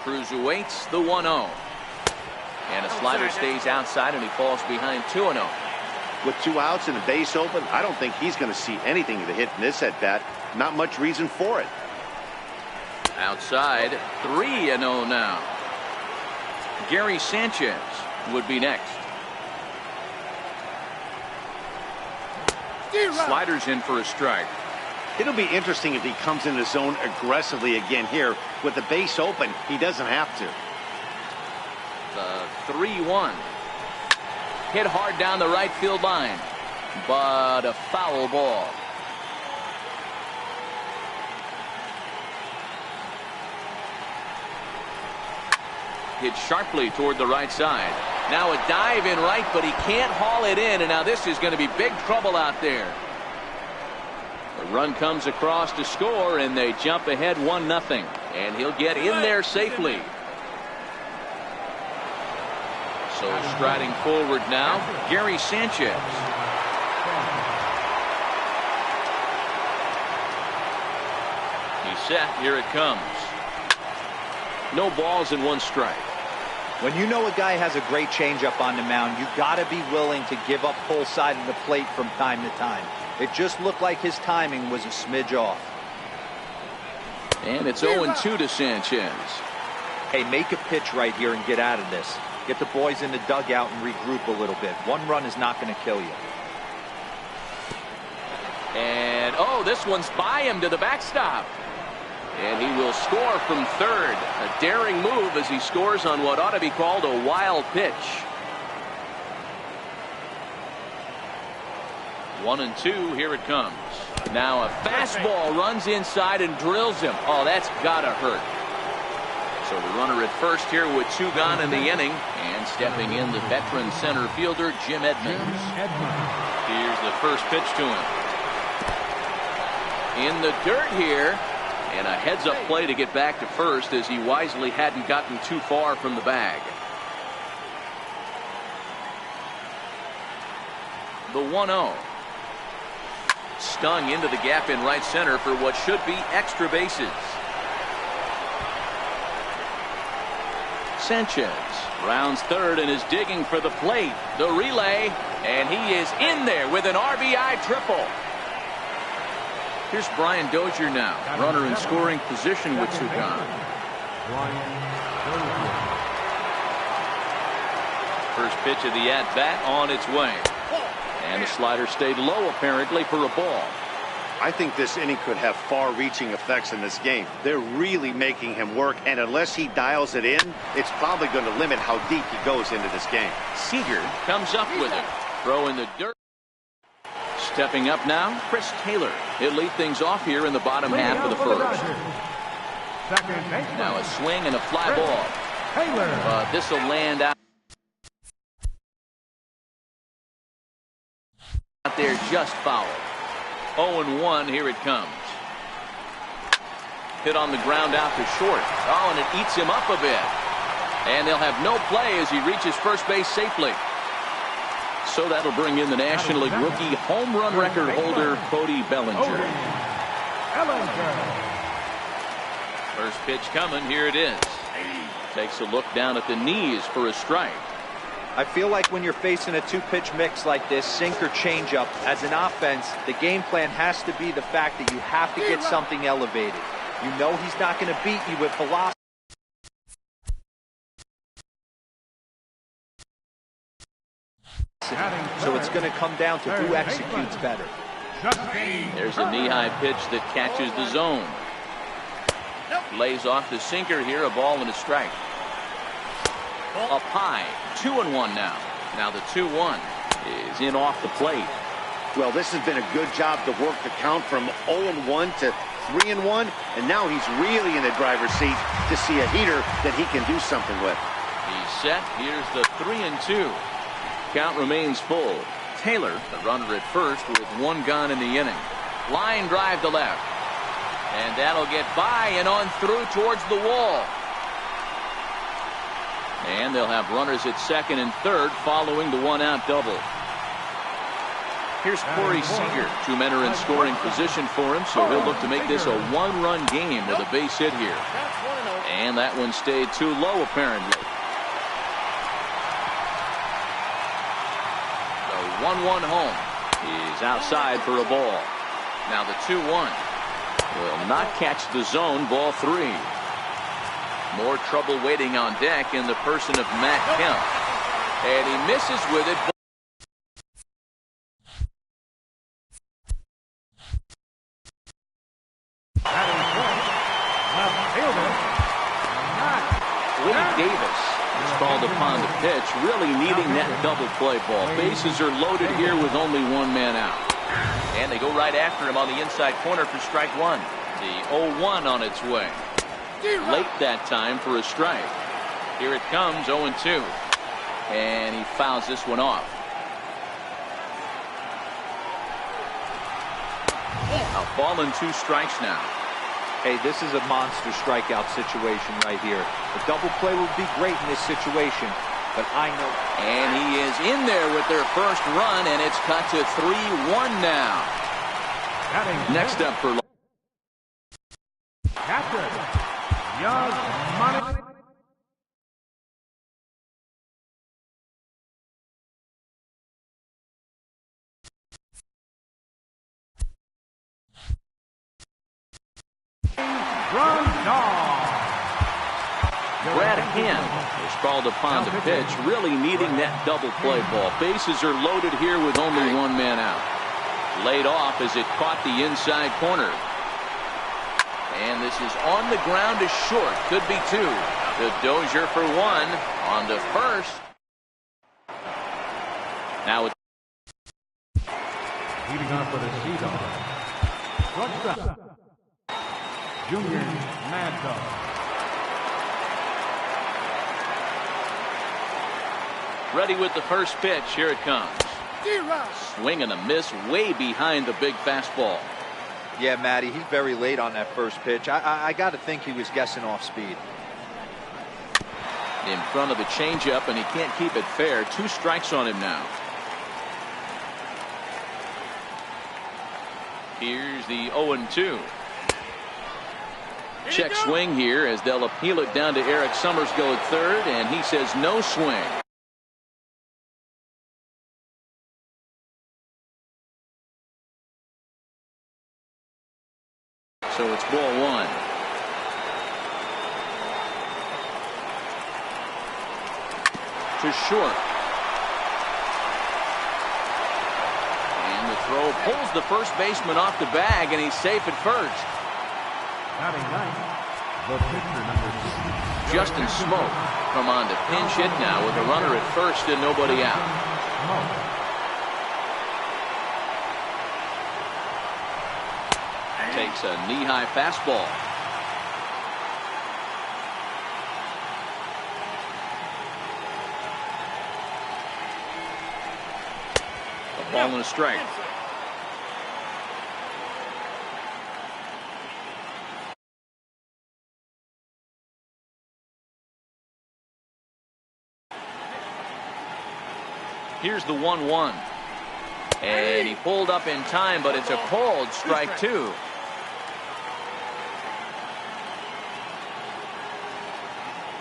Cruz awaits the 1-0. And a slider stays outside, and he falls behind 2-0. With 2 outs and a base open, I don't think he's going to see anything to hit in this at bat. Not much reason for it. Outside, 3-0 now. Gary Sanchez would be next. Sliders in for a strike. It'll be interesting if he comes in the zone aggressively again here. With the base open, he doesn't have to. The 3-1. Hit hard down the right field line, but a foul ball. Hit sharply toward the right side. Now a dive in right, but he can't haul it in, and now this is going to be big trouble out there. The run comes across to score, and they jump ahead 1-0, and he'll get in there safely. So striding forward now, Gary Sanchez. He's set. Here it comes. No balls and 1 strike. When you know a guy has a great changeup on the mound, you got to be willing to give up full side of the plate from time to time. It just looked like his timing was a smidge off. And it's 0-2 to Sanchez. Hey, make a pitch right here and get out of this. Get the boys in the dugout and regroup a little bit. 1 run is not going to kill you. And, oh, this one's by him to the backstop. And he will score from third. A daring move as he scores on what ought to be called a wild pitch. 1-2. Here it comes. Now a fastball runs inside and drills him. Oh, that's gotta hurt. So the runner at first here with 2 gone in the inning, and stepping in the veteran center fielder Jim Edmonds. Here's the first pitch to him. In the dirt here, and a heads-up play to get back to first as he wisely hadn't gotten too far from the bag. The 1-0. Stung into the gap in right center for what should be extra bases. Sanchez rounds third and is digging for the plate. The relay, and he is in there with an RBI triple. Here's Brian Dozier now, runner in scoring position with 2 gone. First pitch of the at-bat on its way. And the slider stayed low apparently for a ball. I think this inning could have far-reaching effects in this game. They're really making him work, and unless he dials it in, it's probably going to limit how deep he goes into this game. Seager comes up with it. Throw in the dirt. Stepping up now, Chris Taylor. He'll lead things off here in the bottom half of the first. Now a swing and a fly ball. This will land out there just foul. 0-1. Here it comes. Hit on the ground out to short. Oh, and it eats him up a bit. And they'll have no play as he reaches first base safely. So that'll bring in the National League rookie home run record holder, Cody Bellinger. First pitch coming. Here it is. Takes a look down at the knees for a strike. I feel like when you're facing a 2-pitch mix like this, sink or changeup, as an offense, the game plan has to be the fact that you have to get something elevated. You know he's not going to beat you with velocity. So it's going to come down to who executes better. There's a knee-high pitch that catches the zone. Lays off the sinker here, a ball and a strike. Up high, 2-1 now. Now the 2-1 is in off the plate. Well, this has been a good job to work the count from 0-1 to 3-1, and now he's really in the driver's seat to see a heater that he can do something with. He's set. Here's the 3-2. Count remains full. Taylor, the runner at first, with 1 gone in the inning. Line drive to left. And that'll get by and on through towards the wall. And they'll have runners at second and third following the 1-out double. Here's Corey Seager. 2 men are in scoring position for him, so he'll look to make this a 1-run game with a base hit here. And that one stayed too low apparently. The 1-1 home is outside for a ball. Now the 2-1 will not catch the zone. Ball 3. More trouble waiting on deck in the person of Matt Kemp. And he misses with it. Lee Davis is called upon to pitch, really needing that double play ball. Bases are loaded here with only 1 man out. And they go right after him on the inside corner for strike 1. The 0-1 on its way. Late that time for a strike. Here it comes, 0-2. And he fouls this one off. A ball and 2 strikes now. Hey, this is a monster strikeout situation right here. A double play would be great in this situation, but I know. And he is in there with their first run, and it's cut to 3-1 now. Next up for catcher, Young Money. Brad Hand is called upon to pitch, really needing that double play ball. Bases are loaded here with only 1 man out. Laid off as it caught the inside corner. And this is on the ground to short. Could be 2. The Dozier for 1 on to first. Now it's leading off for the Sea Dogs. Shortstop, Junior Mad Dog. ready with the first pitch. Here it comes. Swing and a miss way behind the big fastball. Yeah, Matty, he's very late on that first pitch. I got to think he was guessing off speed. In front of the changeup, and he can't keep it fair. 2 strikes on him now. Here's the 0-2. Check swing here as they'll appeal it down to Eric Summersgill at third, and he says no swing. So it's ball 1. To short. And the throw pulls the first baseman off the bag, and he's safe at first. Batting ninth, the pitcher number 6. Justin Smoke come on to pinch hit now with a runner at first and nobody out. Takes a knee-high fastball. A ball and a strike. Here's the 1-1. And he pulled up in time, but it's a called strike 2.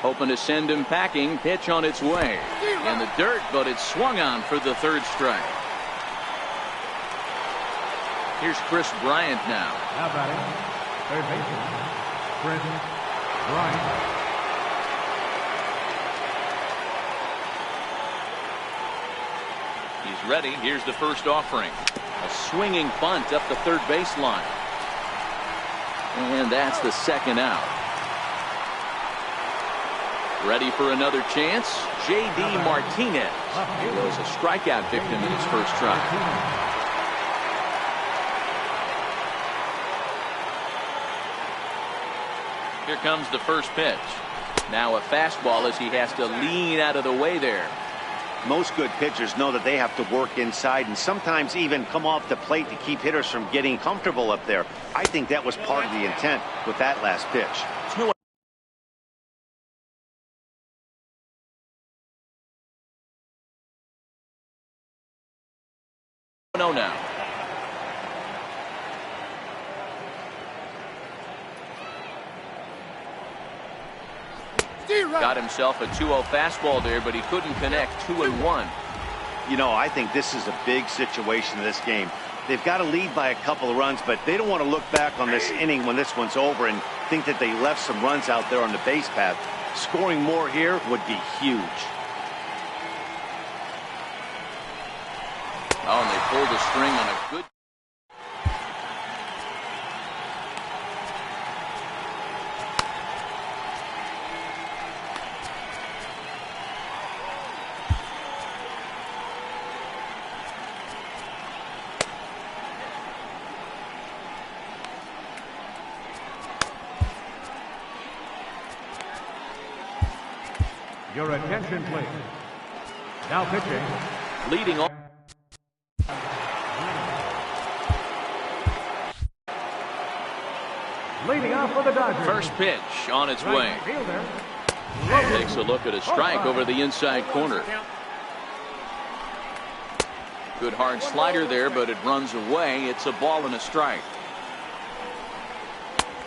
Hoping to send him packing. Pitch on its way. In the dirt, but it's swung on for the 3rd strike. Here's Chris Bryant now. Now batting, third baseman, Chris Bryant. He's ready. Here's the first offering. A swinging bunt up the third baseline. And that's the 2nd out. Ready for another chance. J.D. Martinez. He was a strikeout victim in his first try. Here comes the first pitch. Now a fastball as he has to lean out of the way there. Most good pitchers know that they have to work inside and sometimes even come off the plate to keep hitters from getting comfortable up there. I think that was part of the intent with that last pitch. No, now. Got himself a 2-0 fastball there, but he couldn't connect. 2-1. You know, I think this is a big situation in this game. They've got to lead by a couple of runs, but they don't want to look back on this inning when this one's over and think that they left some runs out there on the base path. Scoring more here would be huge. Oh, and they pulled the string on a good. Your attention, please. Now pitching. Leading off. Leading off for the Dodgers. First pitch on its Right way. fielder. Takes a look at a strike over the inside corner. Good hard slider there, but it runs away. It's a ball and a strike.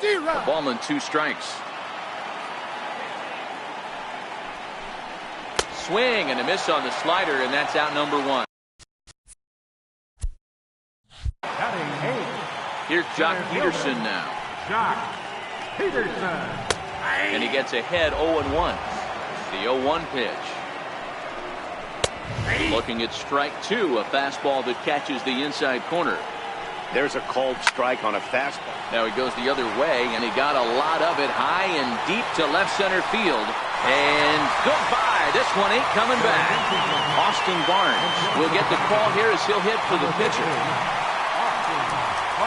A ball and 2 strikes. Swing and a miss on the slider, and that's out number 1. Batting 8. Here's Jock Peterson now. Jock Peterson. And he gets ahead 0-1. The 0-1 pitch. Looking at strike 2, a fastball that catches the inside corner. There's a called strike on a fastball. Now he goes the other way, and he got a lot of it high and deep to left center field. And goodbye. This one ain't coming back. Austin Barnes will get the call here as he'll hit for the pitcher.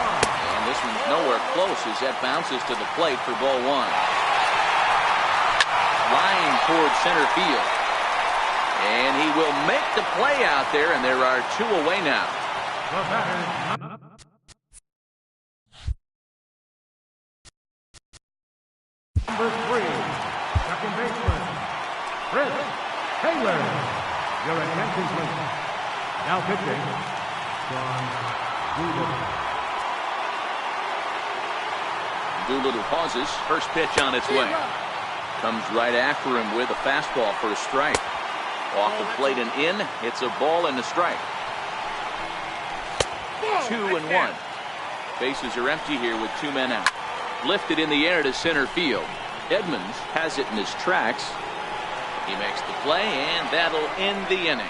And this one's nowhere close as that bounces to the plate for ball 1. Line towards center field. And he will make the play out there, and there are 2 away now. The batter. Number 3, second baseman, Chris Taylor. Your attention, please. Now pitching, John Doolittle. Doolittle pauses. First pitch on its way. Comes right after him with a fastball for a strike. Off the plate and in. It's a ball and a strike. 2-1. Bases are empty here with 2 men out. Lifted in the air to center field. Edmonds has it in his tracks. He makes the play, and that'll end the inning.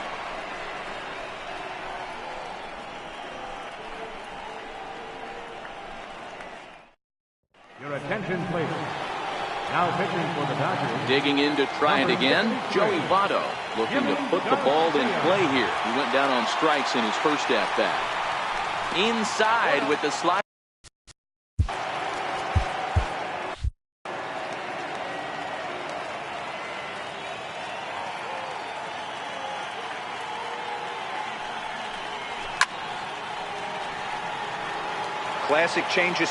Your attention, please. Now pitching for the Dodgers. Digging in to try it again. Joey Votto looking to put the ball in play here. He went down on strikes in his first at-bat. Inside with the slide. Classic changes.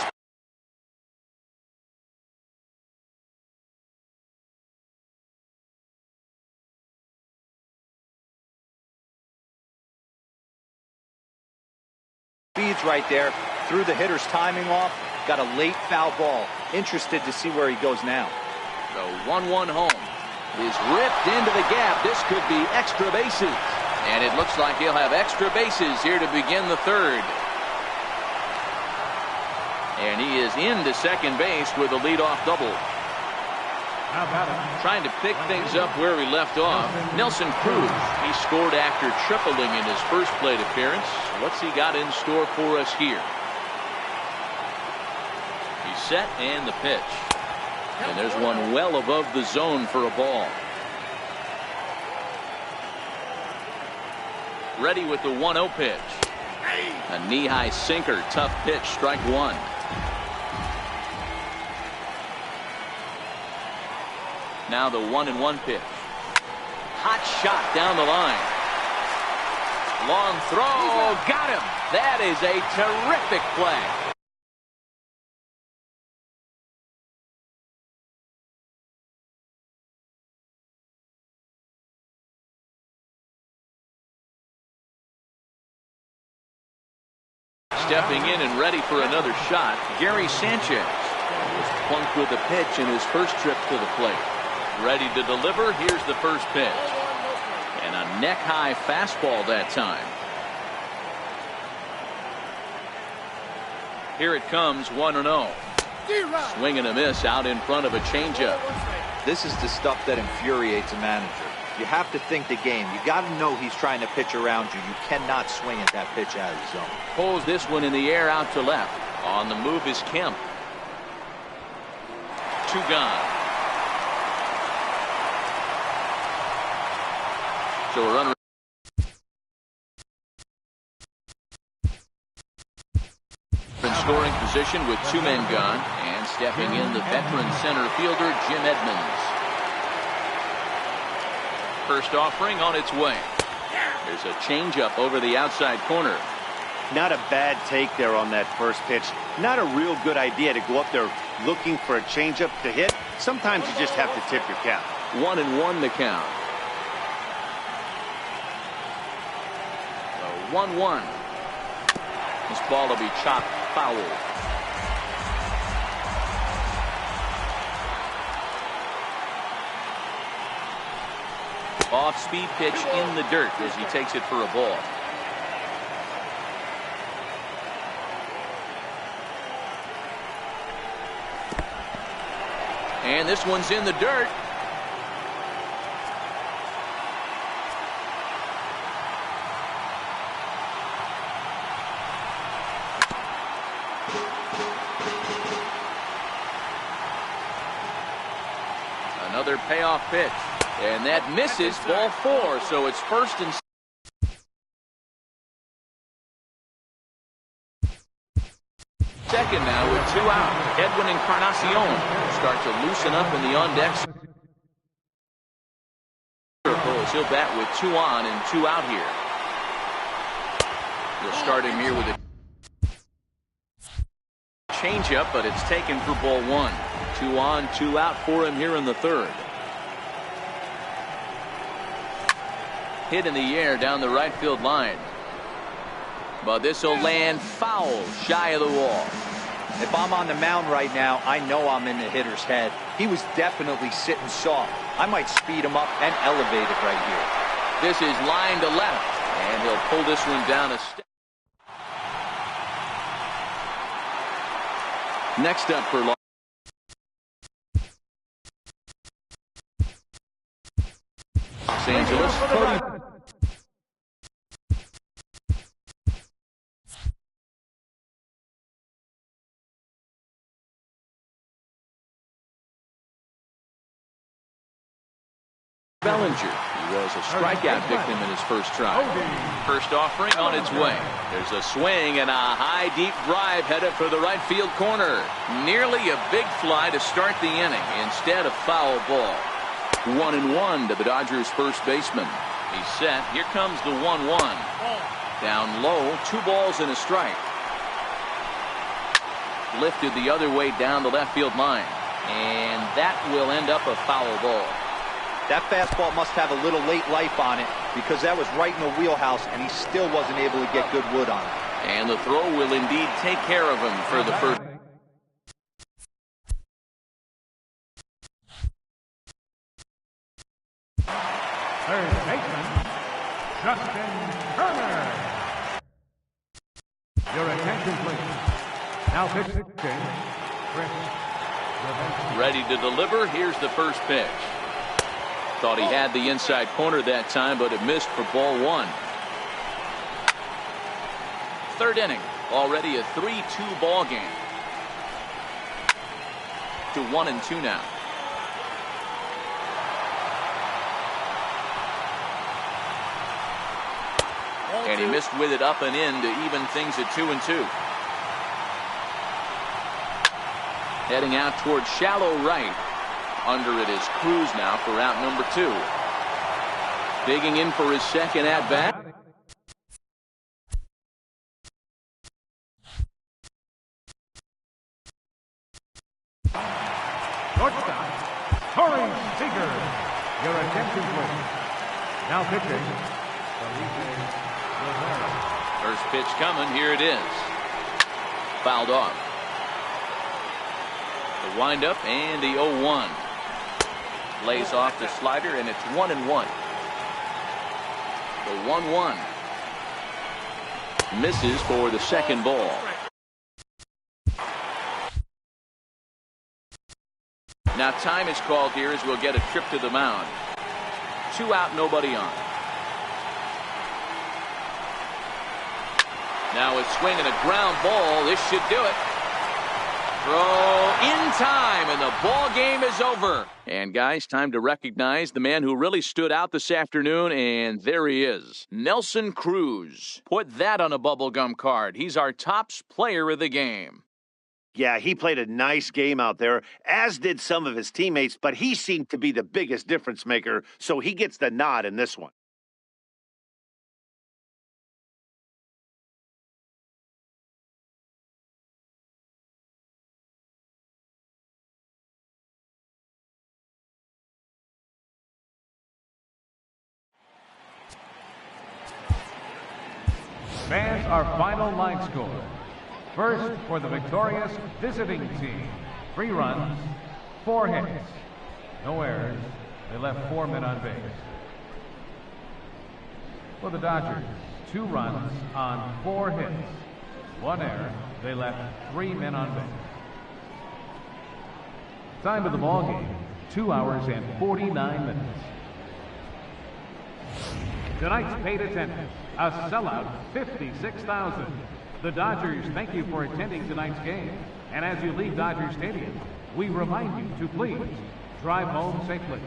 Speeds right there. Threw the hitter's timing off. Got a late foul ball. Interested to see where he goes now. The 1-1 home is ripped into the gap. This could be extra bases. And it looks like he'll have extra bases here to begin the 3rd. And he is into second base with a leadoff double. Trying to pick things up where he left off. Nelson Cruz. He scored after tripling in his first plate appearance. What's he got in store for us here? He's set and the pitch. And there's one well above the zone for a ball. Ready with the 1-0 pitch. A knee-high sinker. Tough pitch. Strike 1. Now the 1-1 pitch. Hot shot down the line. Long throw. Got him. That is a terrific play. Stepping in and ready for another shot, Gary Sanchez was plunked with a pitch in his first trip to the plate. Ready to deliver. Here's the first pitch. And a neck-high fastball that time. Here it comes, 1-0. Swing and a miss out in front of a changeup. This is the stuff that infuriates a manager. You have to think the game. You got to know he's trying to pitch around you. You cannot swing at that pitch out of the zone. Pulls this one in the air out to left. On the move is Kemp. 2 gone. So a runner in scoring position with 2 men gone, and stepping in the veteran center fielder Jim Edmonds. First offering on its way. There's a changeup over the outside corner. Not a bad take there on that first pitch. Not a real good idea to go up there looking for a changeup to hit. Sometimes you just have to tip your cap. 1-1 the count. 1-1. This ball will be chopped foul. Off-speed pitch in the dirt as he takes it for a ball. And this one's in the dirt. Another payoff pitch. And that misses, ball 4, so it's first and second now with 2 out. Edwin Encarnacion start to loosen up in the on-deck circle as he'll bat with 2 on and 2 out here. He'll start him here with a changeup, but it's taken for ball 1. 2 on, 2 out for him here in the third. Hit in the air down the right field line. But this will land foul, shy of the wall. If I'm on the mound right now, I know I'm in the hitter's head. He was definitely sitting soft. I might speed him up and elevate it right here. This is line to left, and he'll pull this one down a step. Next up for Los Angeles, Cody. Bellinger. He was a strikeout victim in his first try. First offering on its way. There's a swing and a high deep drive headed for the right field corner. Nearly a big fly to start the inning. Instead, a foul ball. 1-1 to the Dodgers first baseman. He's set. Here comes the 1-1. Down low, 2 balls and a strike. Lifted the other way down the left field line. And that will end up a foul ball. That fastball must have a little late life on it because that was right in the wheelhouse and he still wasn't able to get good wood on it. And the throw will indeed take care of him for the first. Third baseman, Justin Turner. Your attention, please. Now pitching, Chris. Ready to deliver. Here's the first pitch. Thought he had the inside corner that time, but it missed for ball 1. Third inning. Already a 3-2 ball game. To 1-2 now. And he missed with it up and in to even things at 2-2. Heading out towards shallow right. Under it is Cruz now for out number 2. Digging in for his second at-bat. Shortstop, Corey Seager. Your attention, please. Now pitching, First pitch coming. Here it is. Fouled off. The windup and the 0-1. Lays off the slider, and it's 1-1. The 1-1 misses for the second ball. Now time is called here as we'll get a trip to the mound. 2 out, nobody on. Now a swing and a ground ball. This should do it. Throw in time, and the ball game is over. And guys, time to recognize the man who really stood out this afternoon, and there he is. Nelson Cruz. Put that on a bubblegum card. He's our tops player of the game. Yeah, he played a nice game out there, as did some of his teammates, but he seemed to be the biggest difference maker, so he gets the nod in this one. Fans, our final line score. First, for the victorious visiting team, 3 runs, 4 hits. No errors. They left 4 men on base. For the Dodgers, 2 runs on 4 hits. 1 error. They left 3 men on base. Time of the ball game, 2 hours and 49 minutes. Tonight's paid attendance, a sellout 56,000. The Dodgers thank you for attending tonight's game. And as you leave Dodger Stadium, we remind you to please drive home safely.